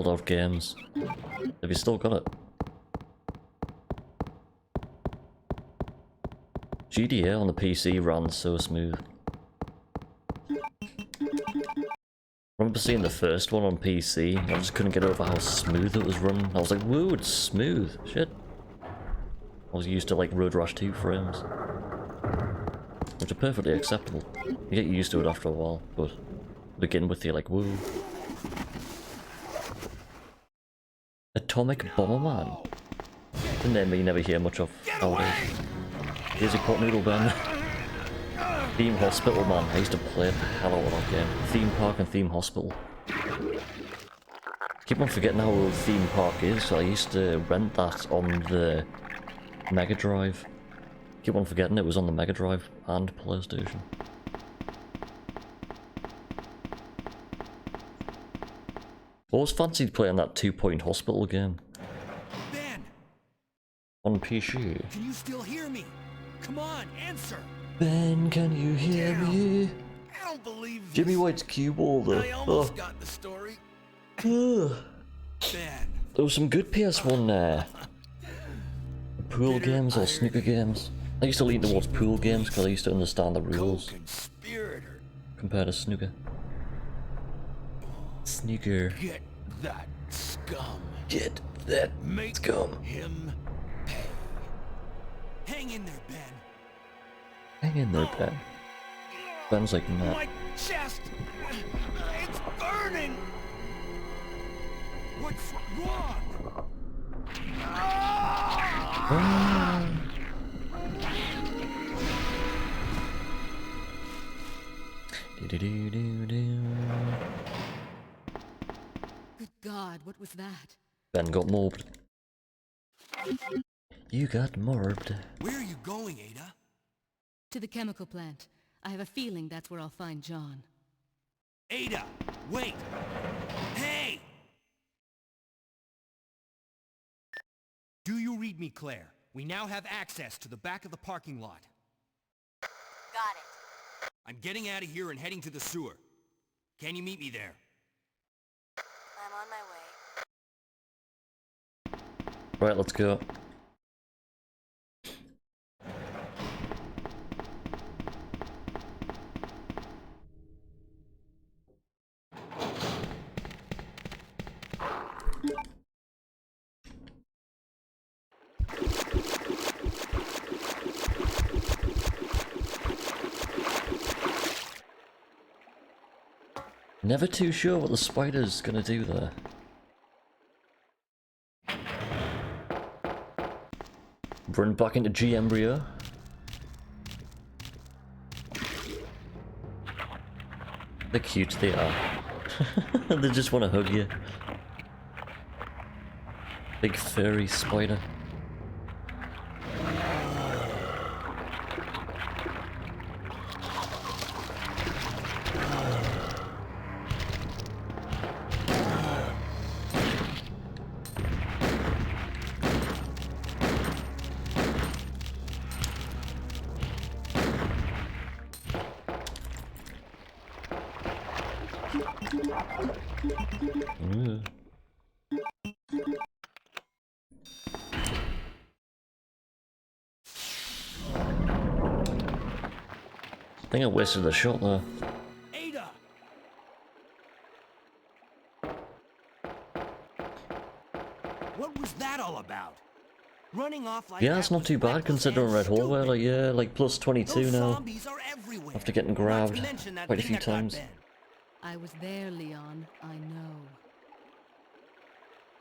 out games. Have you still got it? GTA on the PC ran so smooth. I remember seeing the first one on PC, I just couldn't get over how smooth it was running. I was like, whoa, it's smooth. Shit. I was used to like Road Rash 2 frames. Which are perfectly acceptable. You get used to it after a while, but begin with you're like, whoa. Atomic Bomberman. The name you never hear much of nowadays. Here's a pot noodle band. Theme Hospital, man. I used to play the hell out of that game. Theme Park and Theme Hospital. Keep on forgetting how old Theme Park is. I used to rent that on the Mega Drive. Keep on forgetting it was on the Mega Drive and PlayStation. Always fancied playing that 2 Point Hospital game. Ben! On PC. Can you still hear me? Come on, answer! Ben, can you hear me? I don't believe this. Jimmy White's cue ball though. I almost got the story. Ben. There was some good PS1 pool games or snooker games. I used to lean towards pool games because I used to understand the rules. Compared to snooker. Snooker. Get that scum. Get that scum. Him pay. Hang in there, Ben. Hang in there, Ben. Ben's like, nah. My chest! It's burning! What's wrong? Good God, what was that? Ben got mobbed. You got mobbed. Where are you going, Ada? To the chemical plant. I have a feeling that's where I'll find John. Ada! Wait! Hey! Do you read me, Claire? We now have access to the back of the parking lot. Got it. I'm getting out of here and heading to the sewer. Can you meet me there? I'm on my way. Right, let's go. Never too sure what the spider's gonna do there. Run back into G embryo. They're cute, they are. They just want to hug you. Big furry spider. I think I wasted a shot there. Ada! What was that all about? Running off like Yeah, it's not too bad considering Red Hallway. Like, yeah, like plus 22 now. After getting grabbed quite a few times. I was there, Leon. I know.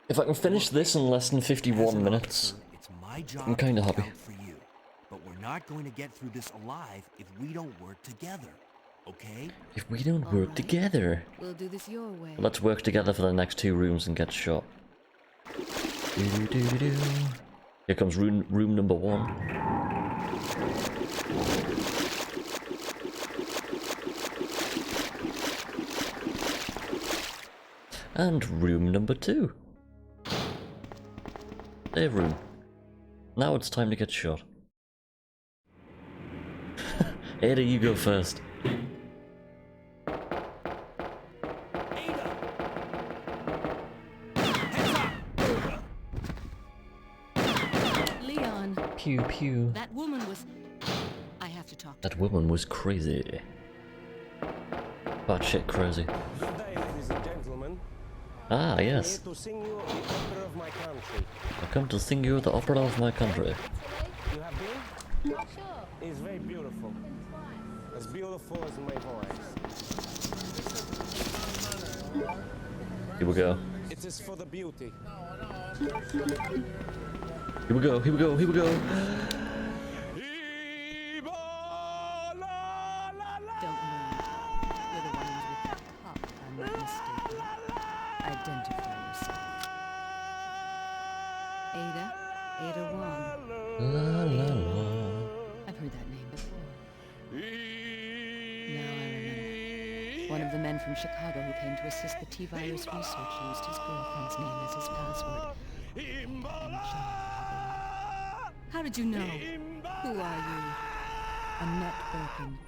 If I can finish this in less than 51 minutes, I'm kinda happy. But we're not going to get through this alive if we don't work together, okay? If we don't work together. We'll do this your way. Let's work together for the next 2 rooms and get shot. Here comes room number 1. And room number 2. Their room. Now it's time to get shot. Ada, you go first. Leon. Pew pew. That woman was... I have to talk. That woman was crazy. Batshit crazy. Good day, ladies and gentlemen. Ah, yes. I'm here to sing you the opera of my country. I come to sing you the opera of my country. You have been? Sure. It's very beautiful. As beautiful as my voice. Here we go. It is for the beauty. Here we go, here we go, here we go. Don't move. You're the ones with that cup, I'm not mistaken. Identify yourself. Ada? Ada Wong. La la la. I've heard that name before. Now I remember. One of the men from Chicago who came to assist the T-virus research used his girlfriend's name as his password. How did you know? Who are you? Annette Birkin.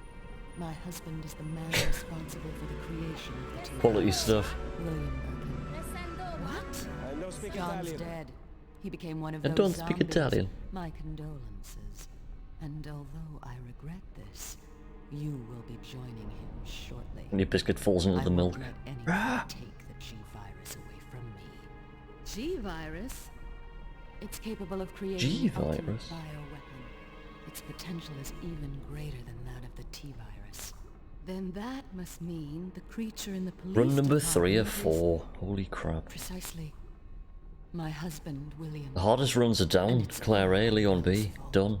My husband is the man responsible for the creation of the T-virus. Quality stuff. William Birkin. What? I don't speak John's Italian. dead. He became one of I those don't speak zombies. Italian. My condolences. And although I regret this, you will be joining him shortly. And your biscuit falls into the milk. I won't let anyone take the G-virus away from me. G-virus? It's capable of creating the ultimate G-virus? bioweapon. Its potential is even greater than that of the T-virus. Then that must mean the creature in the police Run number 3 or department 4. Holy crap. Precisely. My husband, William. The hardest runs are down. Claire A, Leon B. Done.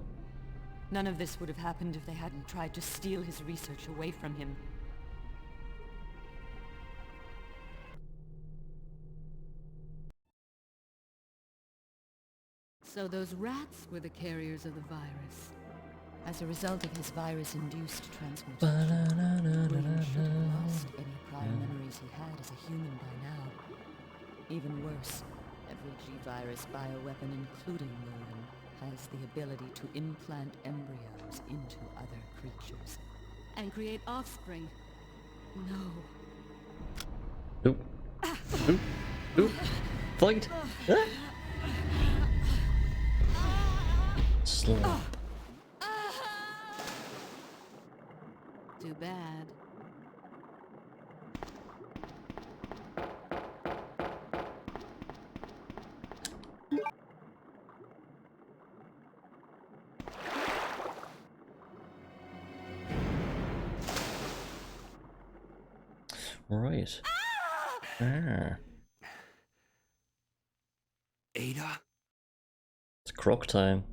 None of this would have happened if they hadn't tried to steal his research away from him. So those rats were the carriers of the virus. As a result of his virus-induced transmutation, William should have lost any prior memories he had as a human by now. Even worse, every G-virus bioweapon, including William, has the ability to implant embryos into other creatures. And create offspring. No. Oop. Oop. Oop. Fight. Ah. Slap. Too bad. Right. Ah. Ada? It's croc time.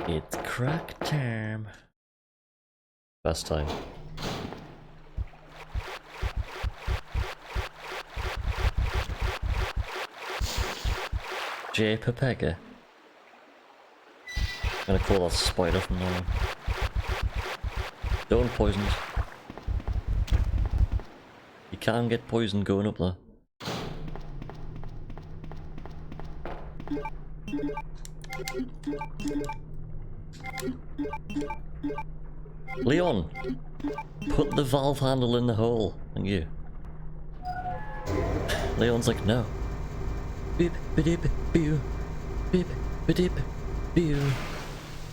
It's crack time. Best time. J. Pepega. I'm gonna call that spider from now on. Don't poison it. You can get poisoned going up there. Leon! Put the valve handle in the hole. Thank you. Leon's like, no. Beep, beep, beep, beep, beep, beep.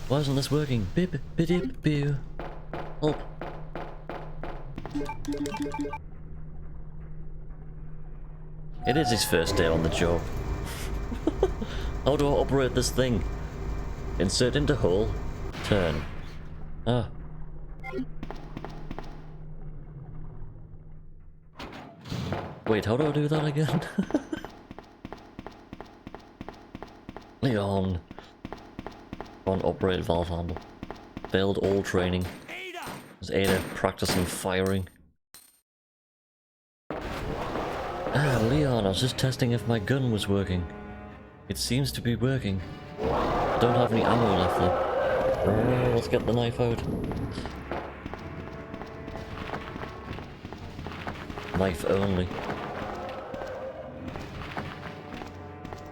Why isn't this working? Beep, beep, beep. Help. It is his first day on the job. How do I operate this thing? Insert into hole. Turn. Ah. Wait, how do I do that again? Leon. On operate valve handle. Failed all training. Was Ada practicing firing? Ah, Leon, I was just testing if my gun was working. It seems to be working. I don't have any ammo left though. Let's get the knife out. Knife only.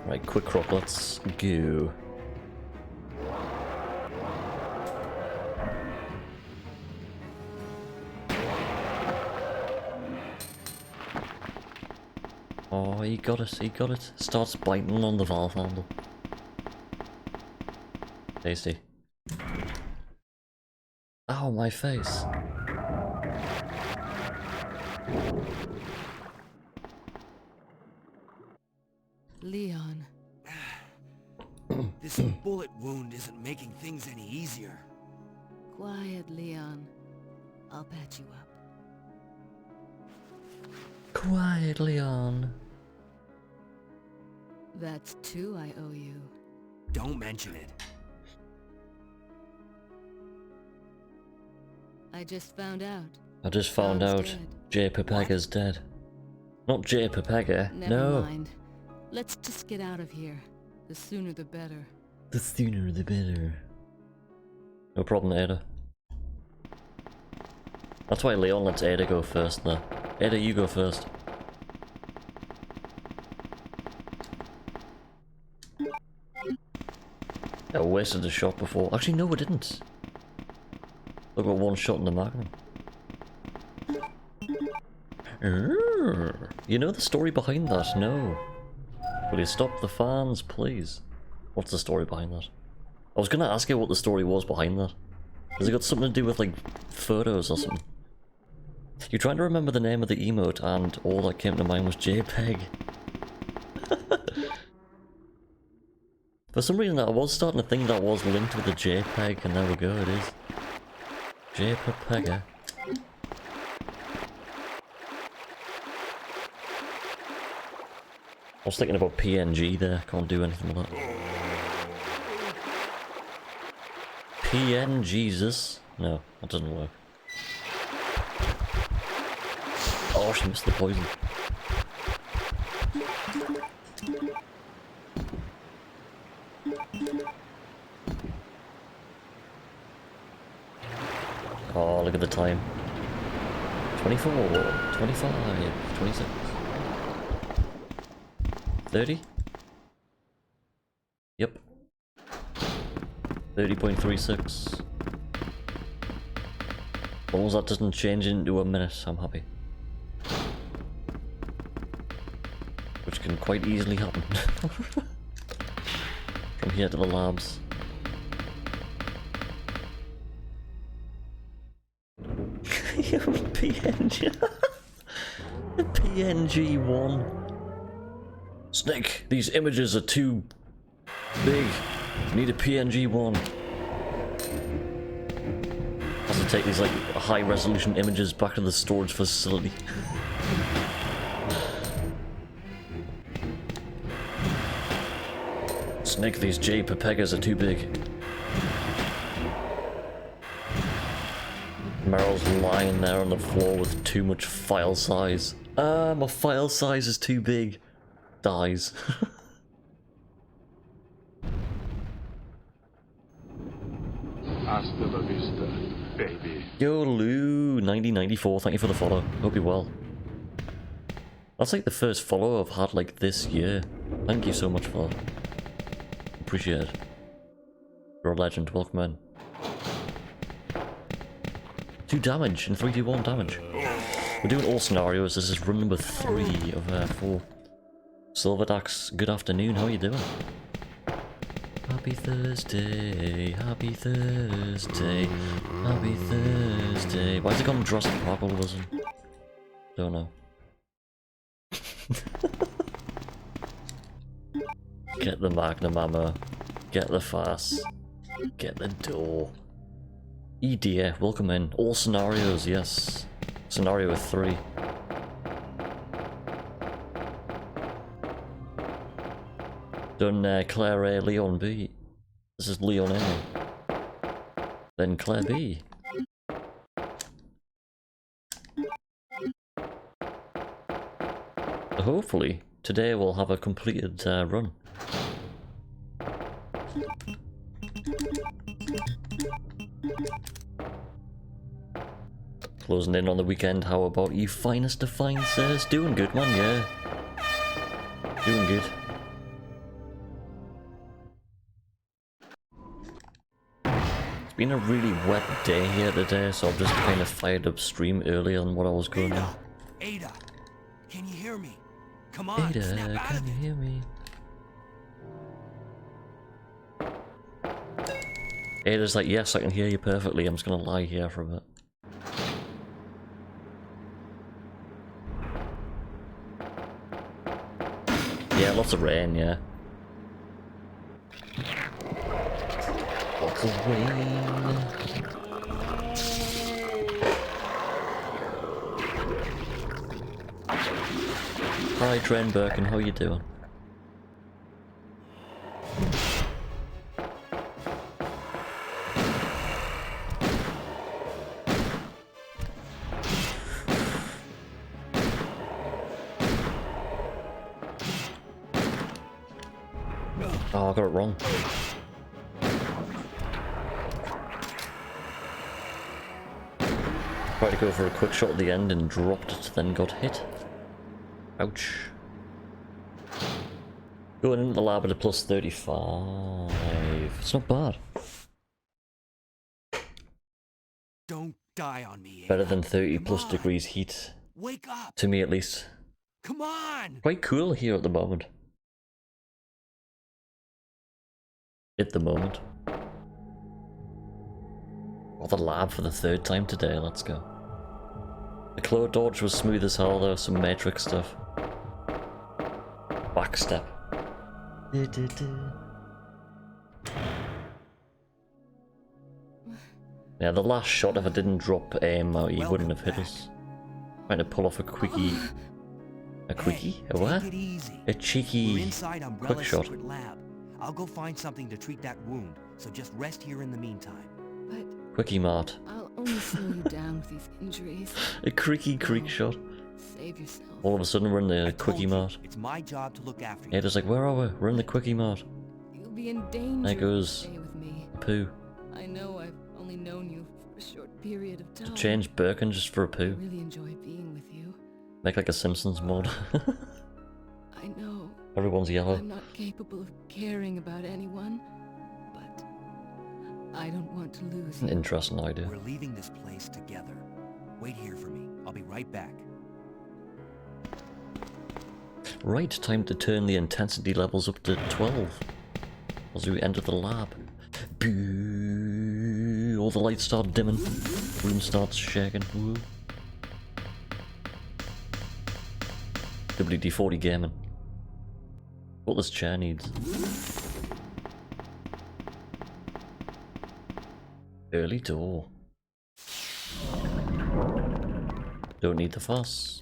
Right, quick croc, let's go. Oh, he got it, he got it. Starts biting on the valve handle. Tasty. Ow, my face. Leon. This bullet wound isn't making things any easier. Quiet, Leon. I'll patch you up. Quiet, Leon. That's 2 I owe you. Don't mention it. I just found out. I just found out dead. J. Pepega's dead. Not J. Pepega, Never no. mind. Let's just get out of here. The sooner the better. The sooner the better. No problem, Ada. That's why Leon lets Ada go first there. Ada, you go first. I wasted a shot before. Actually, no, I didn't. I got one shot in the magnum. You know the story behind that? No. Will you stop the fans, please? What's the story behind that? I was gonna ask you what the story was behind that. Has it got something to do with, like, photos or something? You're trying to remember the name of the emote, and all that came to mind was JPEG. For some reason, I was starting to think that was linked with the JPEG, and there we go, it is. JPEG. I was thinking about PNG there, can't do anything with that. PNGesus? No, that doesn't work. Oh, she missed the poison. Oh, look at the time. 24, 25, 26. 30? Yep. 30.36. As long as that doesn't change into a minute, I'm happy. Which can quite easily happen. From here to the labs. PNG. PNG1. Snake, these images are too big. Need a PNG1. That's a take these like high resolution images back to the storage facility. Snake, these JPEGs are too big. Meryl's lying there on the floor with too much file size. My file size is too big. Dies. Hasta la vista, baby. Yo, Lou, 9094, thank you for the follow. Hope you're well. That's like the first follow I've had like this year. Thank you so much for that. Appreciate it. You're a legend, welcome in. 2 damage and 3, 2, 1 damage. We're doing all scenarios. This is run number 3 of 4. Silverdax, good afternoon, how are you doing? Happy Thursday, happy Thursday, happy Thursday. Why is it gone Jurassic Park all of a sudden? Don't know. Get the Magnum ammo, get the fast, get the door. EDA, welcome in. All scenarios, yes. Scenario 3. Done Claire A, Leon B. This is Leon A. Then Claire B. Hopefully, today we'll have a completed run. Closing in on the weekend, how about you? Finest of fine says, doing good man, yeah. Doing good. It's been a really wet day here today, so I've just kind of fired up stream earlier than what I was going to. Ada, can you hear me? Come on, Ada, snap out can of you it. hear me? Ada's like, yes, I can hear you perfectly. I'm just gonna lie here for a bit. Yeah, lots of rain, yeah. Lots of rain. Hi, Dren Birkin, how you doing? Oh, I got it wrong. Tried to go for a quick shot at the end and dropped it, then got hit. Ouch. Going into the lab at a plus 35. It's not bad. Don't die on me. Better than 30 plus degrees heat. Wake up. To me at least. Come on. Quite cool here at the moment. At the moment. Or the lab for the 3rd time today, let's go. The claw dodge was smooth as hell though, some matrix stuff. Backstep. Yeah, the last shot, if I didn't drop aim, he wouldn't have hit us. Trying to pull off a quickie. A quickie? A what? A cheeky quick shot. Lab. I'll go find something to treat that wound, so just rest here in the meantime. But Quickie mart. I'll only slow you down with these injuries. A creaky creak shot. Save yourself. All of a sudden we're in the quickie mart. It's my job to look after you. Yeah, just like, where are we? We're in the quickie mart. You'll be in danger. There goes Stay with me. poo. I know I've only known you for a short period of time. To change Birkin just for a I poo. really enjoy being with you. Make like a Simpsons mod. I know. Everyone's yellow. I'm not capable of caring about anyone, but I don't want to lose An you. interesting idea. We're leaving this place together. Wait here for me. I'll be right back. Right, time to turn the intensity levels up to 12 as we enter the lab. Boo! All the lights start dimming. The room starts shaking. Woo. WD-40 gaming. What this chair needs. Early door. Don't need the fuss.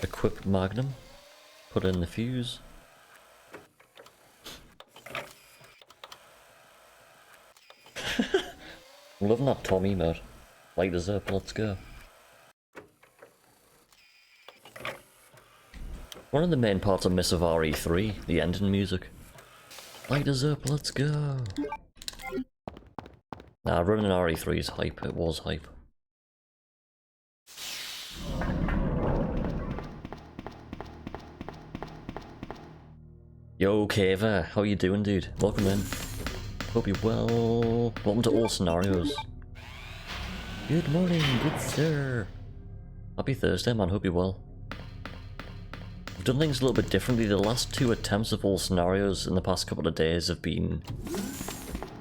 Equip Magnum. Put in the fuse. I'm loving that Tommy mode. Light us up, let's go. One of the main parts I miss of RE3, the engine music. Light us up, let's go. Nah, running RE3 is hype, it was hype. Yo, Kava, how you doing, dude? Welcome in. Hope you're well. Welcome to all scenarios. Good morning, good sir. Happy Thursday, man. Hope you're well. I've done things a little bit differently. The last 2 attempts of all scenarios in the past couple of days have been...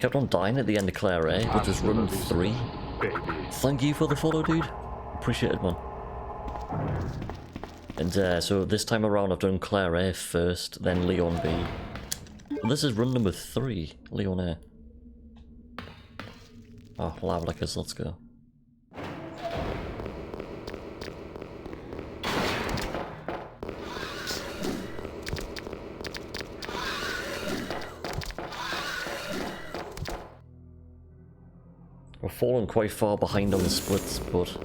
kept on dying at the end of Claire A, which was run 3. Thank you for the follow, dude. Appreciate it, man. And so this time around I've done Claire A first, then Leon B. Well, this is run number 3, Leon A. Oh, lava lickers, let's go. We're falling quite far behind on the splits, but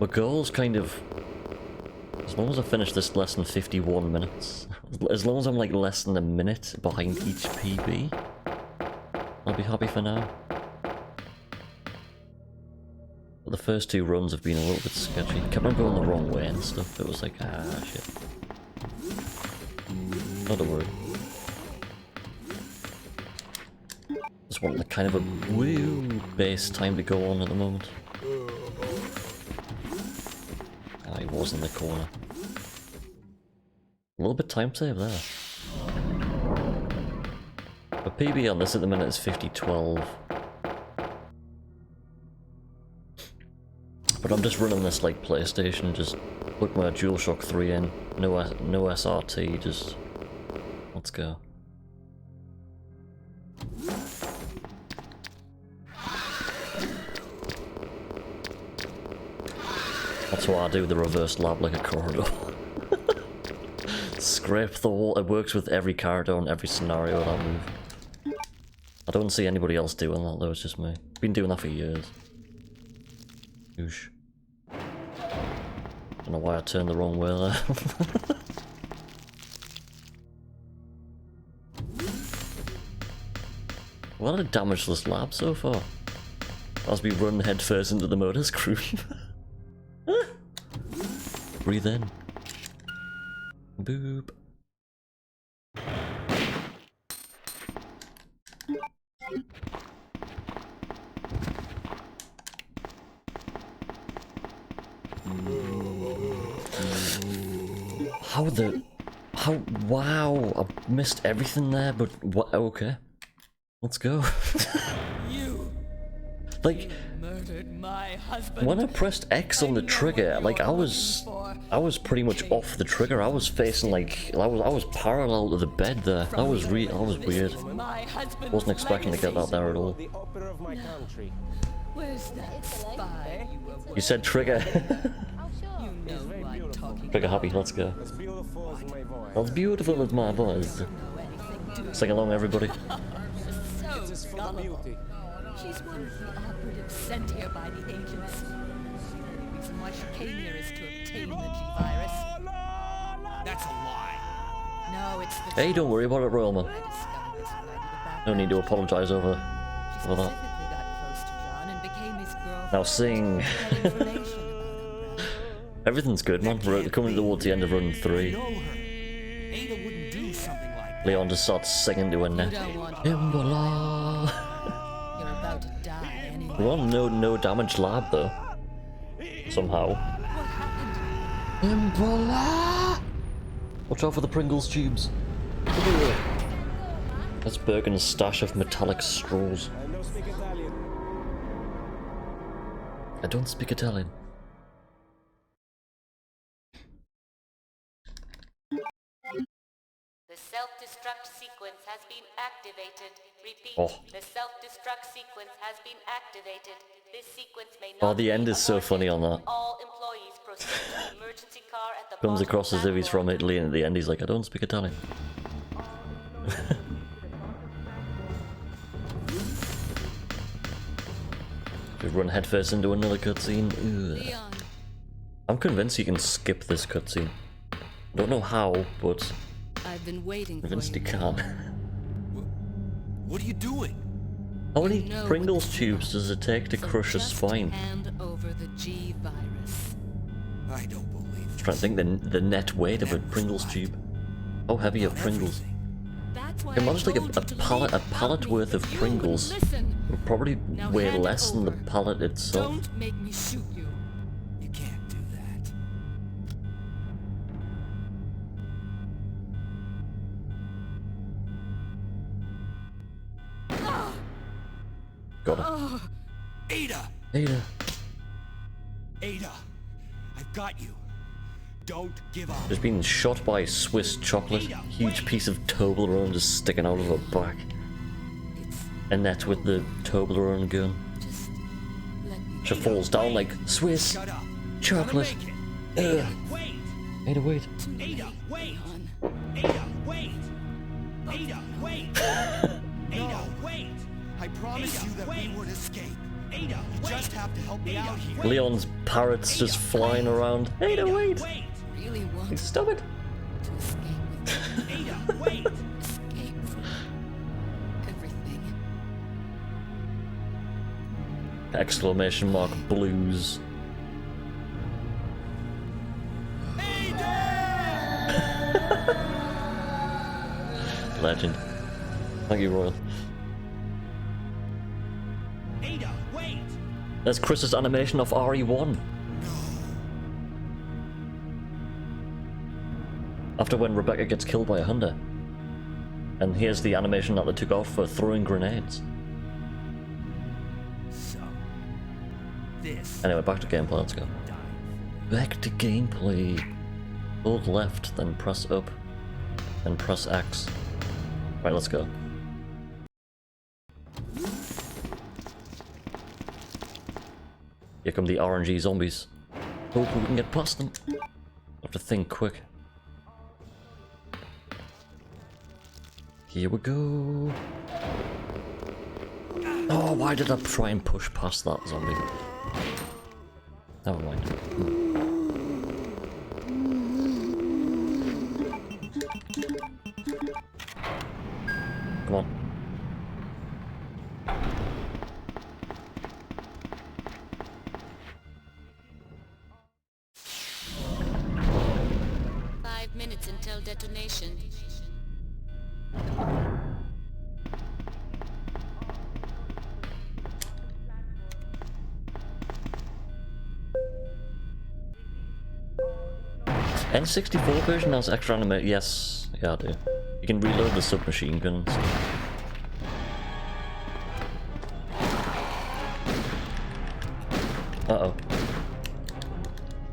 my goal's kind of... as long as I finish this less than 51 minutes, as long as I'm like less than a minute behind each PB, I'll be happy for now. But the first 2 runs have been a little bit sketchy. Kept on going the wrong way and stuff. It was like, ah, shit. Not a worry. Just want the kind of a woo base time to go on at the moment. Ah, he was in the corner. A little bit time save there. The PB on this at the minute is 50-12. But I'm just running this like PlayStation, just put my DualShock 3 in, no SRT, just... let's go. That's why I do the reverse lab like a corridor. Scrape the wall. It works with every corridor and every scenario that move. I don't see anybody else doing that though, it's just me. Been doing that for years. Oosh. Don't know why I turned the wrong way there. A lot of damage to this lab so far. As we run headfirst into the motor screw. Breathe in. Boop. Wow, I missed everything there, but what? Okay. Let's go. Like, when I pressed X on the trigger, like I was pretty much off the trigger. I was facing like I was parallel to the bed there. That was weird. Wasn't expecting to get that there at all. Where's that spy? You said trigger. Trigger happy. Let's go. That's beautiful as my voice. Sing along, everybody. So gullible. She's one of the operatives sent here by the agents. The only reason why she came here is to obtain the G-Virus. That's a lie. No, it's the Hey, don't worry about it, Royal Man. No need to apologise over that. got close to John and became his girlfriend. Now sing. Everything's good, man. We're coming towards the end of run 3. Ada wouldn't do something like that. Leon just starts singing to her neck. Imbola. You're about to die anyway. We're on no damage lab though. Somehow. What happened? Imbola. Watch out for the Pringles tubes. That's Bergen's stash of metallic straws. I don't speak Italian. The self-destruct sequence has been activated. Repeat, Oh. the self-destruct sequence has been activated. This sequence may Oh, not the end is so funny on that. All employees proceed to the emergency car at the Comes bottom across as if he's platform. from Italy, and at the end he's like, I don't speak Italian. We run headfirst into another cutscene. I'm convinced you can skip this cutscene. Don't know how, but I've been waiting for convinced you. you can. What are you doing? How many You know Pringles what's tubes does it take to So crush a just spine? hand over the G virus. I don't believe I'm trying to think the net weight of a Pringles tube. How heavy are Pringles? That's why Imagine like I told you to leave a pallet without worth me, of but you Pringles wouldn't listen. would probably Now weigh hand it less than the over. pallet itself. Don't make me shoot you. You can't do that. Got it. Ada! Ada. Ada! I've got you. Don't give up. Just being shot by Swiss chocolate. Huge piece of Toblerone just sticking out of her back. Annette with the Toblerone gun. She falls down like Swiss chocolate. Ugh. Wait! Ada, wait. Ada, wait! Ada, wait! Ada, wait! Ada, wait! I promised you that we would escape. Ada, you just have to help me out here. Leon's parrots just flying around. Ada, wait! Really want Stop it! to escape with me. Ada, wait! Escape from everything. Exclamation mark blues. Legend. Thank you, Royal. Ada, wait! There's Chris's animation of RE1. After when Rebecca gets killed by a hunter. And here's the animation that they took off for throwing grenades. So, this. Anyway, back to gameplay, let's go. Back to gameplay. Hold left, then press up, then press X. Right, let's go. Here come the RNG zombies. Hope we can get past them. Have to think quick. Here we go. Oh, why did I try and push past that zombie? Never mind. Come on. Five minutes until detonation. N64 version has extra animation. Yes, yeah, I do. You can reload the submachine guns. Uh-oh.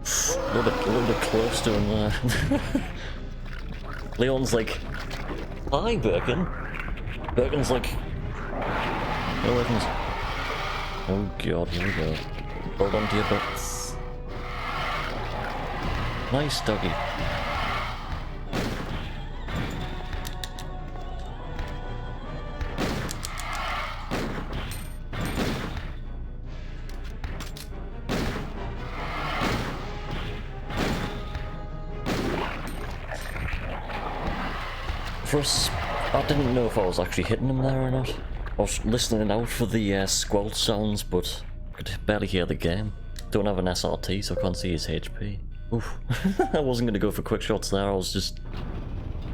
A little bit close to him there. Leon's like, hi, Birkin. Birkin's like, no weapons. Oh god, here we go. Hold on to your butts. Nice doggy. First, I didn't know if I was actually hitting him there or not. I was listening out for the squelch sounds, but I could barely hear the game. Don't have an SRT, so I can't see his HP. Oof. I wasn't going to go for quick shots there, I was just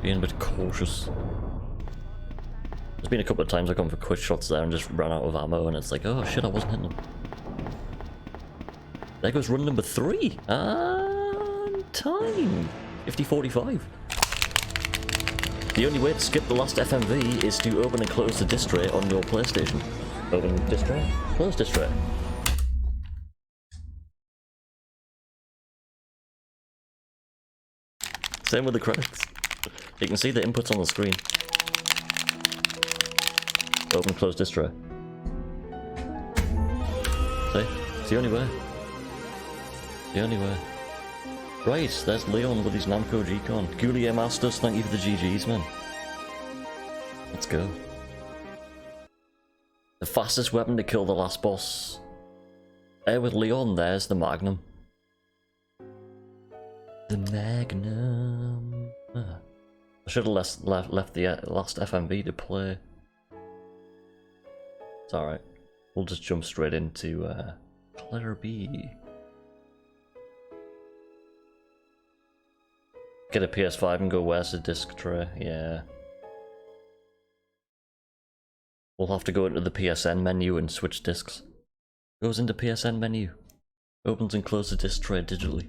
being a bit cautious. There's been a couple of times I've gone for quick shots there and just ran out of ammo, and it's like, oh shit, I wasn't hitting him. There goes run number 3. And time. 50:45. The only way to skip the last FMV is to open and close the disk tray on your PlayStation. Open disk tray, close disk tray. Same with the credits. You can see the inputs on the screen. Open, close disk tray. See? It's the only way. The only way. Right, there's Leon with his Namco G-Con. Goulier Masters, thank you for the GGs, man. Let's go. The fastest weapon to kill the last boss. With Leon, there's the Magnum. The Magnum. Ah. I should have left the last FMV to play. It's alright. We'll just jump straight into Claire B. Get a PS5 and go, where's the disc tray? Yeah. We'll have to go into the PSN menu and switch discs. Goes into PSN menu. Opens and closes the disc tray digitally.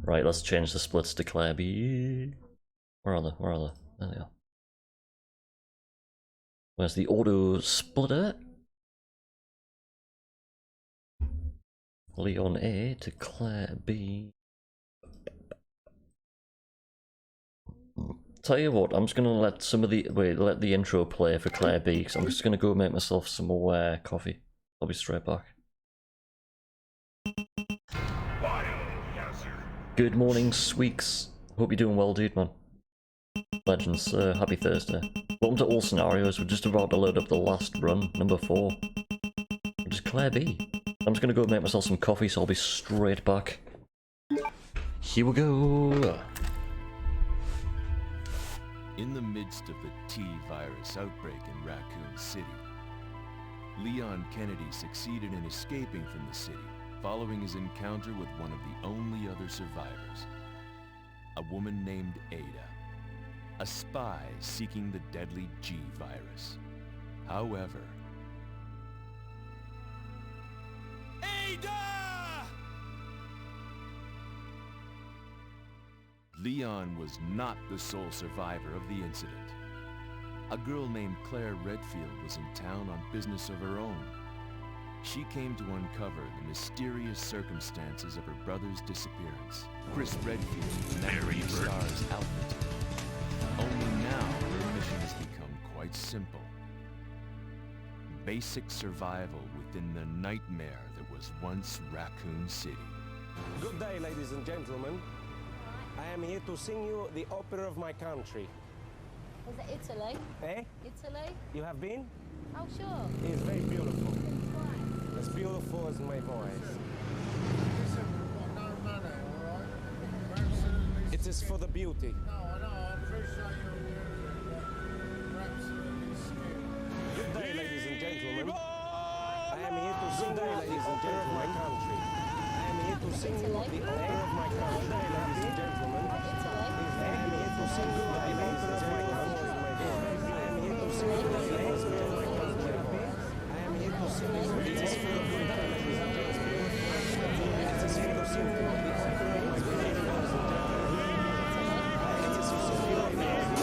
Right, let's change the splits to Claire B. Where are they? Where are they? There they are. Where's the auto splitter? Leon A to Claire B. Tell you what, I'm just gonna let some of the let the intro play for Claire B, because I'm just gonna go make myself some more coffee. I'll be straight back. Good morning, Sweeks. Hope you're doing well, dude, man. Legends, happy Thursday. Welcome to All Scenarios. We're just about to load up the last run, number 4. Which is Claire B. I'm just gonna go make myself some coffee, so I'll be straight back. Here we go. In the midst of the T-virus outbreak in Raccoon City, Leon Kennedy succeeded in escaping from the city following his encounter with one of the only other survivors, a woman named Ada, a spy seeking the deadly G-virus. However, Ada! Leon was not the sole survivor of the incident. A girl named Claire Redfield was in town on business of her own. She came to uncover the mysterious circumstances of her brother's disappearance. Chris Redfield, Mary Star's outfit. Only now her mission has become quite simple. Basic survival within the nightmare that was once Raccoon City. Good day, ladies and gentlemen. I am here to sing you the opera of my country. Is it Italy? Eh? Italy? You have been? Oh, sure. It is very beautiful. As beautiful as my voice. It is for the beauty. Good day, ladies and gentlemen. I am here to sing the opera of my country. I am here to sing you the opera of my country. Good day, ladies and gentlemen. I am here to sing you the opera of my country. I am here to sing you the opera of my country. I am here to sing you the opera of my country. It is for the beauty, ladies and gentlemen. It is for the simple, the opera of my country. It is for the beauty, ladies and gentlemen.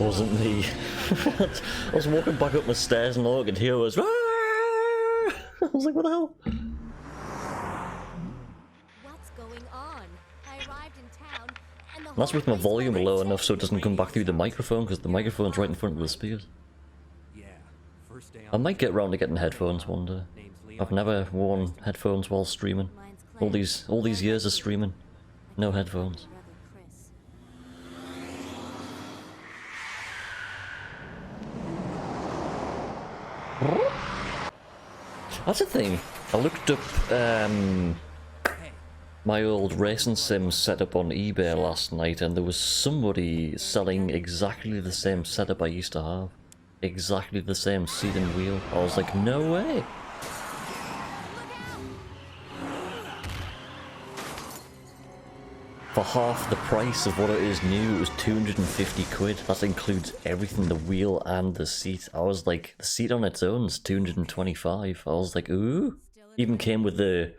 Wasn't me. I was walking back up my stairs and all I could hear was "Rah!" I was like, what the hell? What's going on? I arrived in town and the And that's with my volume low enough so it doesn't come back through the microphone because the microphone's right in front of the speakers. I might get round to getting headphones one day. I've never worn headphones while streaming. All these years of streaming, no headphones. That's the thing. I looked up my old racing sim setup on eBay last night, and there was somebody selling exactly the same setup I used to have. Exactly the same seat and wheel. I was like, no way! For half the price of what it is new, it was 250 quid. That includes everything, the wheel and the seat. I was like, the seat on its own is 225. I was like, ooh. Even came with the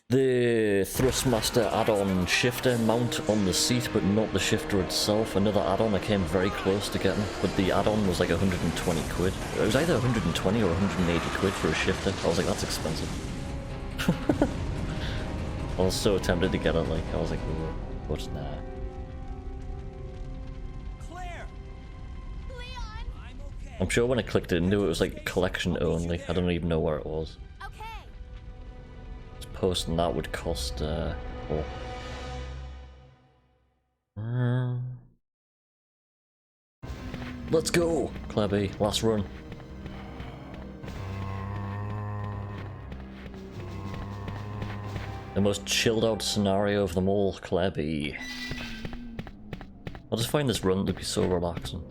Thrustmaster add-on shifter mount on the seat, but not the shifter itself. Another add-on I came very close to getting, but the add-on was like 120 quid. It was either 120 or 180 quid for a shifter. I was like, that's expensive. I was so tempted to get it, like, I was like, ooh, but nah. Claire! Leon! I'm okay. I'm sure when I clicked it into it, it was like collection only. I don't even know where it was. Okay. Posting that would cost, Let's go! Claire B, last run. The most chilled out scenario of them all, Claire B. I just find this run to be so relaxing.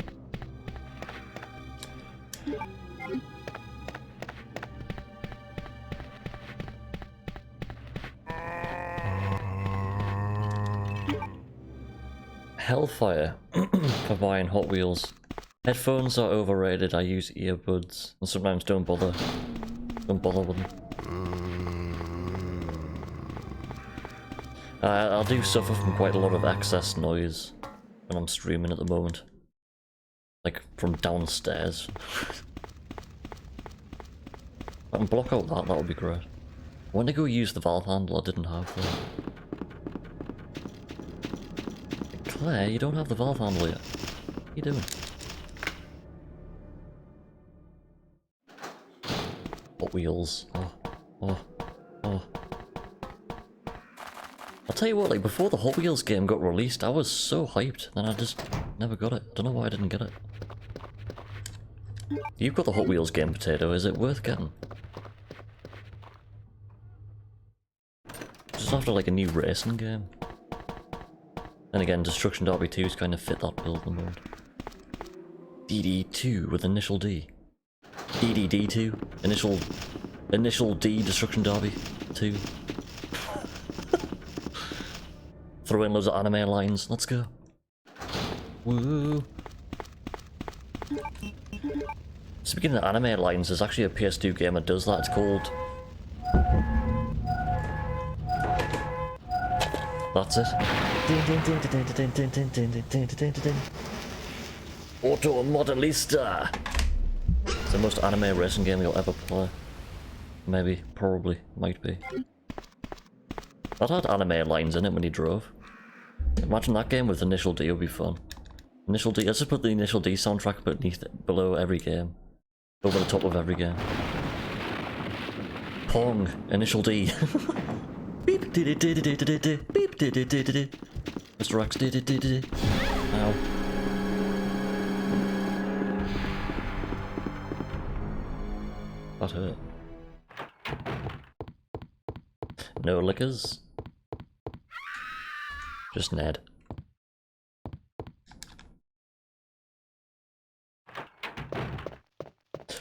Hellfire for buying Hot Wheels. Headphones are overrated. I use earbuds and sometimes don't bother with them. I do suffer from quite a lot of excess noise when I'm streaming at the moment. Like, from downstairs. If I can block out that would be great. When I go use the valve handle, I didn't have that. Claire, you don't have the valve handle yet. What are you doing? Hot Wheels. Oh. I'll tell you what, like, before the Hot Wheels game got released, I was so hyped, then I just never got it. Don't know why I didn't get it. You've got the Hot Wheels game, Potato, is it worth getting? Just after, like, a new racing game. And again, Destruction Derby 2's kind of fit that build the mode. DD2 with initial D. DDD2, initial D, Destruction Derby 2. Throw in loads of anime lines, let's go. Woo! Speaking of anime lines, there's actually a PS2 game that does that, it's called... That's it. Auto Modelista! It's the most anime racing game you'll ever play. Maybe, probably, might be. That had anime lines in it when he drove. Imagine that game with Initial D would be fun. Initial D, let's just put the Initial D soundtrack below every game. Over the top of every game. Pong, Initial D. Beep, beep, Mr. X, ow. That hurt. No liquors. Just Ned.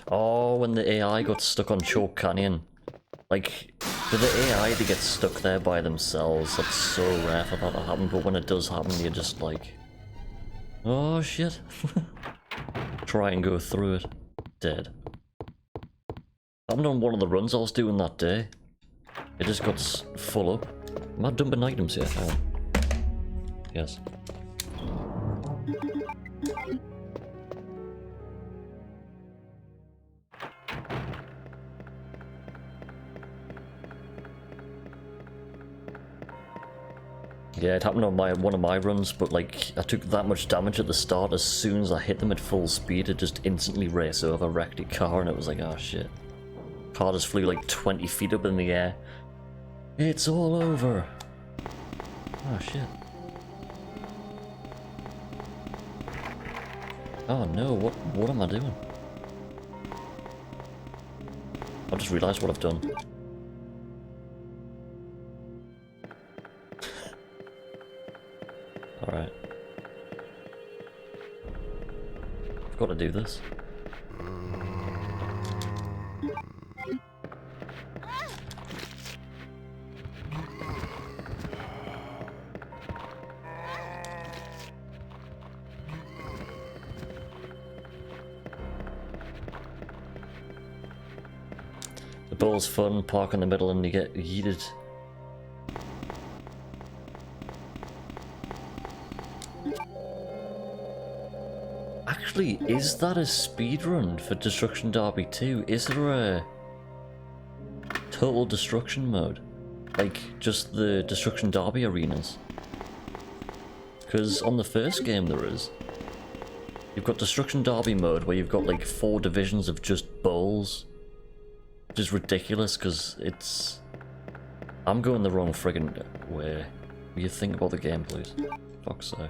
Oh, when the AI got stuck on Chalk Canyon. Like, for the AI to get stuck there by themselves, that's so rare for that to happen, but when it does happen, you're just like... Oh shit. Try and go through it. Dead. Happened on one of the runs I was doing that day. It just got full up. Am I dumping items here? Oh. Yes. Yeah, it happened on one of my runs, but like I took that much damage at the start. As soon as I hit them at full speed, it just instantly raced over, wrecked the car, and it was like, oh shit. Car just flew like 20 feet up in the air. It's all over. Oh shit. Oh no, what am I doing? I just realised what I've done. Alright. I've got to do this. The ball's fun, park in the middle and you get yeeted. Actually, is that a speedrun for Destruction Derby 2? Is there a total destruction mode? Like, just the Destruction Derby arenas? Because on the first game there is. You've got Destruction Derby mode where you've got like 4 divisions of just bowls. Which is ridiculous because it's... I'm going the wrong friggin' way. What do you think about the game, please? Fuck's sake.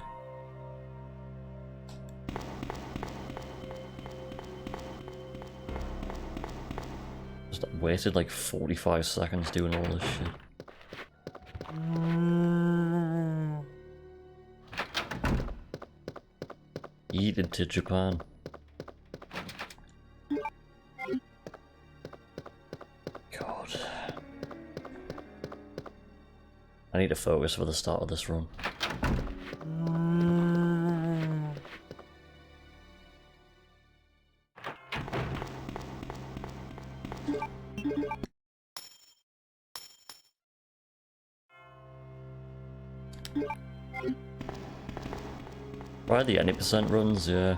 Just wasted like 45 seconds doing all this shit. Yeeted to Japan. God. I need to focus for the start of this run. Right, the 80% runs, yeah.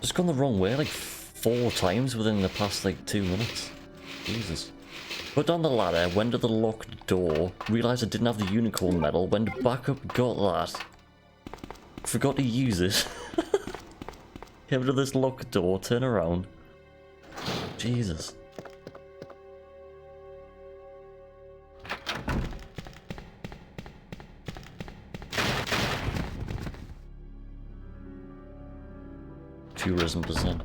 Just gone the wrong way like 4 times within the past like 2 minutes. Jesus. Put down the ladder, went to the locked door, realised I didn't have the unicorn medal, went back up, got that. Forgot to use it. Came to this locked door, turn around. Jesus. Tourism percent.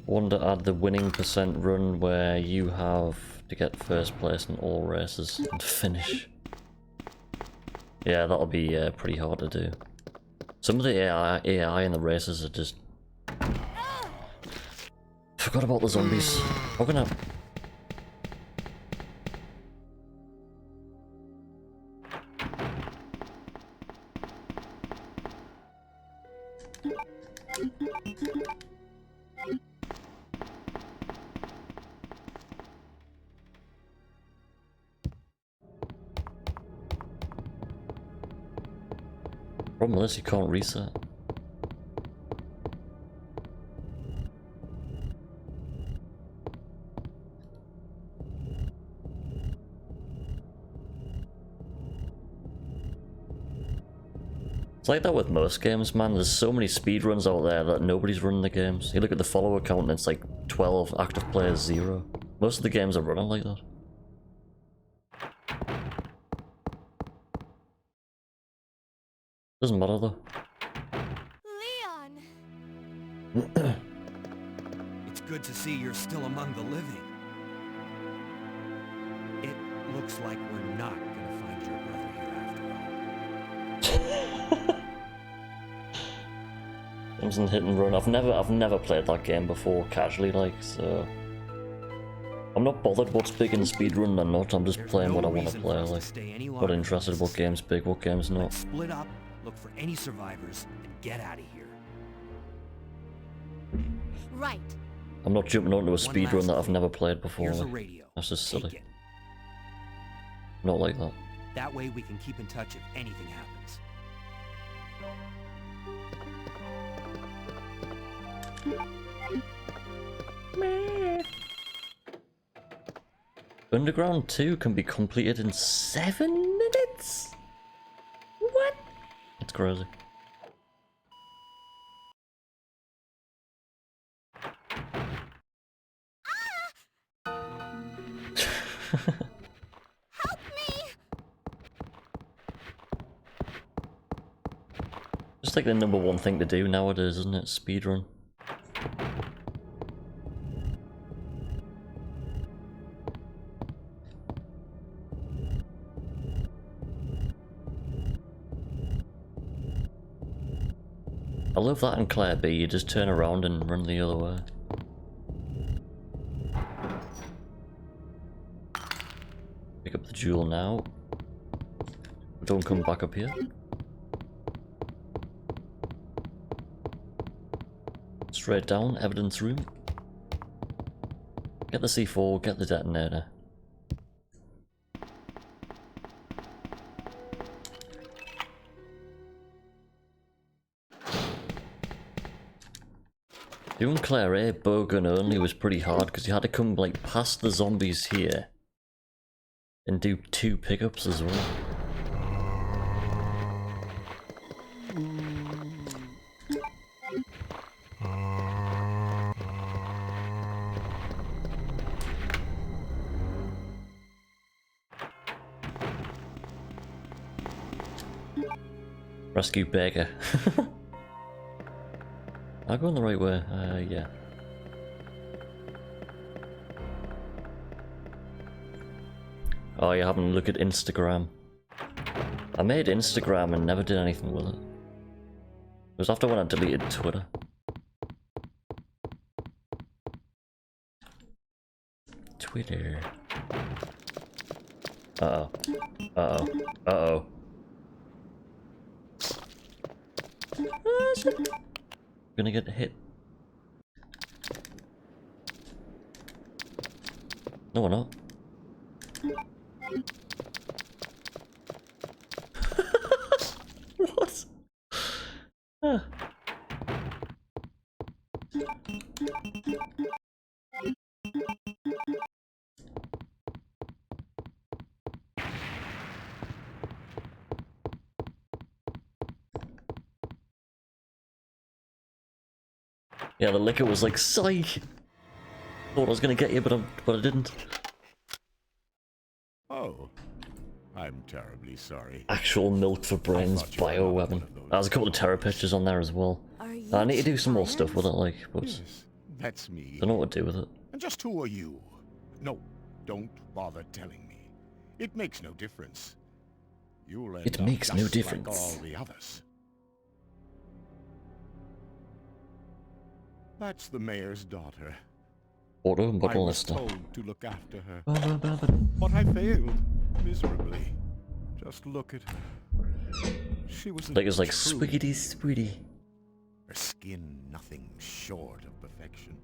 One to add the winning percent run where you have to get first place in all races and finish. Yeah, that'll be pretty hard to do. Some of the AI in the races are just... Forgot about the zombies. How can I... Problem with this, you can't reset. It's like that with most games, man. There's so many speedruns out there that nobody's running the games. You look at the follower count and it's like 12, active players 0. Most of the games are running like that. Doesn't matter though. Leon! It's good to see you're still among the living. It looks like we're not gonna find your brother here after all. Games and hit and run. I've never played that game before casually, like, so I'm not bothered what's big in speedrun or not. I'm just playing what I want to play. Like, not interested what game's big, what game's not. Split up, look for any survivors, and get out of here. Right. I'm not jumping onto a last speedrun that I've thing. never played before. Here's a like. radio. That's just Take silly. it. Not like that. That way we can keep in touch if anything happens. Underground 2 can be completed in 7 minutes? What? That's crazy. Help me! Just like the #1 thing to do nowadays, isn't it? Speedrun. I love that in Claire B, you just turn around and run the other way. Pick up the jewel now. Don't come back up here. Straight down, evidence room. Get the C4, get the detonator. Doing Claire A bowgun only was pretty hard because you had to come like past the zombies here and do 2 pickups as well. Rescue Baker. Am I going the right way? Yeah. Oh, you haven't looked at Instagram. I made Instagram and never did anything with it. It was after when I deleted Twitter. Twitter. Uh-oh. Uh-oh. Uh-oh. Gonna get hit. No, we're not. What? Ah. Yeah, the liquor was like, psych! Thought I was gonna get you, but I didn't. Oh, I'm terribly sorry. Actual milk for brains bioweapon. There's a couple of terror pictures on there as well. I need to do some more stuff with it, like, but Yes, that's me. don't know what to do with it. And just who are you? No, don't bother telling me. It makes no difference. You'll end It up makes no just difference. like all the others. That's the mayor's daughter. Auto I bottle was lister. told to look after her, but I failed miserably. Just look at her. She was Like it's like true. swiggity switty. Her skin nothing short of perfection.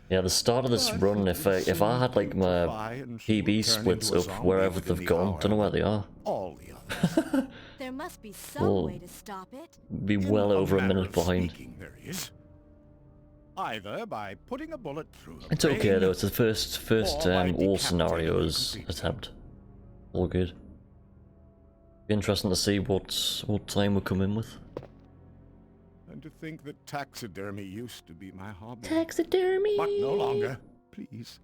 Yeah, the start of this run, if I had like my PB splits up wherever they've gone, don't know where they are. All the others. There must be some Well, way to stop it. Be well over a minute behind. There he is. Either by putting a bullet through the It's okay brain, though. It's the first or by all scenarios decapitating attempt. All good. Be interesting to see what time we come in with. And to think that taxidermy used to be my hobby. Taxidermy. But no longer. Please.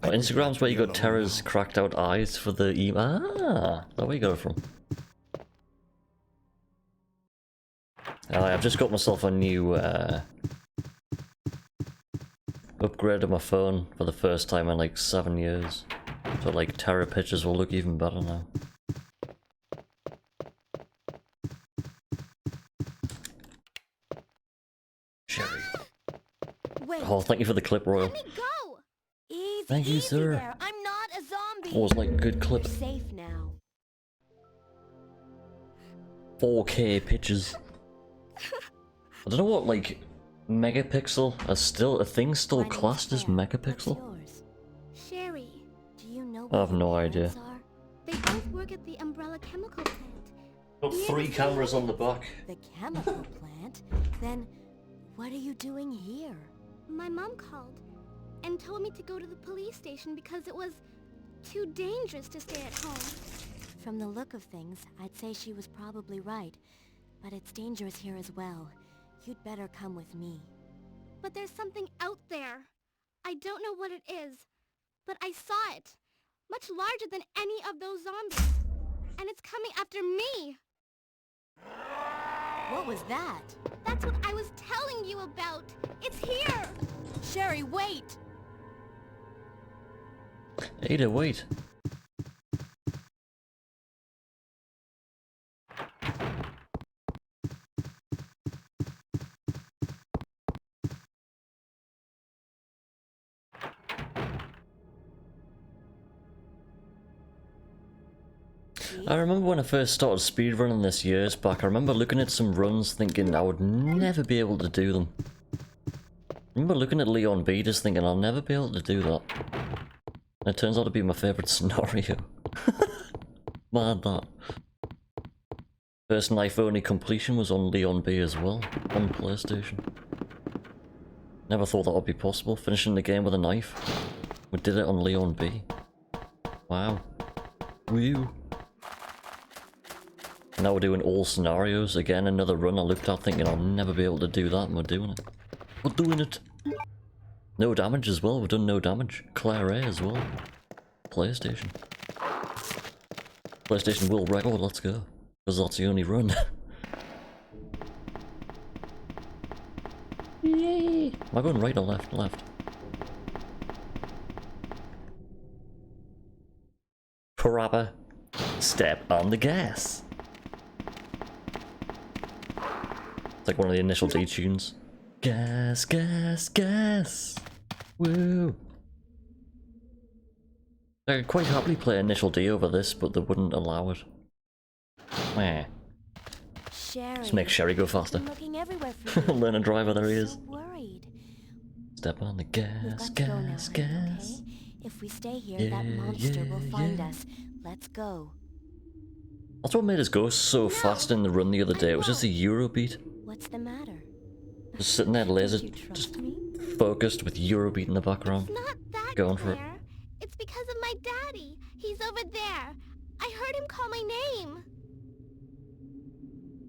Oh, Instagram's where you got Terra's cracked out eyes for the Ah, that's where you got it from. I've just got myself a new upgrade of my phone for the first time in like 7 years. So like Terra pictures will look even better now. Sherry. Wait. Oh, thank you for the clip, Royal. Let me go! Easy, Thank you, easy sir. there. I'm not a zombie. What was like a good clip? You're safe now. 4K pictures. I don't know what like Megapixel? A thing still classed as megapixel? Sherry. Do you know I have no idea. They both work at the Umbrella Chemical Plant. Got 3 cameras on the back. The chemical plant? Then what are you doing here? My mom called and told me to go to the police station because it was too dangerous to stay at home. From the look of things, I'd say she was probably right. But it's dangerous here as well. You'd better come with me. But there's something out there. I don't know what it is, but I saw it. Much larger than any of those zombies. And it's coming after me. What was that? That's what I was telling you about. It's here. Sherry, wait! Ada, wait. I remember when I first started speedrunning this years back, I remember looking at some runs thinking I would never be able to do them. I remember looking at Leon B just thinking I'll never be able to do that. And it turns out to be my favourite scenario. Mad that. First knife only completion was on Leon B as well, on PlayStation. Never thought that would be possible, finishing the game with a knife. We did it on Leon B. Wow. Woo. Now we're doing all scenarios. Again, another run I looked at thinking I'll never be able to do that, and we're doing it. We're doing it! No damage as well, we've done no damage. Claire A as well. PlayStation. PlayStation world record, let's go. Because that's the only run. Yay! Am I going right or left? Left. Parappa. Step on the gas. It's like one of the initial D tunes. Gas, gas, gas. Woo. I could quite happily play initial D over this, but they wouldn't allow it. Meh. Sherry. Just make Sherry go faster. I'm looking everywhere for you. Learn a driver, there he is. So worried. Step on the gas, gas, gas. Okay? If we stay here, that monster will find us. Let's go. That's what made us go so fast in the run the other day. It was just a Eurobeat. What's the matter? Just sitting there, laser, just focused with Eurobeat in the background. It's not that, Going for it. Claire. It's because of my daddy. He's over there. I heard him call my name.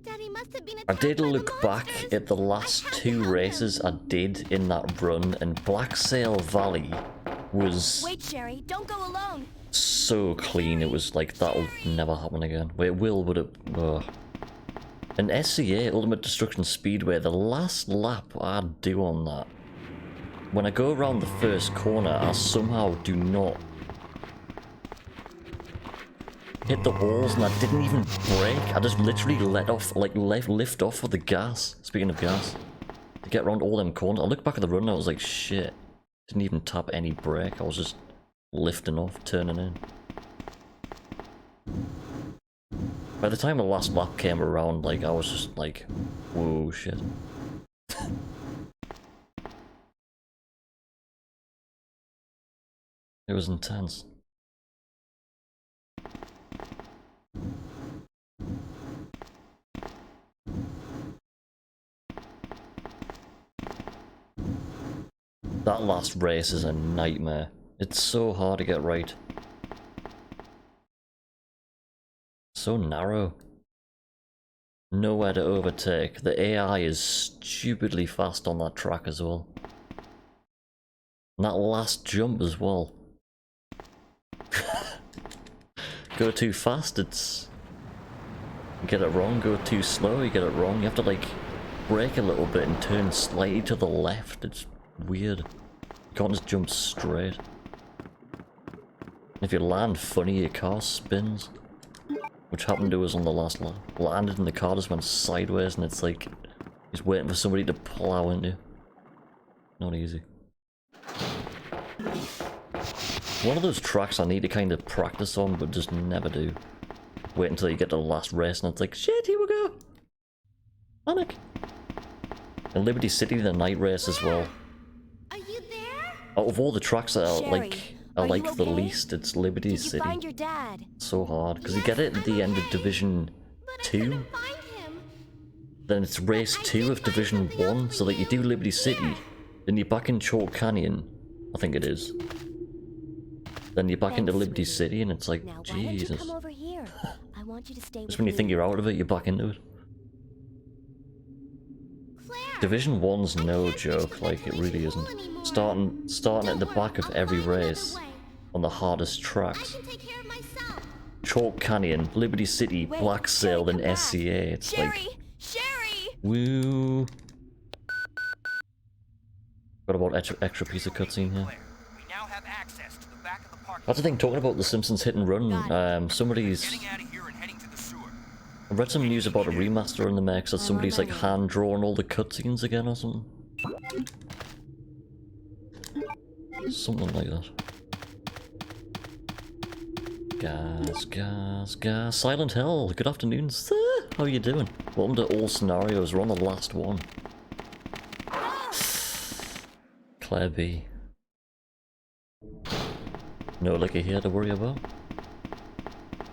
Daddy must have been I attacked did by the look back monsters. at the last 2 races I did in that run, and Black Sail Valley was Wait, Sherry, don't go alone. so clean. It was like, that'll never happen again. Well, it will, but it... Ugh. An SCA, Ultimate Destruction Speedway, the last lap I do on that, when I go around the first corner, I somehow do not hit the walls, and I didn't even brake. I just literally let off, like, lift off with the gas. Speaking of gas, to get around all them corners. I looked back at the run and I was like, shit. Didn't even tap any brake. I was just lifting off, turning in. By the time the last lap came around, like, I was just like, whoa, shit. It was intense. That last race is a nightmare. It's so hard to get right. So narrow. Nowhere to overtake. The AI is stupidly fast on that track as well. And that last jump as well. Go too fast, it's... You get it wrong, go too slow, you get it wrong. You have to, like, brake a little bit and turn slightly to the left. It's weird. You can't just jump straight. If you land funny, your car spins. Which happened to us on the last lap. Landed and the car just went sideways, and it's like... He's waiting for somebody to plow into you. Not easy. One of those tracks I need to kind of practice on, but just never do. Wait until you get to the last race and it's like, shit, here we go! Panic! And Liberty City, the night race as well. Are you there? Out of all the tracks that I Sherry, like you the okay? least, it's Liberty Did you City. find your dad? So hard, because you get it at the end of Division 2. Then it's race 2 of Division 1, so that you do Liberty City, then you're back in Chalk Canyon, I think it is. Then you're back into Liberty City, and it's like, Now, why don't you Jesus. come over here? I want you to stay Just with when you me. think you're out of it, you're back into it. Division 1's no joke, like, it really isn't. Starting at the back of every race, on the hardest tracks. Chalk Canyon, Liberty City, Black Sail, then SCA, it's like... Woo! Got about extra piece of cutscene here. That's the thing, talking about The Simpsons Hit and Run, somebody's... I read some news about a remaster in the mix that somebody's like hand-drawn all the cutscenes again or something. Something like that. Gas. Silent Hill, good afternoon, sir. How are you doing? Welcome to all scenarios, we're on the last one. Claire B. No liquor here to worry about.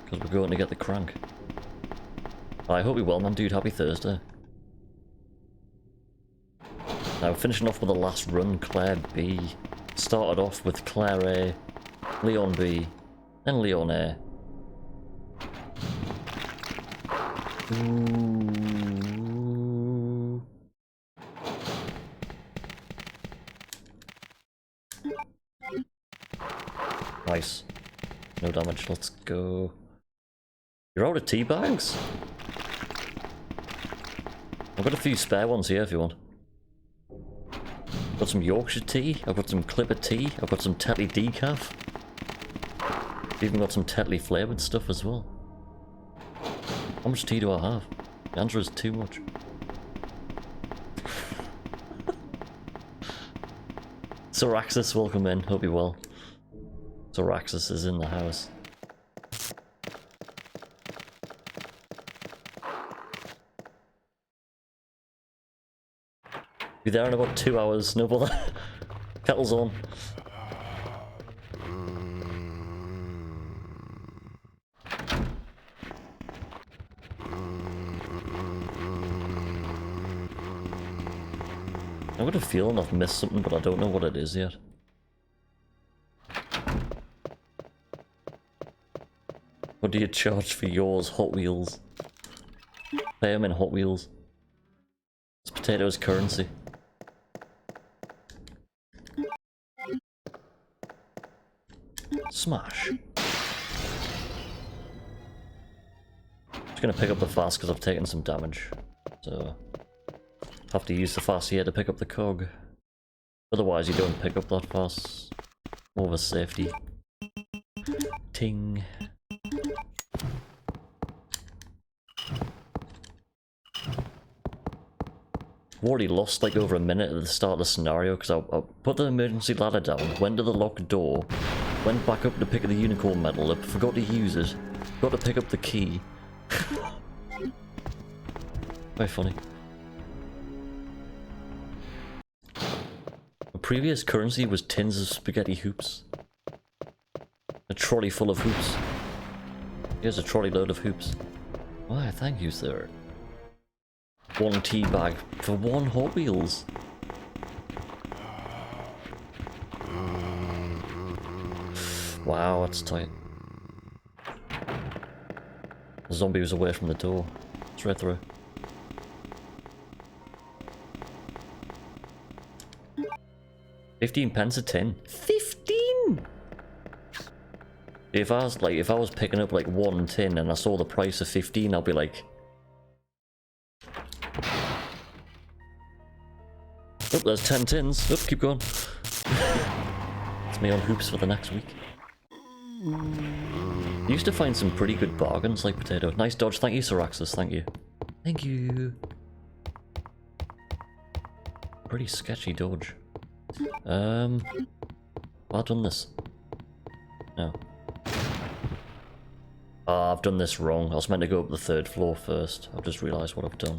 Because we're going to get the crank. I hope you're well, man, dude. Happy Thursday. Now, finishing off with the last run, Claire B. Started off with Claire A, Leon B, then Leon A. Ooh. Nice. No damage, let's go. You're out of tea bags? I've got a few spare ones here if you want. Got some Yorkshire tea, I've got some Clipper tea, I've got some Tetley decaf. Even got some Tetley flavoured stuff as well. How much tea do I have? The answer is too much. Soraxis, welcome in, hope you're well. Soraxis is in the house. Be there in about 2 hours, no bother. Kettle's on. I've got a feeling I've missed something, but I don't know what it is yet. What do you charge for yours? Hot Wheels. Pay them in Hot Wheels. It's potatoes currency. Smash. Just gonna pick up the fast because I've taken some damage. So have to use the fast here to pick up the cog. Otherwise you don't pick up that fast. More of a safety. Ting. I've already lost like over a minute at the start of the scenario because I put the emergency ladder down, went to the locked door, went back up to pick the unicorn medal up, forgot to use it, got to pick up the key. Very funny. The previous currency was tins of spaghetti hoops. A trolley full of hoops. Here's a trolley load of hoops. Why, thank you, sir. One tea bag for one Hot Wheels. Wow, that's tight. The zombie was away from the door. Straight through. £15 a tin. 15! If I was picking up like one tin and I saw the price of 15, I'll be like, oh, there's 10 tins. Oh, keep going. It's me on hoops for the next week. Used to find some pretty good bargains like potato. Nice dodge. Thank you, Soraxis. Thank you. Thank you. Pretty sketchy dodge. Have I done this? No. Ah, I've done this wrong. I was meant to go up the 3rd floor first. I've just realised what I've done.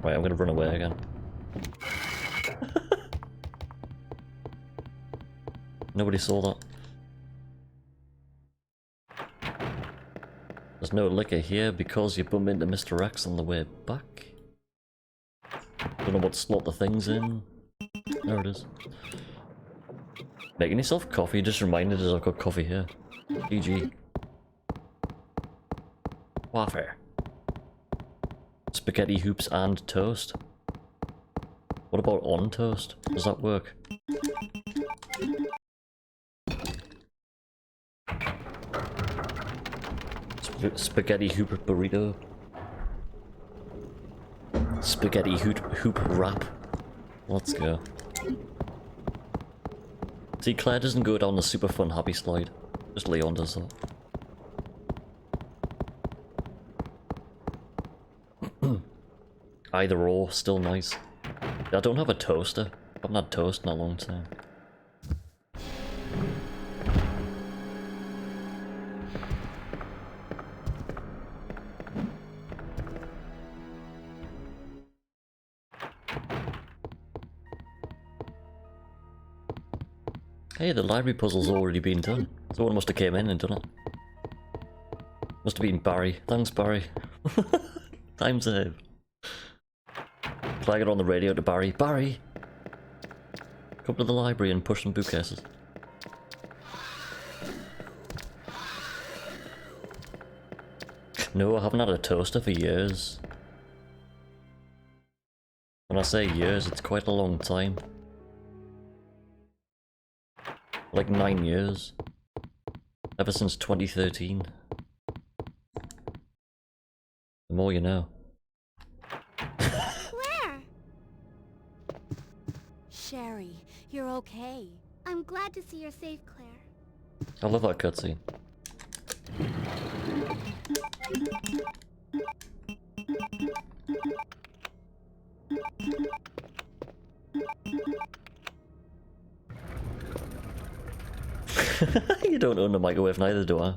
Right, I'm gonna run away again. Nobody saw that. There's no liquor here because you bump into Mr. X on the way back. Don't know what slot the thing's in. There it is. Making yourself coffee just reminded us I've got coffee here. GG. Waffle. Spaghetti hoops and toast. What about on toast? Does that work? Spaghetti hoop burrito. Spaghetti hoop wrap. Let's go. See, Claire doesn't go down the super fun happy slide. Just Leon does that. Either or, still nice. I don't have a toaster. I haven't had toast in a long time. Hey, the library puzzle's already been done. Someone must have came in and done it. Must have been Barry. Thanks, Barry. Time save. Flag it on the radio to Barry. Barry! Come to the library and push some bookcases. No, I haven't had a toaster for years. When I say years, it's quite a long time. Like 9 years. Ever since 2013. The more you know. Claire! Sherry, you're okay. I'm glad to see you're safe, Claire. I love that cutscene. You don't own a microwave, neither do I. I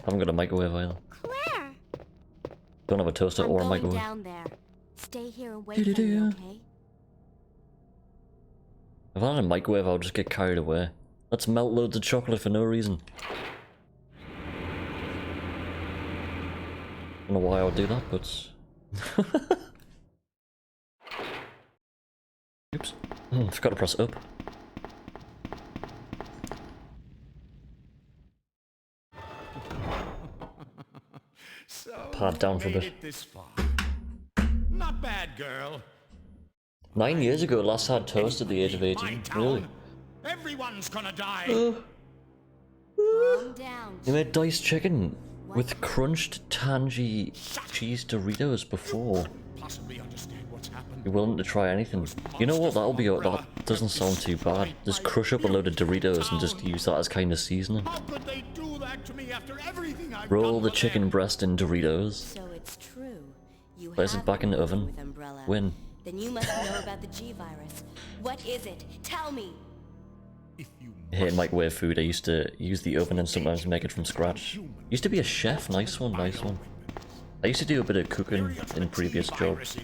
haven't got a microwave either. Claire! Don't have a toaster or a I'm going microwave. down there. Stay here and wait for me, okay? If I had a microwave, I would just get carried away. Let's melt loads of chocolate for no reason. Don't know why I would do that, but... Oops. Forgot to press up. Pad down for a bit. Not bad, girl. 9 years ago, last had toast at the age of 18. Really? Everyone's gonna die. Calm down. They made diced chicken with crunched tangy cheese Doritos before. Possibly understand what's happened. You're willing to try anything. You know what? That'll be. That doesn't sound too bad. Just crush up a load of Doritos and just use that as kind of seasoning. How could they do that to me after everything I've Roll done the for chicken them? breast in Doritos. So it's true. You Place it have back in the been oven. with Umbrella. Win. Then you must know about the G virus. What is it? Tell me. I hate microwave food. I used to use the oven and sometimes make it from scratch. Used to be a chef. Nice one, nice one. I used to do a bit of cooking in previous jobs.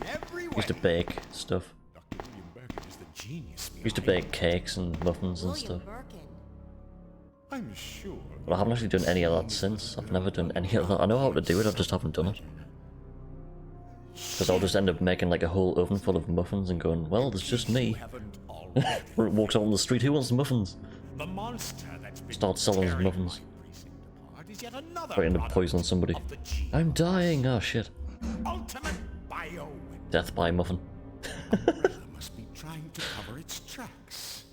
Used to bake stuff. Used to bake cakes and muffins and stuff. I'm sure. But I haven't actually done any of that since. I've never done any of that. I know how to do it, I just haven't done it. Because I'll just end up making like a whole oven full of muffins and going, well, there's just me. Walks out on the street, who wants muffins? The monster that's been Start selling his muffins. is yet another Probably end up poisoning somebody. I'm dying, oh shit. ultimate bio. Death by muffin. Must be trying to cover its tracks.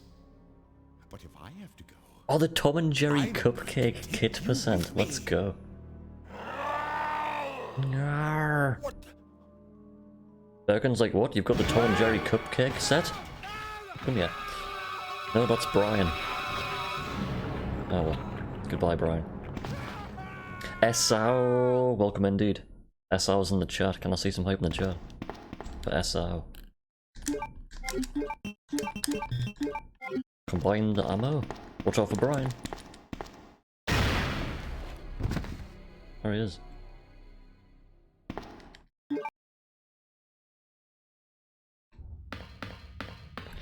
But if I have to go, Oh, the Tom and Jerry cupcake kit percent. Let's go. Yarr. Bergen's like, what? You've got the Tom and Jerry cupcake set? Come here. No, that's Brian. Oh well. Goodbye, Brian. Esau, welcome indeed. Esau's in the chat. Can I see some hype in the chat? For Esau. Combine the ammo. Watch out for Brian. There he is.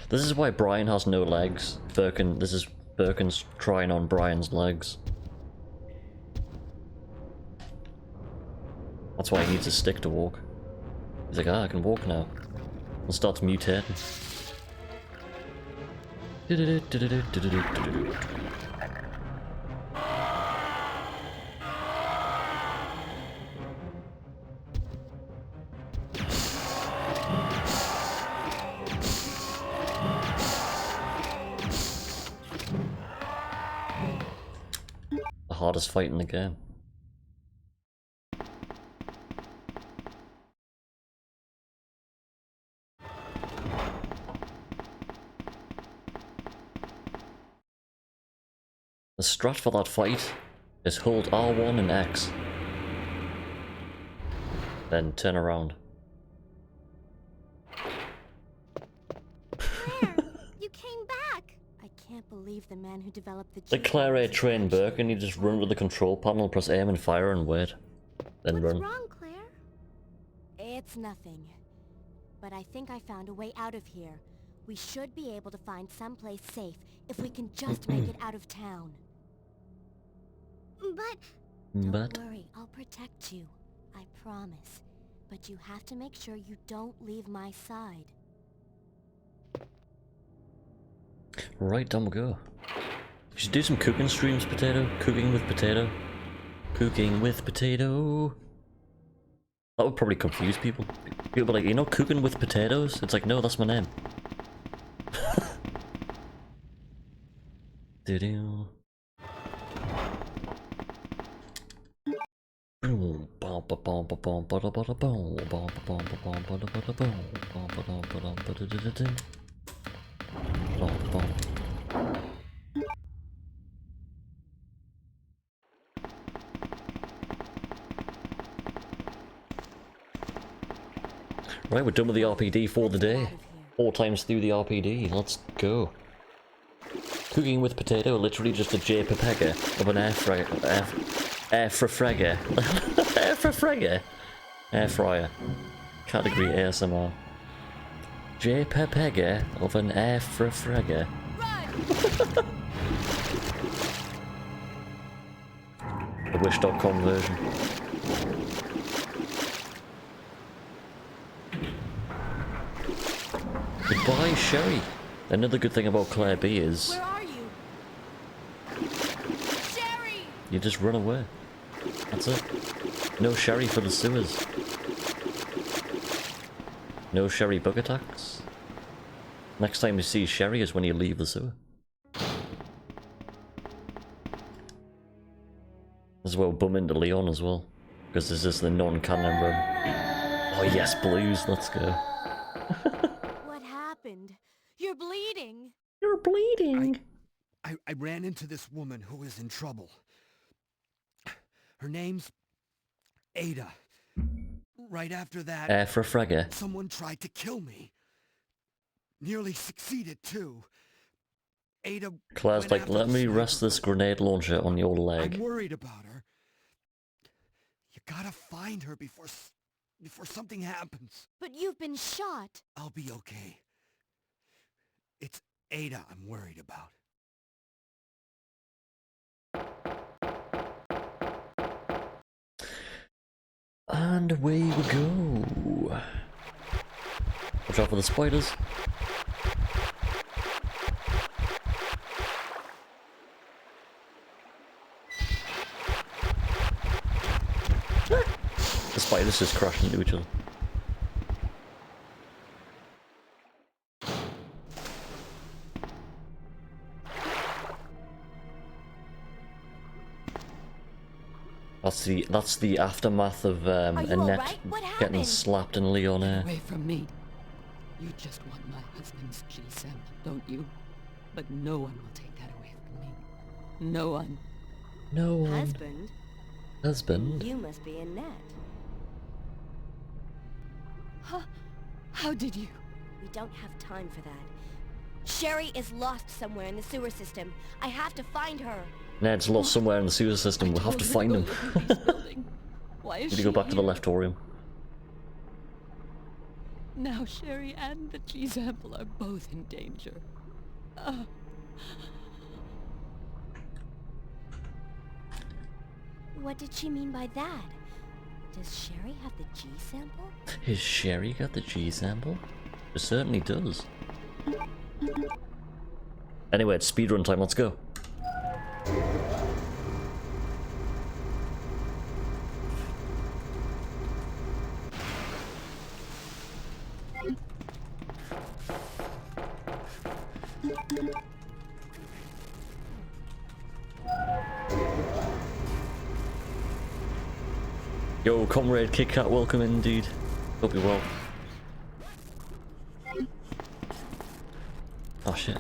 This is why Brian has no legs. This is Birkin's trying on Brian's legs. That's why he needs a stick to walk. He's like, I can walk now. And starts mutating. The hardest fight in the game. The strat for that fight is hold R1 and X. Then turn around. Claire, you came back! I can't believe the man who developed the Like Claire A trained Birkin, you just run with the control panel, press aim and fire and wait. Then run. What's wrong, Claire? It's nothing. But I think I found a way out of here. We should be able to find someplace safe if we can just make it out of town. Don't worry, I'll protect you. I promise. But you have to make sure you don't leave my side. Right, down we go. You should do some cooking streams, Potato. Cooking with Potato. Cooking with Potato. That would probably confuse people. People be like, you know, cooking with potatoes? It's like, no, that's my name. Do-do. Right, we're done with the RPD for the day. 4 times through the RPD, let's go. Cooking with Potato, literally just a JPEG of an air fryer. Air fryer. Category ASMR. JPEG of an air fryer. The Wish.com version. Goodbye, Sherry. Another good thing about Claire B is... Where are you? Sherry! You just run away. That's it. No Sherry for the sewers. No Sherry bug attacks. Next time you see Sherry is when you leave the sewer. As well, bum into Leon as well. Because this is the non-canon room. Oh yes, blues, let's go. What happened? You're bleeding. You're bleeding. I ran into this woman who was in trouble. Her name's Ada. Right after that, Fragger. someone tried to kill me. Nearly succeeded too. Ada Claire's like, let me rest this grenade launcher on your leg. I'm worried about her. You gotta find her before something happens. But you've been shot. I'll be okay. It's Ada I'm worried about. And away we go. Watch out for the spiders. The spiders just crash into each other. That's the aftermath of Annette getting slapped in Leon Air. Away from me. You just want my husband's GSM, don't you? But no one will take that away from me. No one. No one. Husband? Husband? You must be Annette. How did you? We don't have time for that. Sherry is lost somewhere in the sewer system. I have to find her. Ned's lost somewhere in the sewer system. We'll have to find him. Why is Need to go back to the Leftorium. Now Sherry and the G-sample are both in danger. What did she mean by that? Does Sherry have the G-sample? Has Sherry got the G-sample? It certainly does. Anyway, it's speedrun time, let's go. Yo, comrade Kit Kat, welcome indeed. Hope you're well. Oh shit.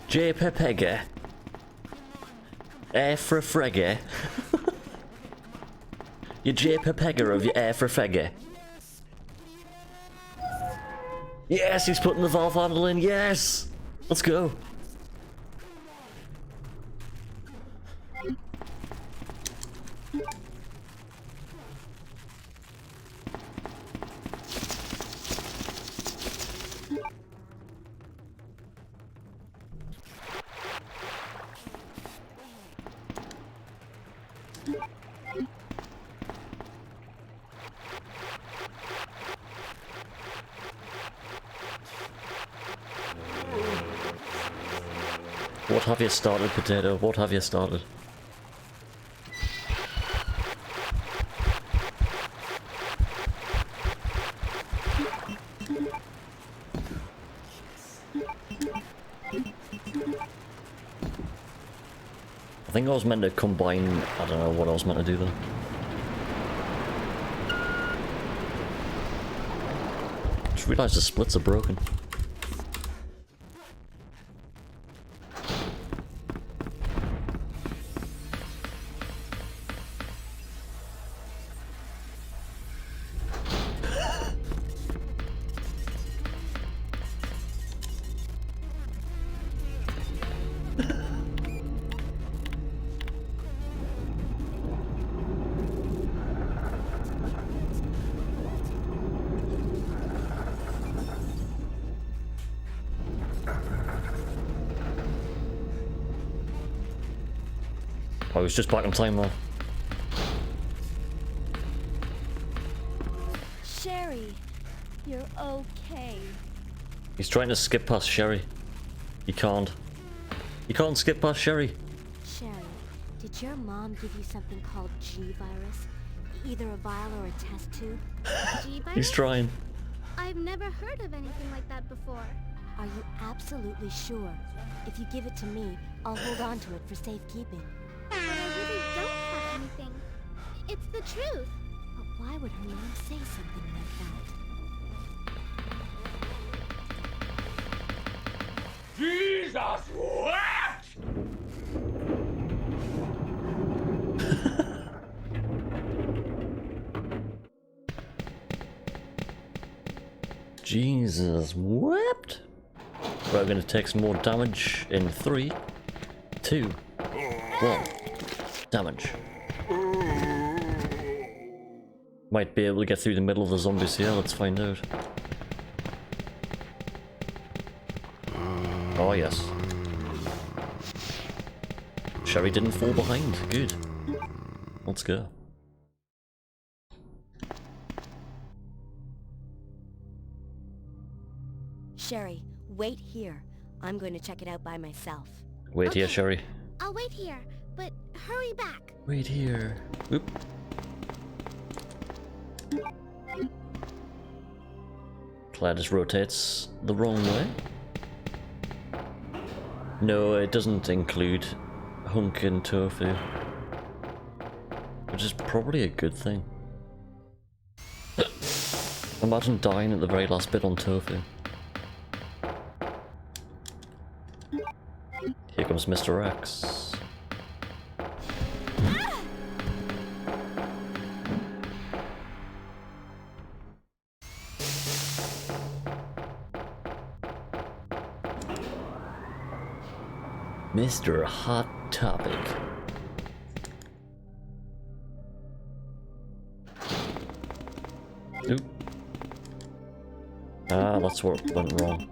J. Pepega. Air for Frege. You J. Pepega of your Air for Frege. Yes, he's putting the valve handle in. Yes! Let's go. What have you started, Potato? What have you started? I think I was meant to combine... I don't know what I was meant to do there. Just realised the splits are broken. I was just back in time though. Sherry, you're okay. He's trying to skip past Sherry. He can't. He can't skip past Sherry. Sherry, did your mom give you something called G-virus? Either a vial or a test tube? G-virus? He's trying. I've never heard of anything like that before. Are you absolutely sure? If you give it to me, I'll hold on to it for safekeeping. But I really don't have anything. It's the truth. But why would her mom say something like that? Jesus wept! Jesus wept. We're going to take some more damage in 3, 2, 1. Damage. Might be able to get through the middle of the zombies here, let's find out. Oh yes. Sherry didn't fall behind, good. Let's go. Sherry, wait here. I'm going to check it out by myself. Wait here, Sherry. I'll wait here, but hurry back. Wait here. Oop. Claire just rotates the wrong way. No, it doesn't include hunking tofu. Which is probably a good thing. Imagine dying at the very last bit on tofu. Here comes Mr. X. Mr. Hot Topic. Oop. Ah, that's what went wrong.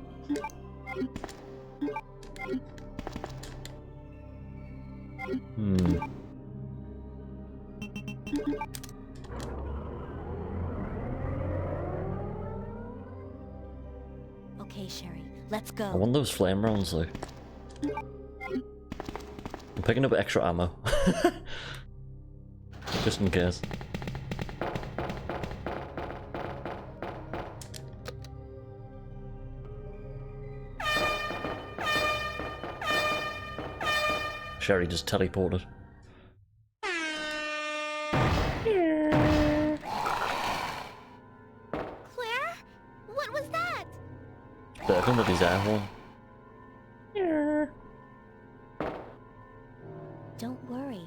Okay, Sherry, let's go. I want those flame rounds though. I'm picking up extra ammo. Just in case. Sherry just teleported. Claire? What was that? Birkin with his air horn. Don't worry.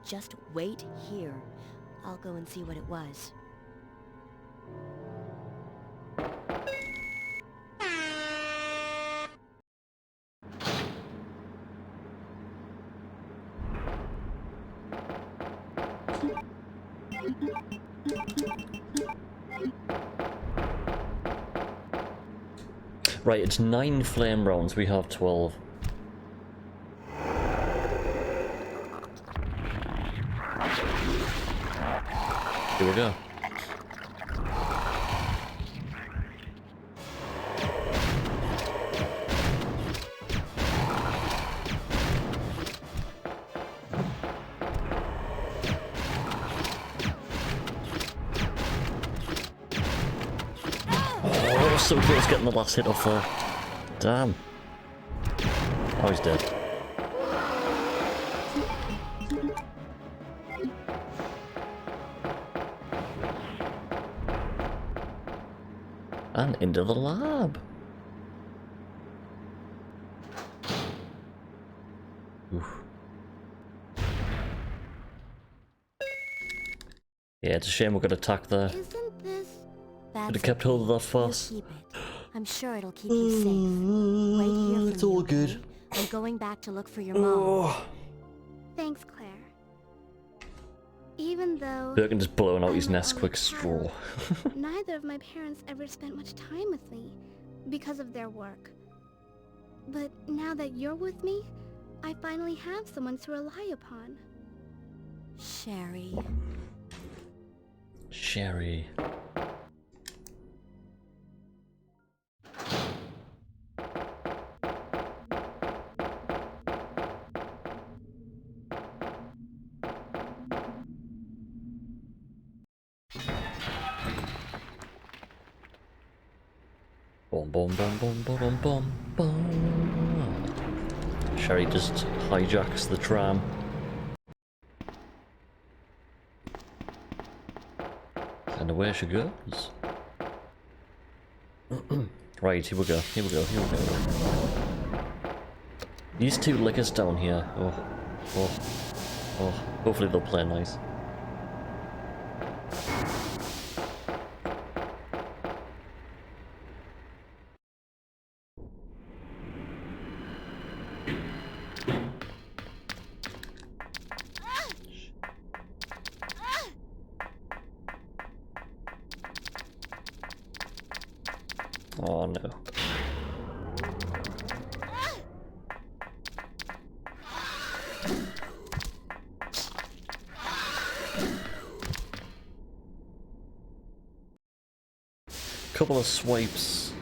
Just wait here. I'll go and see what it was. Right, it's 9 flame rounds, we have 12. Here we go. Oh, so close getting the last hit off there. Damn. Oh, he's dead. And into the lab. Oof. Yeah, it's a shame we got attacked there. Isn't this... Could have kept hold of that fuss. Keep it. I'm sure it'll keep you safe. Wait here for It's all me, good. okay? I'm going back to look for your mom. Thanks, Claire. Even though... Birkin just blowing out his I'm an Nesquik only straw. child, neither of my parents ever spent much time with me because of their work. But now that you're with me, I finally have someone to rely upon. Sherry. Sherry. Boom, boom, boom, boom, boom, boom, boom. Sherry just hijacks the tram. And away she goes. Right, here we go, here we go, here we go. These two lickers down here. Oh, oh, oh. Hopefully they'll play nice. Oh no. Couple of swipes.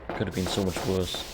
Could have been so much worse.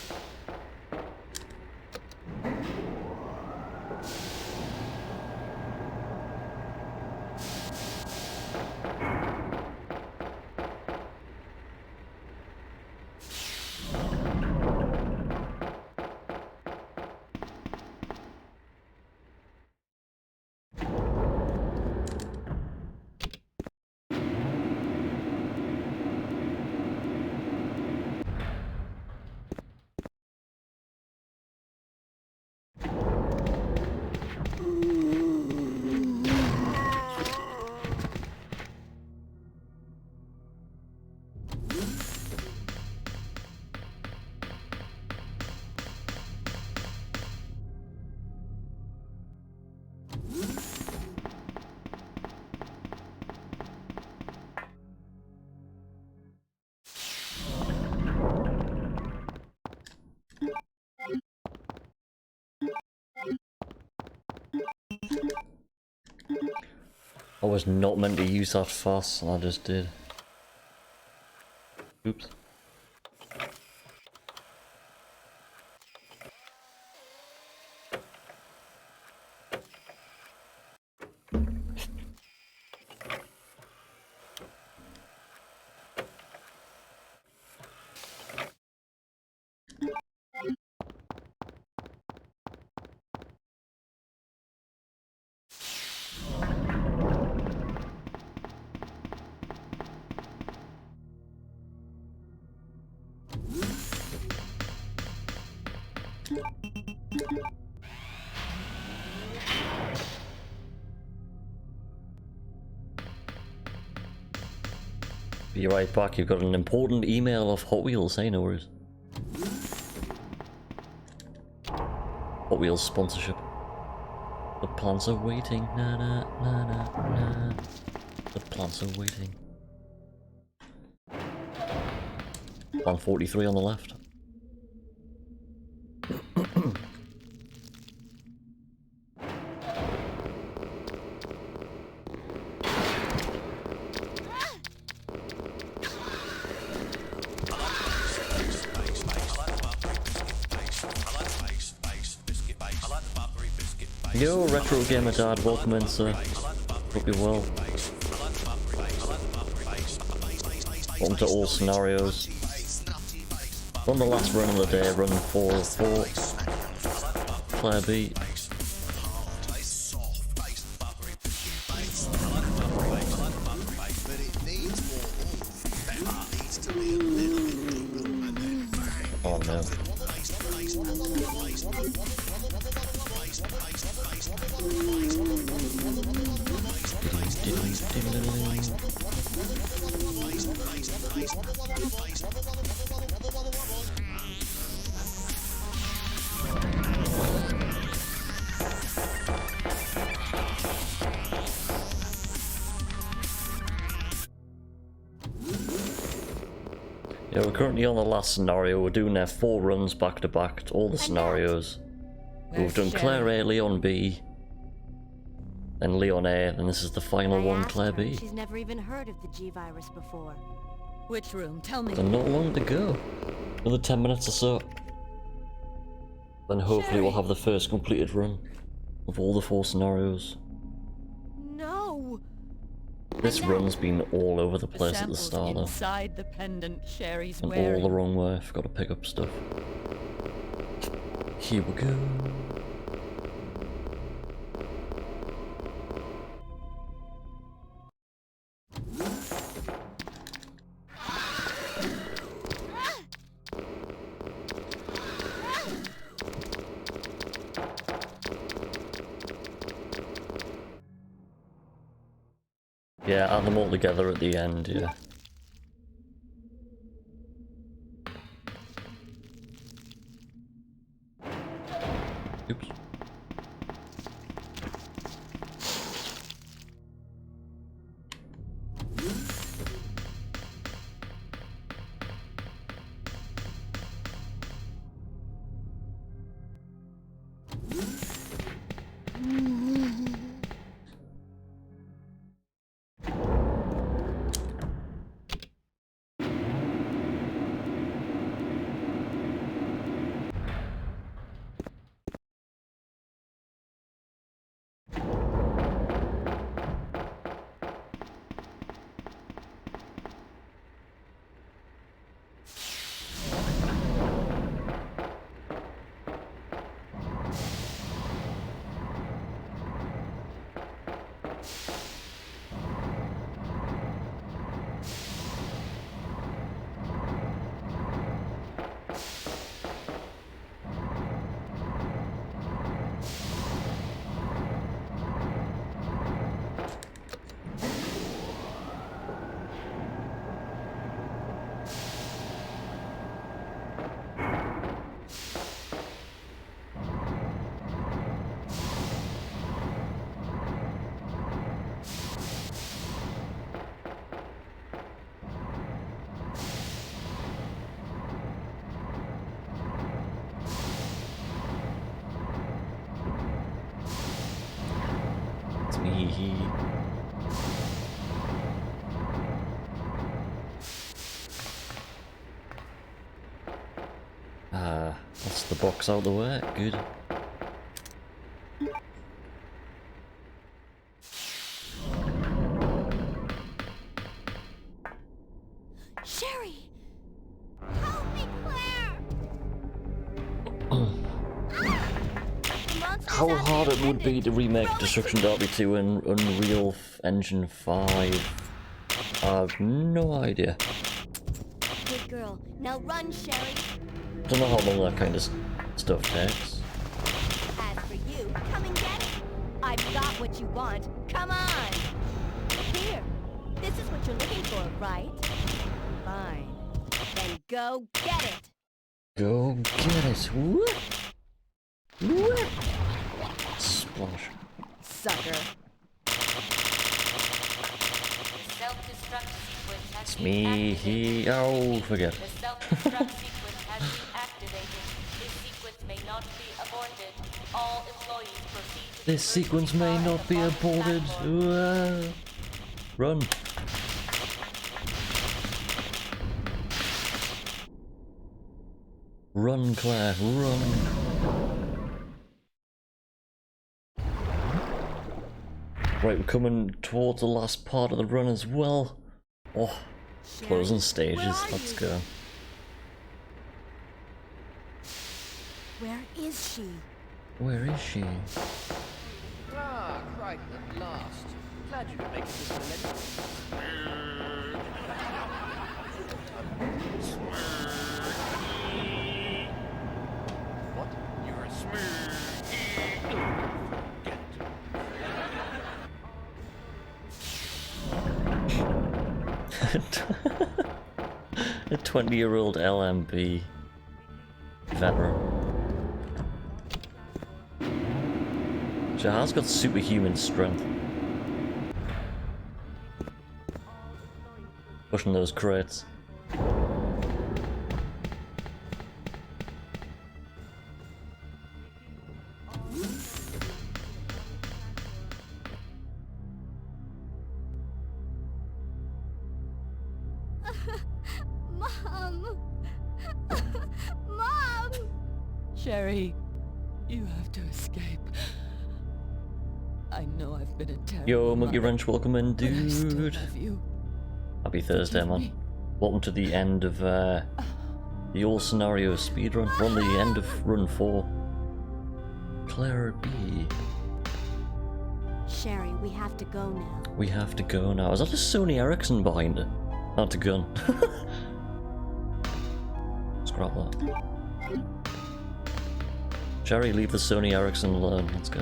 I was not meant to use that fast, and I just did. Oops. Be right back, you've got an important email off Hot Wheels, hey, no worries. Hot Wheels sponsorship. The plants are waiting, na na na na na. The plants are waiting. Plan 43 on the left. Yo, Retro Gamer Dad, welcome in, sir. Hope you're well. Welcome to all scenarios. We're on the last run of the day, run 404. Claire B. Oh no. Yeah, we're currently on the last scenario. We're doing 4 runs back to back to all the scenarios. We've done Claire A, Leon B, then Leon A, and this is the final one, Claire B. She's never even heard of the G virus before. Which room? Tell me. And not long to go. Another 10 minutes or so. Then hopefully we'll have the first completed run of all the 4 scenarios. No. This run's been all over the place at the start though. Inside the pendant Sherry's And wearing. all the wrong way. I've got to pick up stuff. Here we go. Yeah, add them all together at the end, yeah. Oops. box out the way. Good. Sherry! Help me, Claire! How hard it would be to remake Destruction Derby 2 in Unreal Engine 5. I have no idea. Good girl. Now run, Sherry. Don't know how long that kind of stuff takes. As for you, come and get it. I've got what you want. Come on. Here. This is what you're looking for, right? Fine. Then go get it. Go get it. Whoop. Whoop. Splash. Sucker. Self-destruct sequence has It's been me. activated. Oh, forget. The self-destruct sequence has been activated. This sequence may not be aborted. All employees proceed to This sequence may not be aborted. Run. Run, Claire, run. Right, we're coming towards the last part of the run as well. Oh, closing stages, let's go. Where is she? Where is she? Ah, Crichton, at last. Glad you could make it this What? You're a A 20-year-old LMP veteran. She has got superhuman strength. Pushing those crates. Mom! Mom! Sherry, you have to escape. I know I've been a terrible Yo, Monkey mother, Wrench, welcome in, but I still dude. love you. Happy Thursday, man. Welcome to the end of the old scenario speedrun. We're on the end of run 4. Claire B. Sherry, we have to go now. We have to go now. Is that a Sony Ericsson behind it? Not a gun. Scrap that. Sherry, leave the Sony Ericsson alone. Let's go.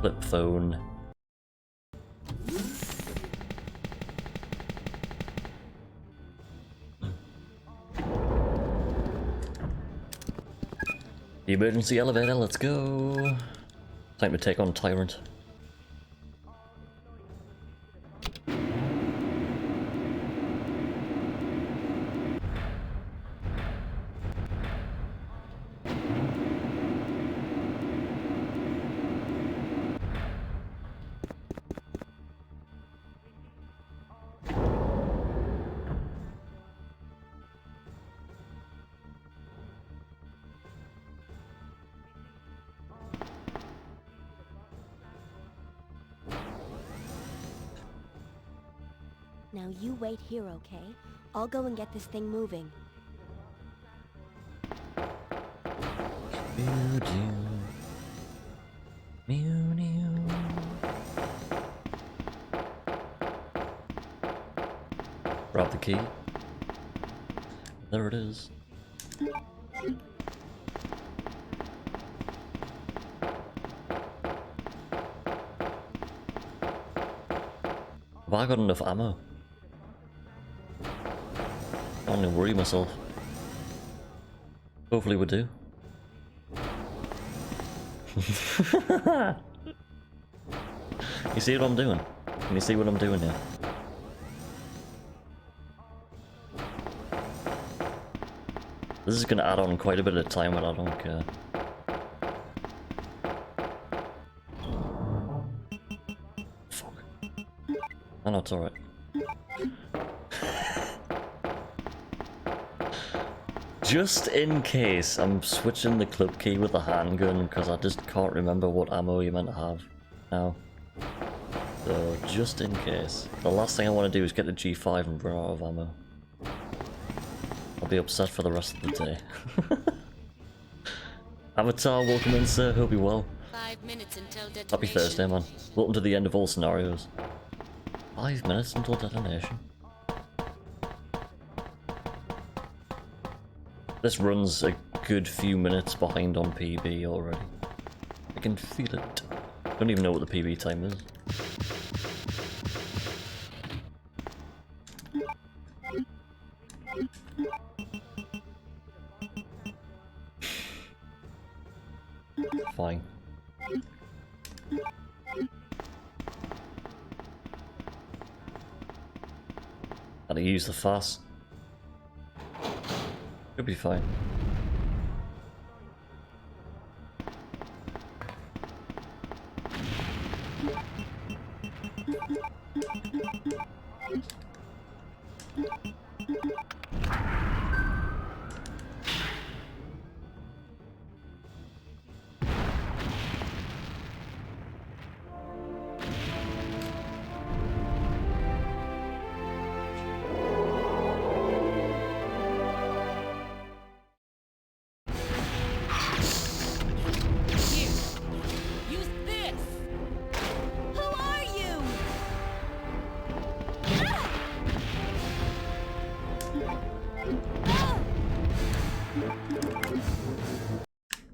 Flip phone. The emergency elevator, let's go. Time to take on Tyrant. Now you wait here, okay? I'll go and get this thing moving. Grab the key. There it is. Have I got enough ammo? I don't even worry myself. Hopefully we do. You see what I'm doing? Can you see what I'm doing here? This is going to add on quite a bit of time, but I don't care. Fuck. Oh no, it's alright. Just in case, I'm switching the clip key with the handgun because I just can't remember what ammo you're meant to have now. So, just in case. The last thing I want to do is get the G5 and run out of ammo. I'll be upset for the rest of the day. Avatar, welcome in, sir. Hope you're well. 5 minutes until detonation. Happy Thursday, man. Welcome to the end of all scenarios. 5 minutes until detonation. This runs a good few minutes behind on PB already. I can feel it. Don't even know what the PB time is. Fine. How to use the fast. Should be fine.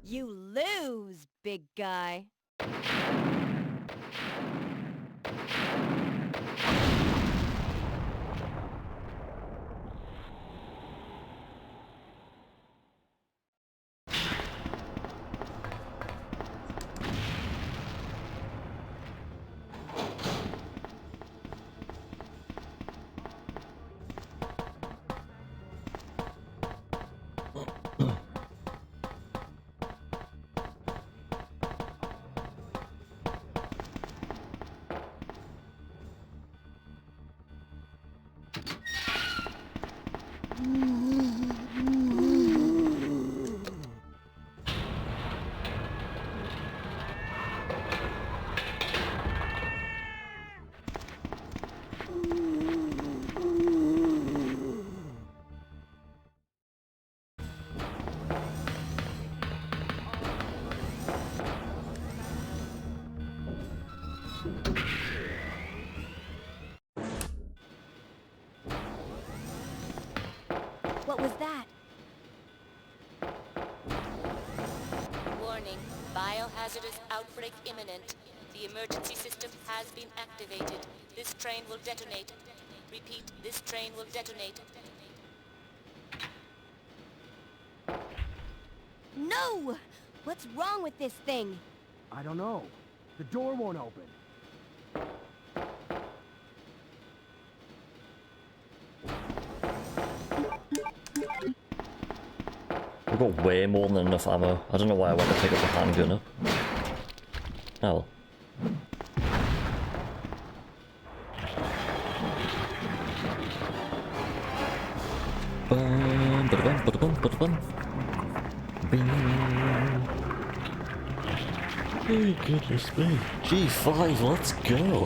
You lose, big guy. What was that? Warning, biohazardous outbreak imminent. The emergency system has been activated. This train will detonate. Repeat, this train will detonate. No! What's wrong with this thing? I don't know. The door won't open. We've got way more than enough ammo. I don't know why I went to pick up the handgun up. Oh. Bum, ba-da-bum, ba-da-bum, ba-da-bum. Bing. Oh goodness me. G5, let's go.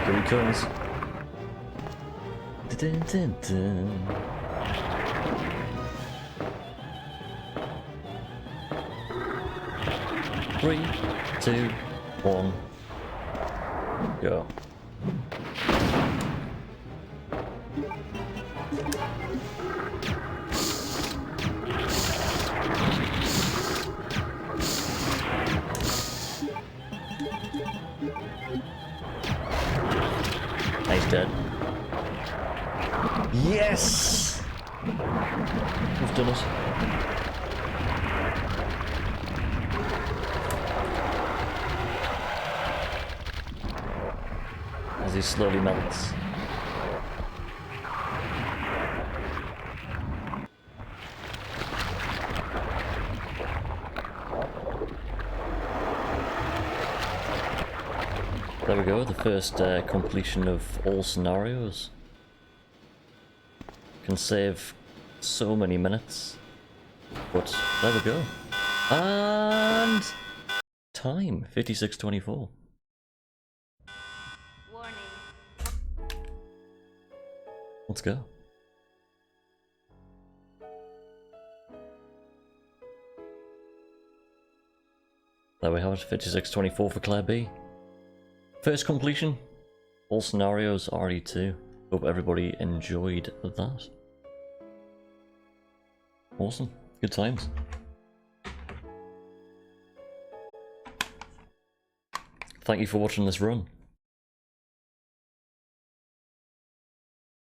Here he comes. Dun, dun, dun. 3, 2, 1, go. He's dead. Yes! We've done it. As he slowly melts. There we go, the first completion of all scenarios. can save so many minutes. But there we go. And time 56:24. Warning. Let's go. There we have it, 56:24 for Claire B. First completion, all scenarios RE2. Hope everybody enjoyed that. Awesome, good times. Thank you for watching this run.